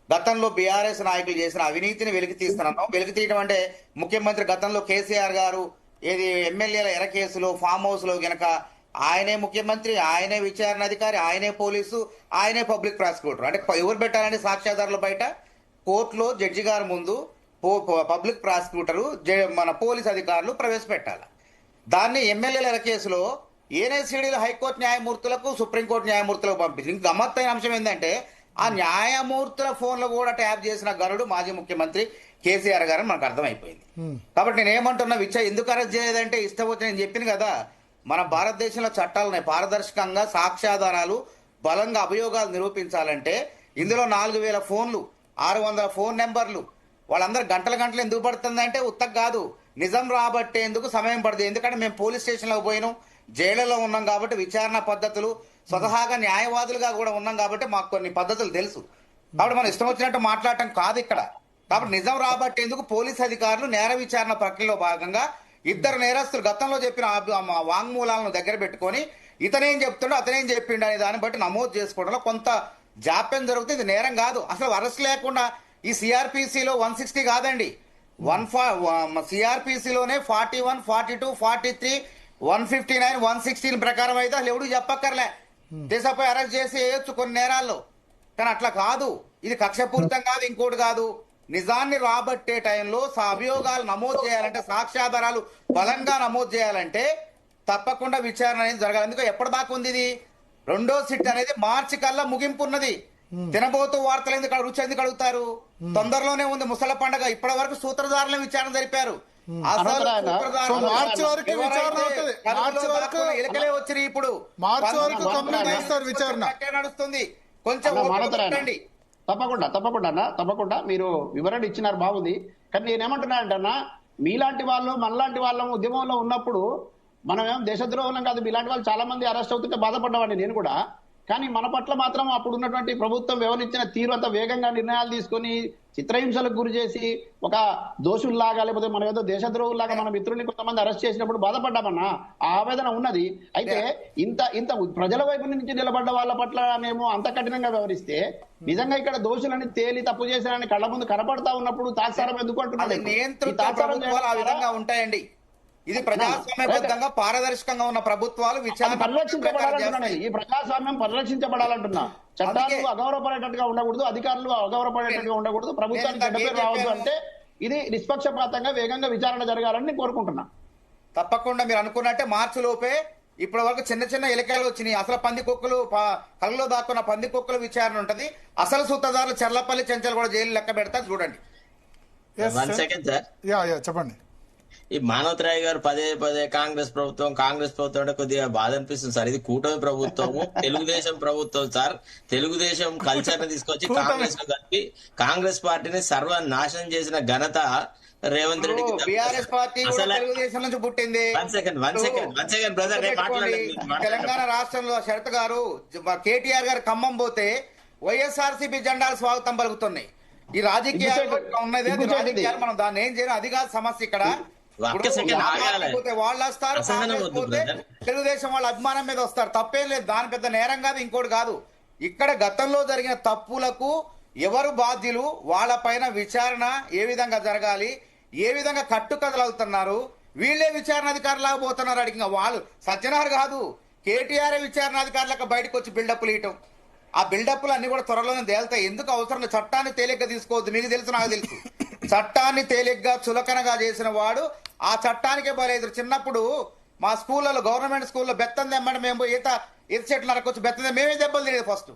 గతంలో బీఆర్ఎస్ నాయకులు చేసిన అవినీతిని వెలికి తీస్తున్నాం. వెలికి తీయడం అంటే ముఖ్యమంత్రి గతంలో కేసీఆర్ గారు ఏది ఎమ్మెల్యేల ఎర కేసులో ఫామ్ హౌస్ లో గనక ఆయనే ముఖ్యమంత్రి, ఆయనే విచారణ అధికారి, ఆయనే పోలీసు, ఆయనే పబ్లిక్ ప్రాసిక్యూటర్. అంటే ఎవరు పెట్టాలని సాక్ష్యాధారుల బయట కోర్టులో జడ్జి గారి ముందు పబ్లిక్ ప్రాసిక్యూటరు మన పోలీస్ అధికారులు ప్రవేశపెట్టాలి. దాన్ని ఎమ్మెల్యేల ఎర కేసులో ఏఎన్సీడీలు హైకోర్టు న్యాయమూర్తులకు సుప్రీంకోర్టు న్యాయమూర్తులకు పంపింది. ఇంకా గమ్మత్తైన అంశం ఏంటంటే ఆ న్యాయమూర్తుల ఫోన్లు కూడా ట్యాప్ చేసిన గరుడు మాజీ ముఖ్యమంత్రి కేసీఆర్ గారు మనకు అర్థమైపోయింది. కాబట్టి నేనేమంటున్నా ఎందుకు అరెస్ట్ చేయలేదంటే ఇష్టం వచ్చి నేను చెప్పిన కదా, మన భారతదేశంలో చట్టాలు ఉన్నాయి. పారదర్శకంగా సాక్ష్యాధారాలు బలంగా అభియోగాలు నిరూపించాలంటే ఇందులో 4000 ఫోన్లు, 600 ఫోన్ నెంబర్లు, వాళ్ళందరూ గంటలు ఎందుకు పడుతుందంటే ఉత్తగ కాదు, నిజం రాబట్టేందుకు సమయం పడుతుంది. ఎందుకంటే మేము పోలీస్ స్టేషన్లో పోయినాం, జైళ్లలో ఉన్నాం కాబట్టి విచారణ పద్ధతులు, స్వతహాగా న్యాయవాదులుగా కూడా ఉన్నాం కాబట్టి మాకు కొన్ని పద్ధతులు తెలుసు. కాబట్టి మనం ఇష్టం వచ్చినట్టు మాట్లాడటం కాదు ఇక్కడ. కాబట్టి నిజం రాబట్టేందుకు పోలీస్ అధికారులు నేర విచారణ ప్రక్రియలో భాగంగా 2 నేరస్తులు గతంలో చెప్పిన వాంగ్మూలాలను దగ్గర పెట్టుకొని ఇతనేం చెప్తుండో అతనేం చెప్పిండు అనే దాన్ని బట్టి నమోదు చేసుకోవడంలో కొంత జాప్యం జరుగుతుంది. ఇది నేరం కాదు. అసలు అరెస్ట్ లేకుండా ఈ సిఆర్పిసిలో 160 కాదండి, సిఆర్పిసిలోనే 41, 42, 43, 159, 116 ప్రకారం అయితే అసలు ఎవడు చెప్పక్కర్లే, దేశపై అరెస్ట్ చేసి వేయొచ్చు కొన్ని నేరాల్లో. కానీ అట్లా కాదు, ఇది కక్షపూరితం కాదు, ఇంకోటి కాదు. నిజాన్ని రాబట్టే టైంలో అభియోగాలు నమోదు చేయాలంటే, సాక్ష్యాధారాలు బలంగా నమోదు చేయాలంటే తప్పకుండా విచారణ అనేది జరగాలి. ఎందుకంటే ఎప్పటిదాకా ఉంది ఇది? 2వ సిట్ అనేది మార్చి కల్లా ముగింపు ఉన్నది. తినబోతూ వార్తలు ఎందుకు రుచి ఎందుకు అడుగుతారు? తొందరలోనే ఉంది ముసల పండుగ. ఇప్పటి వరకు సూత్రధారుల విచారణ జరిపారు. ఎలకలే వచ్చి ఇప్పుడు నడుస్తుంది. కొంచెం తప్పకుండా మీరు వివరణ ఇచ్చినారు, బాగుంది. కానీ నేనేమంటున్నా అంటన్నా, మీలాంటి వాళ్ళు మనలాంటి వాళ్ళం ఉద్యమంలో ఉన్నప్పుడు మనం ఏం దేశద్రోహం కాదు, మీలాంటి వాళ్ళు చాలా మంది అరెస్ట్ అవుతుంటే బాధపడ్డామండి నేను కూడా. కానీ మన పట్ల మాత్రం అప్పుడు ఉన్నటువంటి ప్రభుత్వం వ్యవహరించిన తీరు అంత వేగంగా నిర్ణయాలు తీసుకొని చిత్రహింసలకు గురి చేసి ఒక దోషుల్లాగా లేకపోతే మనం ఏదో దేశద్రోహుల్లాగా మన మిత్రుల్ని కొంతమంది అరెస్ట్ చేసినప్పుడు బాధపడ్డామన్నా, ఆ ఆవేదన ఉన్నది. అయితే ఇంత ప్రజల వైపు నుంచి నిలబడ్డ వాళ్ళ పట్ల మేము అంత కఠినంగా వ్యవహరిస్తే నిజంగా ఇక్కడ దోషులని తేలి తప్పు చేసినని కళ్ళ ముందు కనపడతా ఉన్నప్పుడు తాత్సారం ఎందుకు అంటున్నారు? ఉంటాయండి. ఇది ప్రజాస్వామ్యబద్ధంగా పారదర్శకంగా ఉన్న ప్రభుత్వాలు పరిరక్షించబడాలంటున్నాను. ఈ ప్రజాస్వామ్యం పరిరక్షించబడాలంటున్నా. చట్టాలు అగౌరవపడేటట్టుగా ఉండకూడదు, అధికారులు అగౌరవపడేటట్టుగా ఉండకూడదు, ప్రభుత్వానికి చెడ్డ పేరు రావద్దు. అంటే ఇది నిష్పక్షపాతంగా వేగంగా విచారణ జరగాలని నేను కోరుకుంటున్నా. తప్పకుండా మీరు అనుకున్నట్టే మార్చి లోపే ఇప్పటి వరకు చిన్న ఎలకలు వచ్చినాయి. అసలు పందికొక్కులు కళ్ళలో దాక్కున్న పందికొక్కుల విచారణ ఉంటది. అసలు సూత్రధారులు చెర్లపల్లి చెంచల్ కూడా జైలు లెక్క పెడతారు చూడండి. చెప్పండి. ఈ మానవతరాయ్ గారు పదే కాంగ్రెస్ ప్రభుత్వం అంటే కొద్దిగా బాధ అనిపిస్తుంది సార్. ఇది కూటమి ప్రభుత్వము, తెలుగుదేశం ప్రభుత్వం సార్. తెలుగుదేశం కల్చర్ ని తీసుకొచ్చి కాంగ్రెస్ ను కలిపి కాంగ్రెస్ పార్టీని సర్వనాశనం చేసిన ఘనత రేవంత్ రెడ్డికి. బీఆర్ఎస్ పార్టీ తెలుగుదేశం నుంచి పుట్టింది. వన్ సెకండ్ బ్రదర్, తెలంగాణ రాష్ట్రంలో శరత్ గారు కేటీఆర్ గారు ఖమ్మం పోతే వైఎస్ఆర్సీపీ జెండాలు స్వాగతం పలుకుతున్నాయి. ఈ రాజకీయాలు ఉన్నది, రాజకీయాలు మనం దాన్ని ఏం చేయడం, అది కాదు సమస్య ఇక్కడ. వాళ్ళు వస్తారు, తెలుగుదేశం వాళ్ళ అభిమానం మీద వస్తారు, తప్పేం లేదు, దాని పెద్ద నేరం కాదు, ఇంకోటి కాదు. ఇక్కడ గతంలో జరిగిన తప్పులకు ఎవరు బాధ్యులు, వాళ్ళపైన విచారణ ఏ విధంగా జరగాలి, ఏ విధంగా కట్టుకదలవుతున్నారు, వీళ్ళే విచారణ అధికారులాగా పోతున్నారు. అడిగిన వాళ్ళు సత్యనారాయణ కాదు, కేటీఆర్ విచారణ అధికారులకు బయటకు వచ్చి బిల్డప్లు ఇవ్వటం. ఆ బిల్డప్లు అన్ని కూడా త్వరలోనే తేలుతాయి. ఎందుకు అవసరం లేదు, చట్టాన్ని తేలిగ్గా తీసుకోవద్దు. మీకు తెలుసు, నాకు తెలుసు. చట్టాన్ని తేలిగ్గా చులకనగా చేసిన వాడు ఆ చట్టానికే బలేదు. చిన్నప్పుడు మా స్కూళ్ళలో, గవర్నమెంట్ స్కూల్లో బెత్తం తెమ్మని మేము ఈత చెట్లు నరకొచ్చి బెత్తం మేమే దెబ్బలు తినేది. ఫస్ట్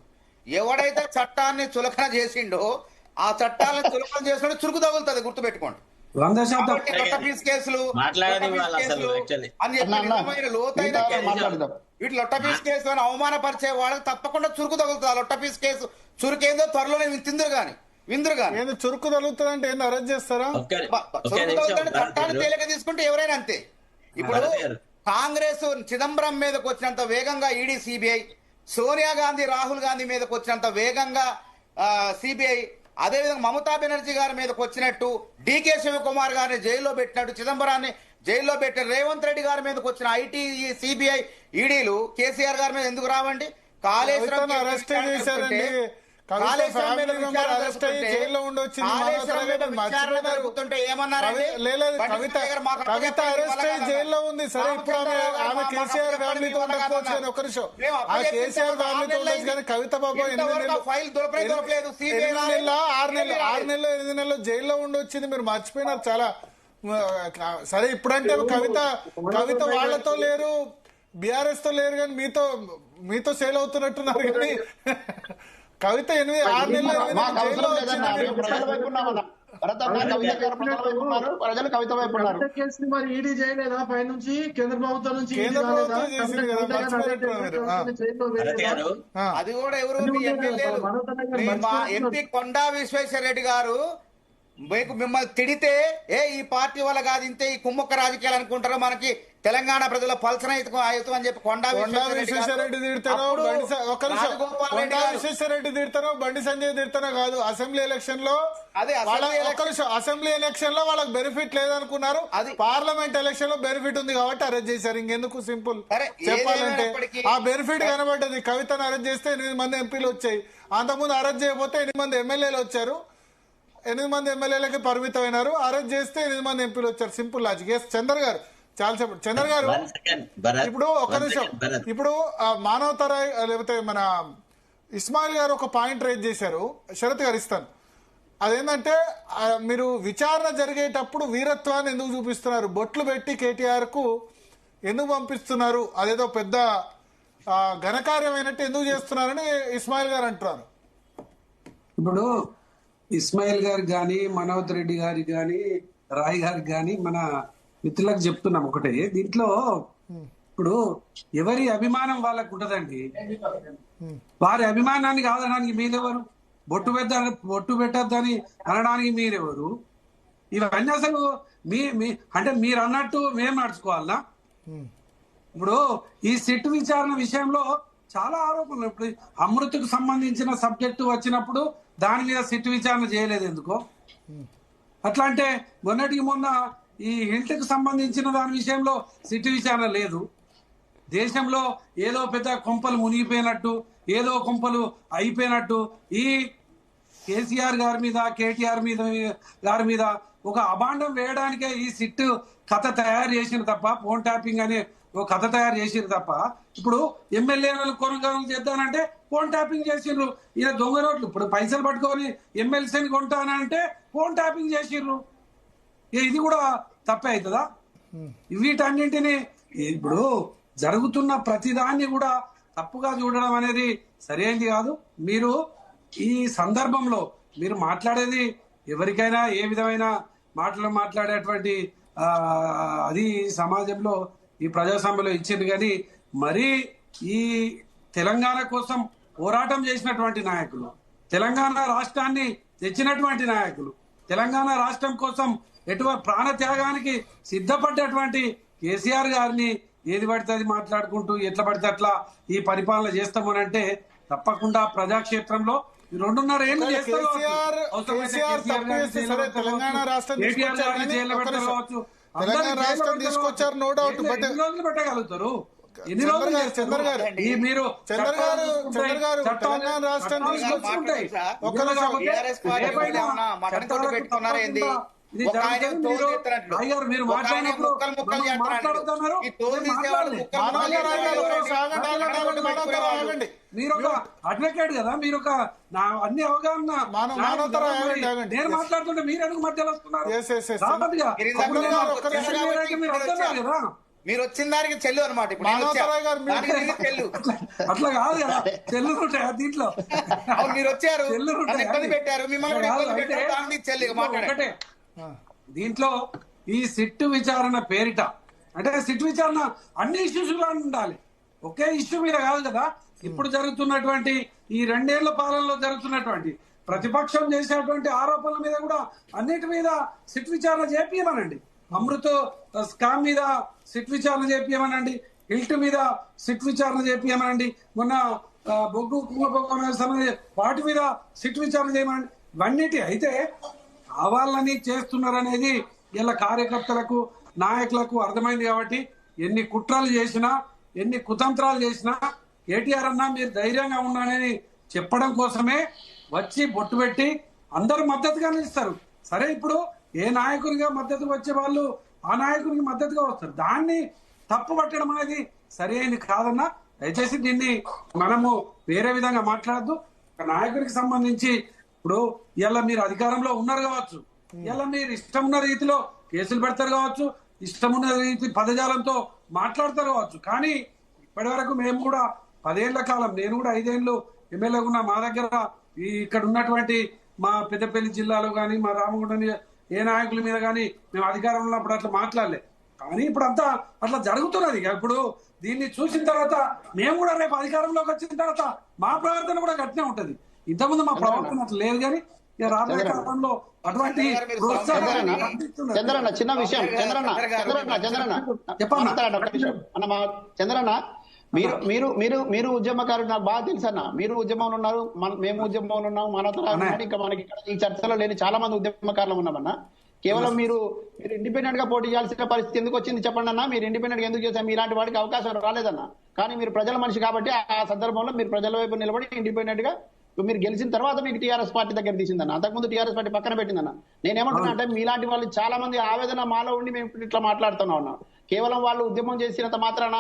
ఎవడైతే చట్టాన్ని చులకన చేసిండో ఆ చట్టాలను చులకన చేసినో చురుకు తగులుతుంది, గుర్తుపెట్టుకోండి. లొట్టపీస్ కేసులు వీటి లొట్టపీస్ కేసు అని అవమానపరిచే వాళ్ళకి తప్పకుండా చురుకు తగులుతుంది. ఆ లొట్టపీస్ కేసు చురుకేందో త్వరలోనే తిందరు గాని విందురుగా ఏంది చురుకు తగులుతుందంటే ఏంది అరెస్ట్ చేస్తారా? చట్టాన్ని తేలిక తీసుకుంటే ఎవరైనా అంతే. ఇప్పుడు కాంగ్రెస్ చిదంబరం మీదకి వచ్చినంత వేగంగా ఈడీ సిబిఐ, సోనియా గాంధీ రాహుల్ గాంధీ మీదకి వచ్చినంత వేగంగా సిబిఐ, అదేవిధంగా మమతా బెనర్జీ గారి మీదకి వచ్చినట్టు డికే శివకుమార్ గారిని జైల్లో పెట్టినట్టు చిదంబరాన్ని జైల్లో పెట్టిన రేవంత్ రెడ్డి గారి మీదకి వచ్చిన ఐటీ సిబిఐ ఈడీలు కేసీఆర్ గారి మీద ఎందుకు రావండి? కాళేశ్వరం అరెస్ట్ చేశారండి. కవిత అరెస్ట్ అయ్యి జైల్లో ఉంది. సరే ఇప్పుడు ఆమె కేసీఆర్ ఫ్యామిలీతో ఉండకపోవచ్చు కానీ ఒక నిమిషం, ఆ కేసీఆర్ ఫ్యామిలీతో ఉండొచ్చు కానీ కవిత బాబు 8 నెలలు 6 నెలలు 8 నెలలు జైల్లో ఉండొచ్చింది. మీరు మర్చిపోయినారు చాలా. సరే ఇప్పుడంటే కవిత వాళ్లతో లేరు, బీఆర్ఎస్ తో లేరు, కానీ మీతో సేల్ అవుతున్నట్టున్నారు. కానీ కవిత 6 నెలలు ప్రజలు కవిత వైపు ఉన్నారు. మరి ఈడీ చేయలేదా? పై నుంచి కేంద్ర ప్రభుత్వం నుంచి అది కూడా ఎవరు ఎంపీ కొండా విశ్వేశ్వర రెడ్డి గారు మీకు మిమ్మల్ని తిడితే ఈ పార్టీ వల్ల కాదు ఇంతే ఈ కుమ్మక్క రాజకీయాలు అనుకుంటారో మనకి తెలంగాణ ప్రజల పల్సన అవుతాం అని చెప్పి కొండా విశ్వేశ్వరరెడ్డి తిడతారో విశ్వేశ్వరరెడ్డి తిడతారో బండి సంజయ్ తిడతారో కాదు. అసెంబ్లీ ఎలక్షన్ లో అసెంబ్లీ ఎలక్షన్ లో వాళ్ళకి బెనిఫిట్ లేదనుకున్నారు, పార్లమెంట్ ఎలక్షన్ లో బెనిఫిట్ ఉంది కాబట్టి అరెస్ట్ చేశారు. ఇంకెందుకు సింపుల్ చెప్పాలంటే ఆ బెనిఫిట్ కనబడ్డది. కవితను అరెస్ట్ చేస్తే 8 మంది ఎంపీలు వచ్చాయి, అంతకుముందు అరెస్ట్ చేయకపోతే 8 మంది ఎమ్మెల్యేలు వచ్చారు, 8 మంది ఎమ్మెల్యేలకి పరిమితమైనారు. అరెస్ట్ చేస్తే 8 మంది ఎంపీలు వచ్చారు. Simple logic. చంద్ర గారు చాలా చెప్పండి. చంద్ర గారు ఇప్పుడు ఒక నిమిషం, ఇప్పుడు మానవతరాయ్ లేకపోతే మన ఇస్మాయిల్ గారు ఒక పాయింట్ రైజ్ చేశారు, శరత్ గారు ఇస్తాను. అదేంటంటే మీరు విచారణ జరిగేటప్పుడు వీరత్వాన్ని ఎందుకు చూపిస్తున్నారు, బొట్లు పెట్టి కేటీఆర్ కు ఎందుకు పంపిస్తున్నారు, అదేదో పెద్ద ఘనకార్యమైనట్టు ఎందుకు చేస్తున్నారని ఇస్మాయిల్ గారు అంటున్నారు. ఇప్పుడు ఇస్మాయిల్ గారికి కానీ, మనోజ్ రెడ్డి గారికి కానీ, రాయ్ గారికి కానీ మన మిత్రులకు చెప్తున్నాం ఒకటే, దీంట్లో ఇప్పుడు ఎవరి అభిమానం వాళ్ళకు ఉంటదండి. వారి అభిమానాన్ని కాదనడానికి మీరెవరు? బొట్టు పెట్టద్దని అనడానికి మీరెవరు? ఇవన్నీ అసలు అంటే మీరు అన్నట్టు మేము నడుచుకోవాలనా? ఇప్పుడు ఈ సిట్ విచారణ విషయంలో చాలా ఆరోపణలు. ఇప్పుడు అమృతకు సంబంధించిన సబ్జెక్టు వచ్చినప్పుడు దాని మీద సిట్ విచారణ చేయలేదు ఎందుకో? అట్లా అంటే మొన్నటికి మొన్న ఈ హెల్త్కు సంబంధించిన దాని విషయంలో సిట్ విచారణ లేదు. దేశంలో ఏదో పెద్ద కొంపలు మునిగిపోయినట్టు, ఏదో కొంపలు అయిపోయినట్టు ఈ కేసీఆర్ గారి మీద, కేటీఆర్ గారి మీద ఒక అభాండం వేయడానికే ఈ సిట్ కథ తయారు చేసిన తప్ప, ఫోన్ ట్యాపింగ్ అనే ఒక కథ తయారు చేసిరు తప్ప, ఇప్పుడు ఎమ్మెల్యేలను కొనుగోలు చేద్దానంటే ఫోన్ ట్యాపింగ్ చేసిండ్రు. ఈయన దొంగ నోట్లు ఇప్పుడు పైసలు పట్టుకొని ఎమ్మెల్సీని కొంటానంటే ఫోన్ ట్యాపింగ్ చేసిండ్రు. ఇది కూడా తప్పే అవుతుందా? వీటన్నింటినీ ఇప్పుడు జరుగుతున్న ప్రతిదాన్ని కూడా తప్పుగా చూడడం అనేది సరైనది కాదు. మీరు ఈ సందర్భంలో మీరు మాట్లాడేది ఎవరికైనా ఏ విధమైన మాటలు మాట్లాడేటువంటి అది సమాజంలో ఈ ప్రజాస్వామ్యంలో ఇచ్చింది. కానీ మరీ ఈ తెలంగాణ కోసం పోరాటం చేసినటువంటి నాయకులు, తెలంగాణ రాష్ట్రాన్ని తెచ్చినటువంటి నాయకులు, తెలంగాణ రాష్ట్రం కోసం ప్రాణ త్యాగానికి సిద్ధపడ్డటువంటి కేసీఆర్ గారిని ఏది పడితే అది మాట్లాడుకుంటూ ఎట్లా పడితే అట్లా ఈ పరిపాలన చేస్తామనంటే తప్పకుండా ప్రజాక్షేత్రంలో 2.5 ఏళ్ళు తీసుకొచ్చారు. No doubt. బట్ ఎన్ని రోజులు పెట్టగలుగుతారు? ఎన్ని రోజులు చంద్ర గారు మీరు చంద్ర గారు తెలంగాణ రాష్ట్రం తీసుకొచ్చుకుంటాయి. మీరు మాట్లాడినప్పుడు మీరు ఒక అడ్వకేట్ కదా, మీరు ఒక అన్ని అవగాహన. నేను మాట్లాడుతుంటే మీరు ఎందుకు మధ్యలో వస్తున్నారు? కదా మీరు వచ్చిన దానికి చెల్లు అనమాట. అట్లా కాదు కదా, చెల్లు ఉంటాయా దీంట్లో? మీరు వచ్చారు, ఇబ్బంది పెట్టారు, మిమ్మల్ని ఒకటే. దీంట్లో ఈ సిట్ విచారణ పేరిట అంటే సిట్ విచారణ అన్ని ఇష్యూస్ లో ఉండాలి, ఒకే ఇష్యూ మీద కాదు కదా. ఇప్పుడు జరుగుతున్నటువంటి ఈ 2 ఏళ్ల పాలనలో జరుగుతున్నటువంటి ప్రతిపక్షం చేసినటువంటి ఆరోపణల మీద కూడా అన్నిటి మీద సిట్ విచారణ చేపియమనండి. అమృత్ స్కామ్ మీద సిట్ విచారణ చేపియమనండి, హిల్ట్ మీద సిట్ విచారణ చేపియమనండి, మొన్న బొగ్గు కుంభకోణాలకు సంబంధించి వాటి మీద సిట్ విచారణ చేయమనండి. ఇవన్నిటి అయితే కావాలని చేస్తున్నారనేది ఇలా కార్యకర్తలకు నాయకులకు అర్థమైంది. కాబట్టి ఎన్ని కుట్రలు చేసినా ఎన్ని కుతంత్రాలు చేసినా కేటీఆర్ అన్నా మీరు ధైర్యంగా ఉన్నానని చెప్పడం కోసమే వచ్చి బొట్టు పెట్టి అందరూ మద్దతుగా నిలుస్తారు. సరే, ఇప్పుడు ఏ నాయకునిగా మద్దతుగా వచ్చే వాళ్ళు ఆ నాయకునికి మద్దతుగా వస్తారు. దాన్ని తప్పు పట్టడం అనేది సరి అయింది కాదన్నా. దయచేసి దీన్ని మనము వేరే విధంగా మాట్లాడద్దు. ఒక నాయకునికి సంబంధించి ఇప్పుడు ఇలా మీరు అధికారంలో ఉన్నారు కావచ్చు, ఇలా మీరు ఇష్టం ఉన్న రీతిలో కేసులు పెడతారు కావచ్చు, ఇష్టం ఉన్న రీతి పదజాలంతో మాట్లాడతారు కావచ్చు. కానీ ఇప్పటి వరకు మేము కూడా 10 ఏళ్ల కాలం, నేను కూడా 5 ఏళ్ళు ఎమ్మెల్యే ఉన్నా, మా దగ్గర ఇక్కడ ఉన్నటువంటి మా పెద్దపల్లి జిల్లాలో కానీ మా రామగుండం ఏ నాయకుల మీద కానీ మేము అధికారంలో ఉన్నప్పుడు అట్లా మాట్లాడలే. కానీ ఇప్పుడు అంతా అట్లా జరుగుతున్నది. ఇప్పుడు దీన్ని చూసిన తర్వాత మేము కూడా రేపు అధికారంలోకి వచ్చిన తర్వాత మా ప్రవర్తన కూడా గట్టినే ఉంటది. ఇంతకుముందు మా ప్రవర్తన అట్లా లేదు, కానీ రాబోయే కాలంలో అటువంటి చంద్రన్న చిన్న విషయం చంద్రన్న మీరు ఉద్యమకారులు నాకు బాగా తెలుసు అన్న. మీరు ఉద్యమంలో ఉన్నారు, మేము ఉద్యమంలో ఉన్నాం, మనతో ఇంకా మనకి ఈ చర్చలో లేని చాలా మంది ఉద్యమకారులు ఉన్నామన్నా. కేవలం మీరు ఇండిపెండెంట్ గా పోటీ చేయాల్సిన పరిస్థితి ఎందుకు వచ్చింది చెప్పండి అన్న. మీరు ఇండిపెండెంట్ గా ఎందుకు చేశారు? మీలాంటి వాడికి అవకాశం రాలేదన్న. కానీ మీరు ప్రజల మనిషి కాబట్టి ఆ సందర్భంలో మీరు ప్రజల వైపు నిలబడి ఇండిపెండెంట్ గా మీరు గెలిచిన తర్వాత మీకు టీఆర్ఎస్ పార్టీ దగ్గర తీసిందన్న. అంతకుముందు టీఆర్ఎస్ పార్టీ పక్కన పెట్టిందన్న. నేనేమంటున్నా అంటే మీలాంటి వాళ్ళు చాలా మంది ఆవేదన మాలో ఉండి మేము ఇట్లా మాట్లాడుతున్నా ఉన్నాం. కేవలం వాళ్ళు ఉద్యమం చేసినంత మాత్రాన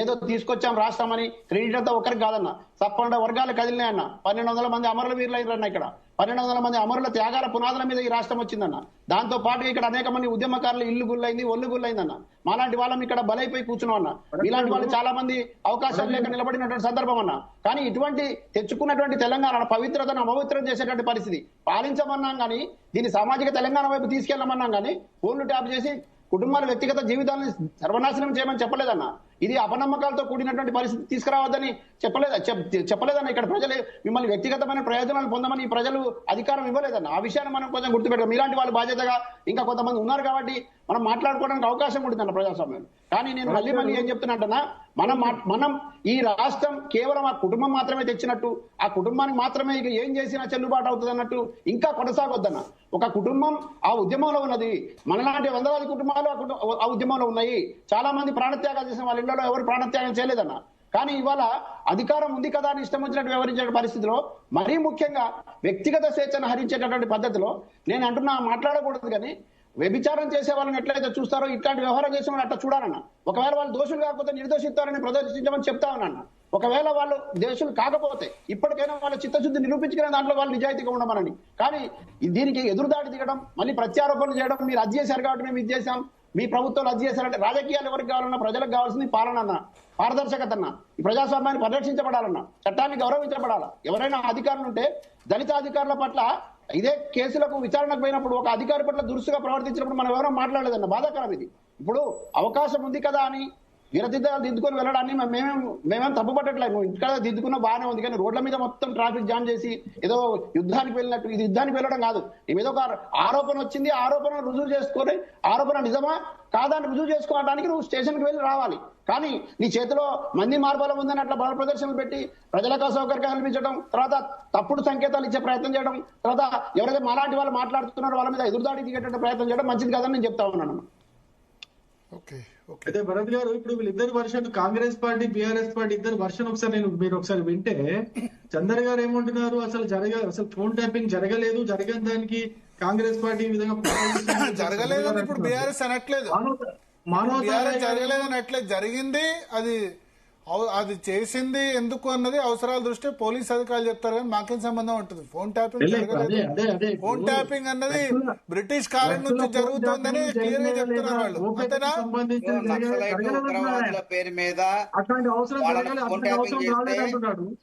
ఏదో తీసుకొచ్చాం రాష్ట్రం అని క్రెడిట్ అంతా ఒకరికి కాదన్న. తప్పకుండా వర్గాలు కదిలినాయన్న. 1200 మంది అమరుల వీరులు అయినారన్న. ఇక్కడ 1200 మంది అమరుల త్యాగాల పునాదుల మీద ఈ రాష్ట్రం వచ్చిందన్న. దాంతో పాటు ఇక్కడ అనేక మంది ఉద్యమకారులు ఇల్లు గుళ్ళైంది, ఒళ్ళు గుళ్ళైందన్న. మాలాంటి వాళ్ళం ఇక్కడ బలైపోయి కూర్చున్నాం అన్న. ఇలాంటి వాళ్ళు చాలా మంది అవకాశాలు లేక నిలబడినటువంటి సందర్భం అన్న. కానీ ఇటువంటి తెచ్చుకున్నటువంటి తెలంగాణ పవిత్రతను అపవిత్రం చేసేటువంటి పరిస్థితి పాలించమన్నాం కానీ, దీన్ని సామాజిక తెలంగాణ వైపు తీసుకెళ్లమన్నాం కానీ ఫోన్లు ట్యాప్ చేసి కుటుంబాల వ్యక్తిగత జీవితాలను సర్వనాశనం చేయమని చెప్పలేదన్న. ఇది అపనమ్మకాలతో కూడినటువంటి పరిస్థితి తీసుకురావద్దని చెప్పలేదన్న. ఇక్కడ ప్రజలు మిమ్మల్ని వ్యక్తిగతమైన ప్రయోజనాలు పొందమని ప్రజలు అధికారం ఇవ్వలేదన్న. ఆ విషయాన్ని మనం కొంచెం గుర్తుపెట్టాం. మీలాంటి వాళ్ళు బాధ్యతగా ఇంకా కొంతమంది ఉన్నారు కాబట్టి మనం మాట్లాడుకోవడానికి అవకాశం ఉంటుందన్న ప్రజాస్వామ్యం. కానీ నేను మళ్ళీ ఏం చెప్తున్నట్టన్నా, మనం ఈ రాష్ట్రం కేవలం ఆ కుటుంబం మాత్రమే తెచ్చినట్టు, ఆ కుటుంబానికి మాత్రమే ఇక ఏం చేసినా చెల్లుబాటు అవుతుంది అన్నట్టు ఇంకా కొనసాగొద్దన్న. ఒక కుటుంబం ఆ ఉద్యమంలో ఉన్నది. మనలాంటి 100 కుటుంబాలు ఆ ఉద్యమంలో ఉన్నాయి. చాలా మంది ప్రాణత్యాగాలు చేసిన వాళ్ళ ఇళ్లలో ఎవరు ప్రాణత్యాగం చేయలేదన్న. కానీ ఇవాళ అధికారం ఉంది కదా అని ఇష్టం వచ్చినట్టు వ్యవహరించే పరిస్థితిలో, మరీ ముఖ్యంగా వ్యక్తిగత స్వేచ్ఛను హరించేటటువంటి పద్ధతిలో నేను అంటున్నా మాట్లాడకూడదు. కానీ వ్యభిచారం చేసే వాళ్ళని ఎట్లయితే చూస్తారో ఇట్లాంటి వ్యవహారం చేసే వాళ్ళు అట్లా చూడాలన్న. ఒకవేళ వాళ్ళు దోషులు కాకపోతే నిర్దోషిస్తారని ప్రదర్శించమని చెప్తా ఉన్నాన్న. ఒకవేళ వాళ్ళు దోషులు కాకపోతే ఇప్పటికైనా వాళ్ళ చిత్తశుద్ధి నిరూపించుకునే దాంట్లో వాళ్ళు నిజాయితీగా ఉండమనని. కానీ దీనికి ఎదురుదాడి దిగడం, మళ్ళీ ప్రత్యారోపణలు చేయడం, మీరు అది చేశారు కాబట్టి మేము ఇది చేశాం, మీ ప్రభుత్వాలు అది చేశారంటే రాజకీయాలు ఎవరికి కావాలన్నా ప్రజలకు కావాల్సింది పాలన అన్న, పారదర్శకత అన్న. ఈ ప్రజాస్వామ్యాన్ని పరిరక్షించబడాలన్న, చట్టాన్ని గౌరవించబడాలా. ఎవరైనా అధికారులు ఉంటే దళిత అధికారుల పట్ల ఇదే కేసులకు విచారణకు పోయినప్పుడు ఒక అధికారి పట్ల దురుసుగా ప్రవర్తించినప్పుడు మనం ఎవరో మాట్లాడలేదన్న. బాధాకరం ఇది. ఇప్పుడు అవకాశం ఉంది కదా అని విరతిద్దాలు దిద్దుకొని వెళ్ళడాన్ని మేమేం తప్పుపట్టట్లేదు. నువ్వు ఇంటికాడ దిద్దుకున్నా బాగానే ఉంది, కానీ రోడ్ల మీద మొత్తం ట్రాఫిక్ జామ్ చేసి ఏదో యుద్ధానికి వెళ్ళినట్టు, ఇది యుద్ధానికి వెళ్ళడం కాదు. నీ మీద ఒక ఆరోపణ వచ్చింది, ఆరోపణ రుజువు చేసుకొని, ఆరోపణ నిజమా కాదని రుజువు చేసుకోవడానికి నువ్వు స్టేషన్కి వెళ్ళి రావాలి. కానీ నీ చేతిలో మంది మార్బలం ఉందని అట్లా బల ప్రదర్శనలు పెట్టి ప్రజలకు అసౌకర్యం కల్పించడం, తర్వాత తప్పుడు సంకేతాలు ఇచ్చే ప్రయత్నం చేయడం, తర్వాత ఎవరైతే మాలాంటి వాళ్ళు మాట్లాడుతున్నారో వాళ్ళ మీద ఎదురుదాడి దిగేటట్టు ప్రయత్నం చేయడం మంచిది కాదని నేను చెప్తా ఉన్నాను. అయితే భరత్ గారు, ఇప్పుడు వీళ్ళిద్దరు version, Congress party BRS party ఇద్దరు వర్షన్ మీరు ఒకసారి వింటే, చందర్ గారు ఏమంటున్నారు, అసలు ఫోన్ ట్యాపింగ్ జరగలేదు, జరగని దానికి కాంగ్రెస్ పార్టీ ఈ విధంగా జరగలేదని ఇప్పుడు బీఆర్ఎస్ అనట్లేదు, జరగలేదు అనట్లేదు, జరిగింది. అది చేసింది ఎందుకు అన్నది అవసరాల దృష్ట్యా పోలీస్ అధికారులు చెప్తారు, కానీ మాకేం సంబంధం ఉంటుంది. ఫోన్ ట్యాపింగ్ జరగలేదు. ఫోన్ ట్యాపింగ్ అన్నది బ్రిటిష్ కాలం నుంచి జరుగుతుందని క్లియర్ గా చెప్తున్నారు వాళ్ళు. అంతేనా? పేరు మీద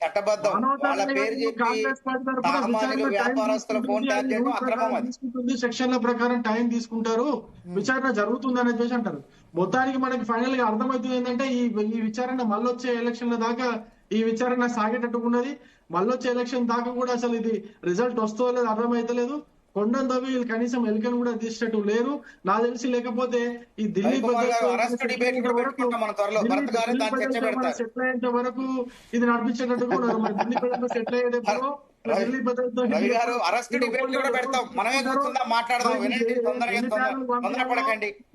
చట్టబద్ధం, వాళ్ళ పేరు చెప్పి వ్యాపారస్తుల ఫోన్ ట్యాప్ చేయడం అక్రమం. అది సెక్షన్ల ప్రకారం టైం తీసుకుంటారు, విచారణ జరుగుతుందని చెప్పేసి అంటారు. మొత్తానికి మనకి ఫైనల్ గా అర్థమవుతుంది ఏంటంటే, ఈ విచారణ మళ్ళీ వచ్చే ఎలక్షన్ల దాకా ఈ విచారణ సాగేటట్టుకున్నది. మళ్ళొచ్చే ఎలక్షన్ దాకా కూడా అసలు ఇది రిజల్ట్ వస్తుందో లేదు అర్థమైతలేదు. కొండను తవ్వి వీళ్ళు కనీసం ఎలుకను కూడా తీసేటట్టు లేరు నాకు తెలిసి. లేకపోతే ఈ ఢిల్లీ సెటిల్ అయ్యేంత వరకు ఇది నడిపించేటట్టు కూడా ఉన్నారు. మరి ఢిల్లీ బడ్జెట్ సెటిల్ అయ్యేటప్పుడు ఢిల్లీ బడ్జెట్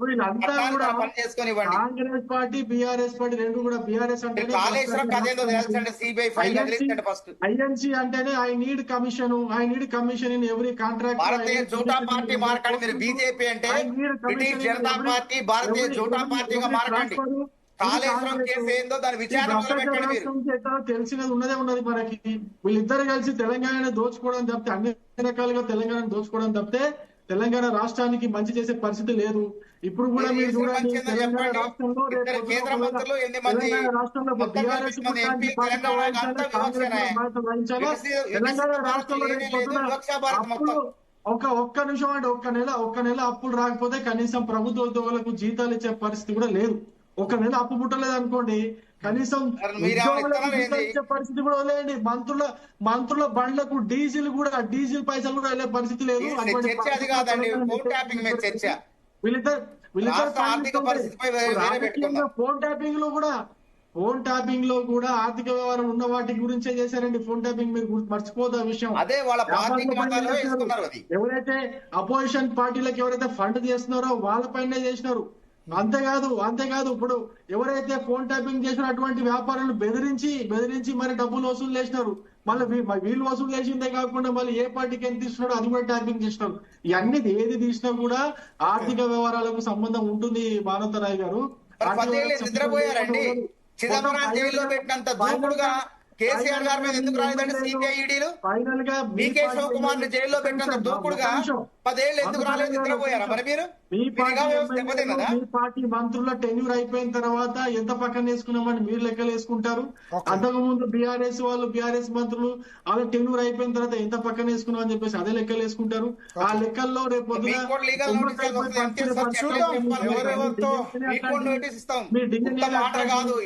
వీళ్ళంతా కూడా కాంగ్రెస్ పార్టీ బీఆర్ఎస్ పార్టీ రెండు కూడా బీఆర్ఎస్ అంటే ఐఎన్సీ అంటేనే I need commission in every contract. Bharatiya Janata party మారకండి, మీరు బీజేపీ అంటే బ్రిటిష్ జనతా పార్టీ భారతీయ జనతా పార్టీగా మారకండి. కాళేశ్వరం కేసు ఏందో దాని విచారణ తెలిసినది ఉన్నదే ఉన్నది మనకి. వీళ్ళిద్దరు కలిసి తెలంగాణ దోచుకోవడం తప్పితే, అన్ని రకాలుగా తెలంగాణ దోచుకోవడం తప్పితే తెలంగాణ రాష్ట్రానికి మంచి చేసే పరిస్థితి లేదు. ఇప్పుడు కూడా మీరు చూడండి తెలంగాణ రాష్ట్రంలో తెలంగాణ రాష్ట్రంలో బీఆర్ఎస్ తెలంగాణ రాష్ట్రంలో ఒక్క నిమిషం అంటే ఒక్క నెల అప్పులు రాకపోతే కనీసం ప్రభుత్వ ఉద్యోగులకు జీతాలు ఇచ్చే పరిస్థితి కూడా లేదు. ఒక నెల అప్పు పుట్టలేదు అనుకోండి, కనీసం ఇచ్చే పరిస్థితి కూడా వదిలేయండి. మంత్రుల బండ్లకు డీజిల్ పైసలు కూడా వెళ్ళే పరిస్థితి లేదు. ఫోన్ ట్యాపింగ్ లో కూడా ఆర్థిక వ్యవహారం ఉన్న వాటి గురించే చేశారండి. ఫోన్ ట్యాపింగ్ మీరు మర్చిపోదు ఆ విషయం. అదే వాళ్ళ ఎవరైతే అపోజిషన్ పార్టీలకు ఎవరైతే ఫండ్ చేస్తున్నారో వాళ్ళపైనే చేసినారు. అంతేకాదు ఇప్పుడు ఎవరైతే ఫోన్ ట్యాపింగ్ చేసినటువంటి వ్యాపారులను బెదిరించి మరి డబ్బులు వసూలు చేసినారు. మళ్ళీ వీళ్ళు వసూలు చేసిందే కాకుండా మళ్ళీ ఏ పార్టీకి ఎంత తీస్తున్నారో అది కూడా ట్యాపింగ్ చేసినారు. ఇవన్నీ ఏది తీసినా కూడా ఆర్థిక వ్యవహారాలకు సంబంధం ఉంటుంది. భారతరాయ్ గారు నిద్రపోయారండి. చిదంబరం జైల్లో పెట్టినంత దూకుడుగా కేసీఆర్ గారి మీద ఎందుకు రాలేదండి సిబిఐ ఈడీలు? బీకే శివకుమార్ ని జైల్లో పెట్టినంత దూకుడుగా 10 ఏళ్ళు ఎందుకు రాలేదు? నిద్రపోయారా మరి మీరు? మీ పార్టీ మంత్రుల టెన్యూర్ అయిపోయిన తర్వాత ఎంత పక్కన వేసుకున్నామని మీరు లెక్కలు వేసుకుంటారు. అంతకు ముందు బీఆర్ఎస్ మంత్రులు వాళ్ళ టెన్యూర్ అయిపోయిన తర్వాత ఎంత పక్కన వేసుకున్నాం అని చెప్పేసి అదే లెక్కలు వేసుకుంటారు. ఆ లెక్కల్లో రేపు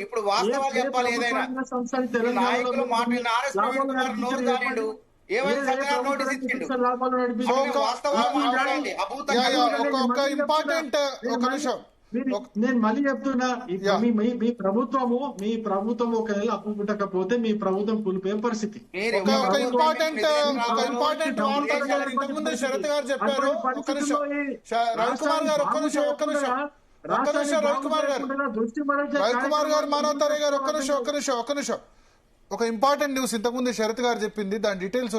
ఇప్పుడు వాస్తవాలు చెప్పాలి. ఏదైనా నాయకులు నోటీస్ ఇచ్చిండు. నేను మళ్ళీ చెప్తున్నా, మీ ప్రభుత్వము ఒక నెల అప్పు పుట్టకపోతే మీ ప్రభుత్వం కూలిపోయే పరిస్థితి. ఇంపార్టెంట్ ఇంతకుముందు శరత్ గారు చెప్పారు. రవికుమార్ గారు ఒక్క నిమిషం రవికుమార్ గారు మానవతారే గారు ఒక్క నిమిషం. ఒక ఇంపార్టెంట్ న్యూస్ ఇంతకుముందు శరత్ గారు చెప్పింది, దాని డీటెయిల్స్